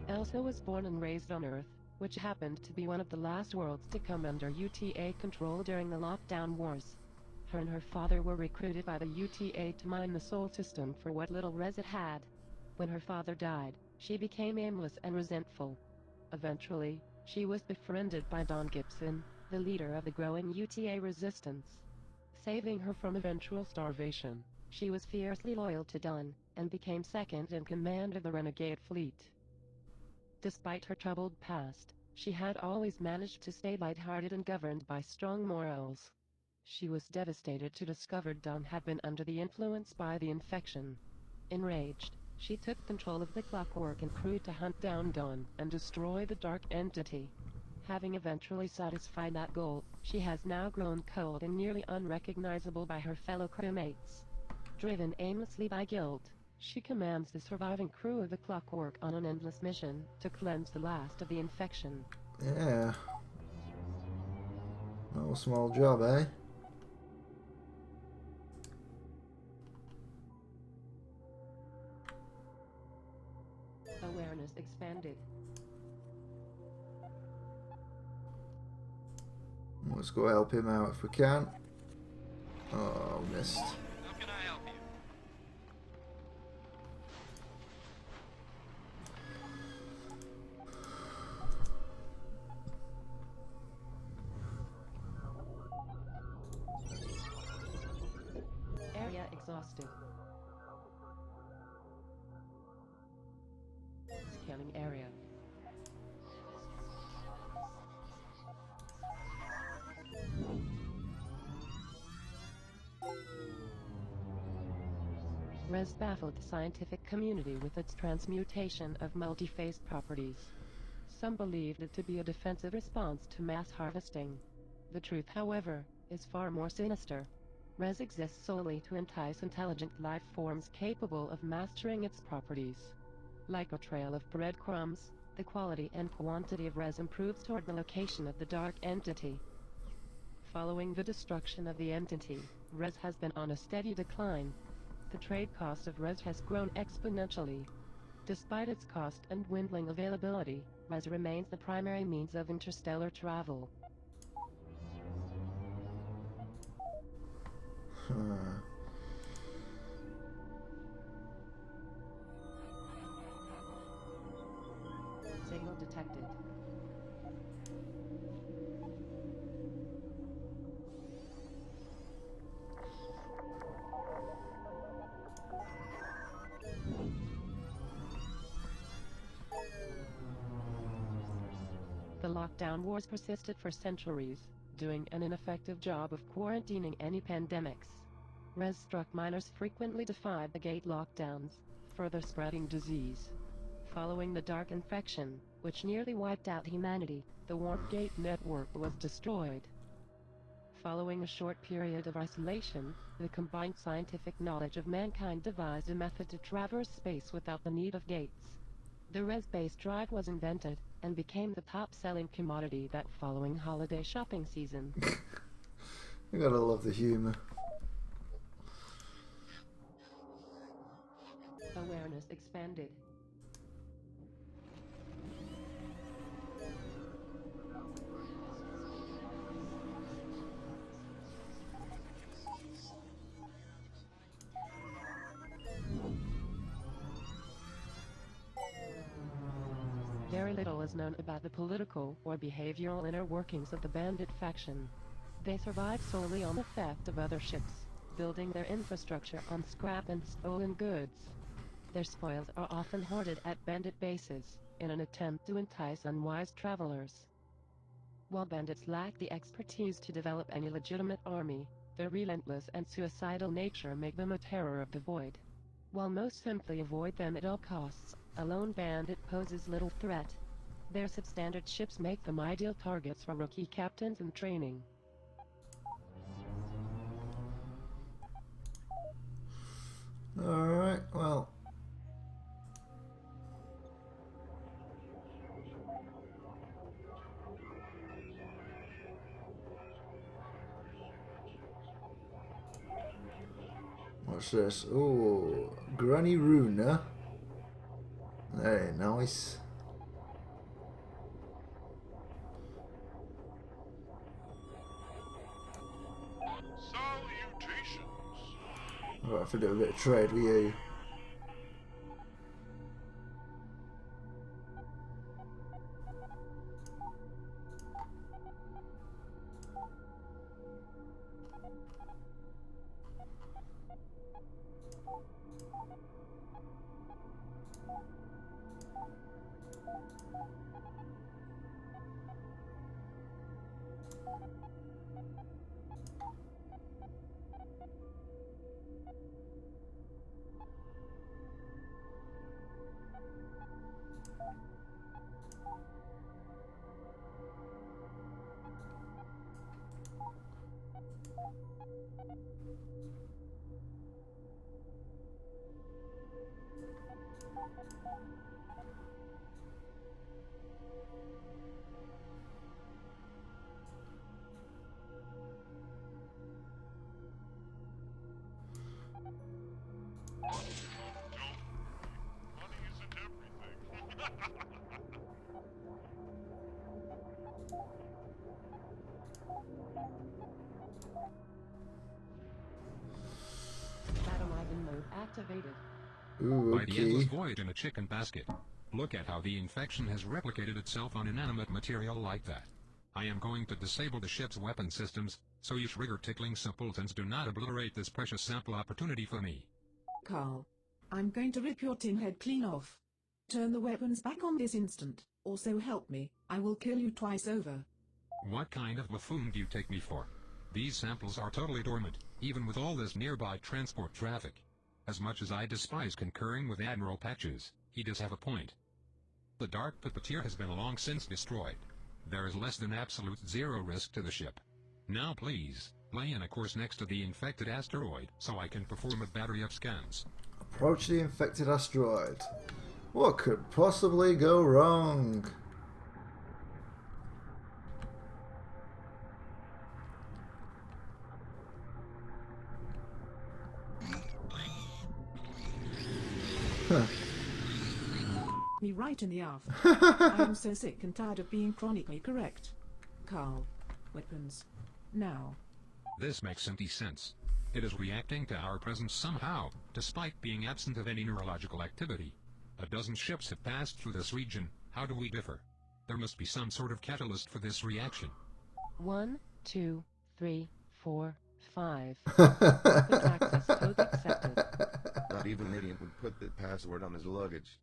Elsa was born and raised on Earth, which happened to be one of the last worlds to come under UTA control during the Lockdown Wars. Her and her father were recruited by the UTA to mine the Sol system for what little res it had. When her father died, she became aimless and resentful. Eventually, she was befriended by Don Gibson, the leader of the growing UTA resistance. Saving her from eventual starvation, she was fiercely loyal to Don, and became second in command of the renegade fleet. Despite her troubled past, she had always managed to stay light-hearted and governed by strong morals. She was devastated to discover Don had been under the influence by the infection. Enraged, she took control of the Clockwork and crew to hunt down Don and destroy the dark entity. Having eventually satisfied that goal, she has now grown cold and nearly unrecognizable by her fellow crewmates. Driven aimlessly by guilt, she commands the surviving crew of the Clockwork on an endless mission to cleanse the last of the infection. Yeah. No small job, eh? Awareness expanded. Let's go help him out if we can. Oh, missed. How can I help you? Area exhausted. Scanning area. Res baffled the scientific community with its transmutation of multi-phase properties. Some believed it to be a defensive response to mass harvesting. The truth, however, is far more sinister. Res exists solely to entice intelligent life forms capable of mastering its properties. Like a trail of breadcrumbs, the quality and quantity of res improves toward the location of the dark entity. Following the destruction of the entity, res has been on a steady decline. The trade cost of res has grown exponentially. Despite its cost and dwindling availability, res remains the primary means of interstellar travel. Signal detected. The lockdown wars persisted for centuries, doing an ineffective job of quarantining any pandemics. Res-struck miners frequently defied the gate lockdowns, further spreading disease. Following the Dark Infection, which nearly wiped out humanity, the Warp Gate network was destroyed. Following a short period of isolation, the combined scientific knowledge of mankind devised a method to traverse space without the need of gates. The res-based drive was invented, and became the top-selling commodity that following holiday shopping season. You gotta love the humor. Awareness expanded. Very little is known about the political or behavioral inner workings of the bandit faction. They survive solely on the theft of other ships, building their infrastructure on scrap and stolen goods. Their spoils are often hoarded at bandit bases, in an attempt to entice unwise travelers. While bandits lack the expertise to develop any legitimate army, their relentless and suicidal nature make them a terror of the void. While most simply avoid them at all costs, a lone bandit poses little threat. Their substandard ships make them ideal targets for rookie captains in training. Alright, well. What's this? Oh, Granny Runa. Very nice. Salutations. I'll have to do a bit of trade with you. Money isn't everything. Battle Ivan mode activated. Ooh, By the endless okay. void in a chicken basket. Look at how the infection has replicated itself on inanimate material like that. I am going to disable the ship's weapon systems, so you trigger-tickling simpletons do not obliterate this precious sample opportunity for me. Carl, I'm going to rip your tin head clean off. Turn the weapons back on this instant, or so help me, I will kill you twice over. What kind of buffoon do you take me for? These samples are totally dormant, even with all this nearby transport traffic. As much as I despise concurring with Admiral Patches, he does have a point. The Dark Puppeteer has been long since destroyed. There is less than absolute zero risk to the ship. Now please, lay in a course next to the infected asteroid, so I can perform a battery of scans. Approach the infected asteroid. What could possibly go wrong? Me right in the aft. I am so sick and tired of being chronically correct. Carl, weapons. Now. This makes empty sense. It is reacting to our presence somehow, despite being absent of any neurological activity. A dozen ships have passed through this region. How do we differ? There must be some sort of catalyst for this reaction. 1, 2, 3, 4, 5. Quick access code accepted. Not even an idiot would put the password on his luggage.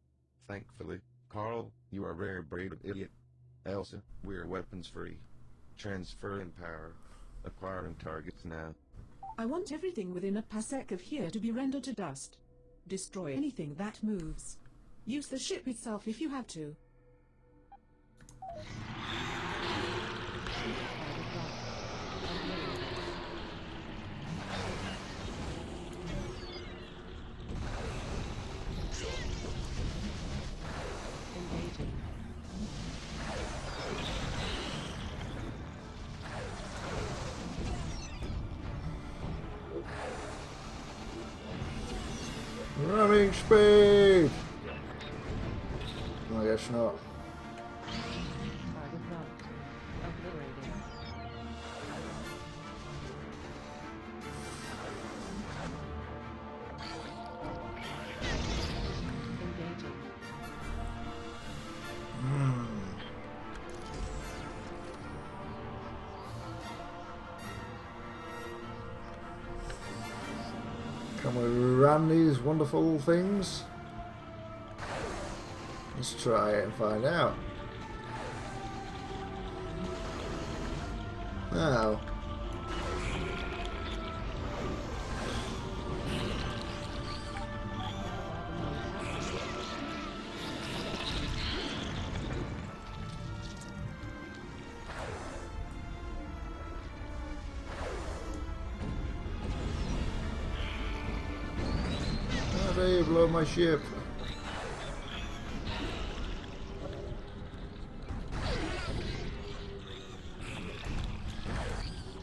Thankfully, Carl, you are very brave, idiot. Elsa, we are weapons free. Transferring power. Acquiring targets now. I want everything within a parsec of here to be rendered to dust. Destroy anything that moves. Use the ship itself if you have to. Engaging. Ramming speed! I guess not. Target locked. Obliterating. Engaging. Can we ram these wonderful things? Let's try it and find out. Now. dare you blow my ship?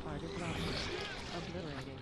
Target lost. Obliterating.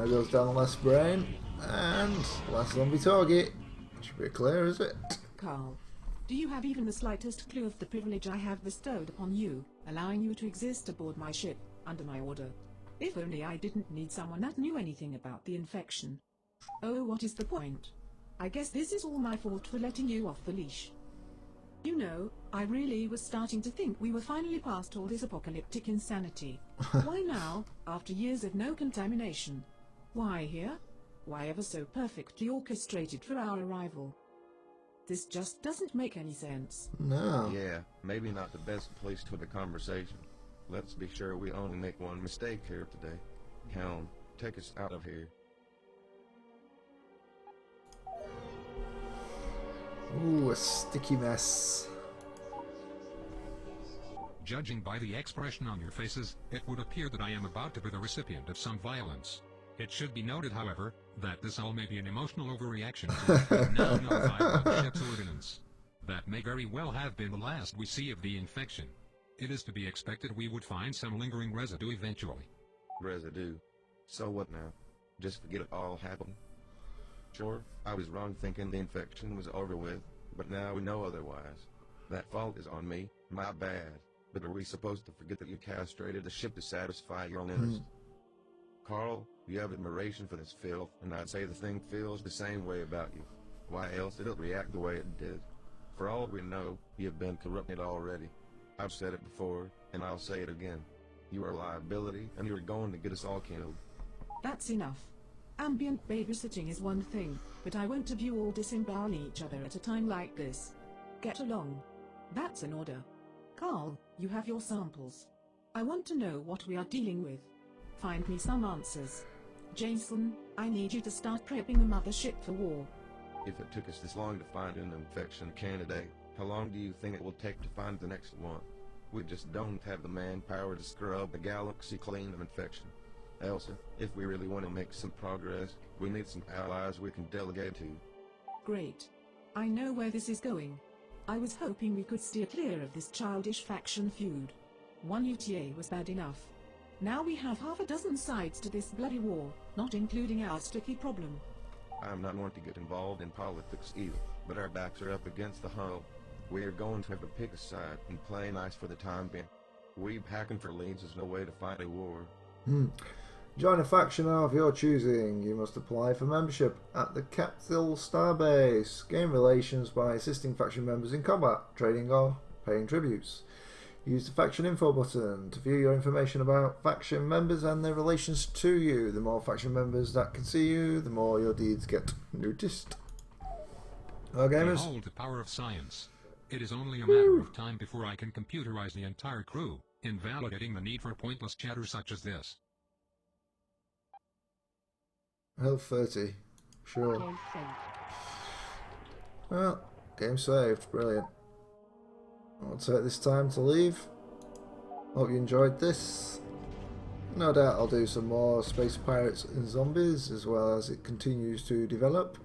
It goes down last brain and last zombie target. Should be clear, is it? Carl, do you have even the slightest clue of the privilege I have bestowed upon you, allowing you to exist aboard my ship, under my order? If only I didn't need someone that knew anything about the infection. Oh, what is the point? I guess this is all my fault for letting you off the leash. You know, I really was starting to think we were finally past all this apocalyptic insanity. Why now, after years of no contamination? Why here? Why ever so perfectly orchestrated for our arrival? This just doesn't make any sense. No. Yeah, maybe not the best place to have a conversation. Let's be sure we only make one mistake here today. Helm, take us out of here. Ooh, a sticky mess. Judging by the expression on your faces, it would appear that I am about to be the recipient of some violence. It should be noted, however, that this all may be an emotional overreaction to what we now know about the ship's ordnance. That may very well have been the last we see of the infection. It is to be expected we would find some lingering residue eventually. Residue. So what now? Just forget it all happened? Sure, I was wrong thinking the infection was over with, but now we know otherwise. That fault is on me, my bad. But are we supposed to forget that you castrated the ship to satisfy your own interest? Carl, you have admiration for this filth, and I'd say the thing feels the same way about you. Why else did it react the way it did? For all we know, you have been corrupted already. I've said it before, and I'll say it again. You are a liability, and you are going to get us all killed. That's enough. Ambient babysitting is one thing, but I won't have you all disemboweling each other at a time like this. Get along. That's an order. Carl, you have your samples. I want to know what we are dealing with. Find me some answers. Jason, I need you to start prepping the mothership for war. If it took us this long to find an infection candidate, how long do you think it will take to find the next one? We just don't have the manpower to scrub the galaxy clean of infection. Elsa, if we really want to make some progress, we need some allies we can delegate to. Great. I know where this is going. I was hoping we could steer clear of this childish faction feud. One UTA was bad enough. Now we have half a dozen sides to this bloody war, not including our sticky problem. I'm not one to get involved in politics either, but our backs are up against the hull. We are going to have to pick a side and play nice for the time being. We hacking for leads is no way to fight a war. Join a faction of your choosing. You must apply for membership at the Capital Starbase. Gain relations by assisting faction members in combat, trading or paying tributes. Use the faction info button to view your information about faction members and their relations to you. The more faction members that can see you, the more your deeds get noticed. Well, gamers. Behold the power of science. It is only a matter of time before I can computerize the entire crew, invalidating the need for pointless chatter such as this. Health 30. Sure. Game saved. Well, game saved. Brilliant. I'll take this time to leave. Hope you enjoyed this. No doubt I'll do some more Space Pirates and Zombies as well as it continues to develop.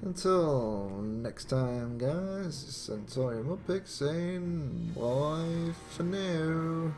Until next time, guys, it's Centaurian Mudpig saying bye for now.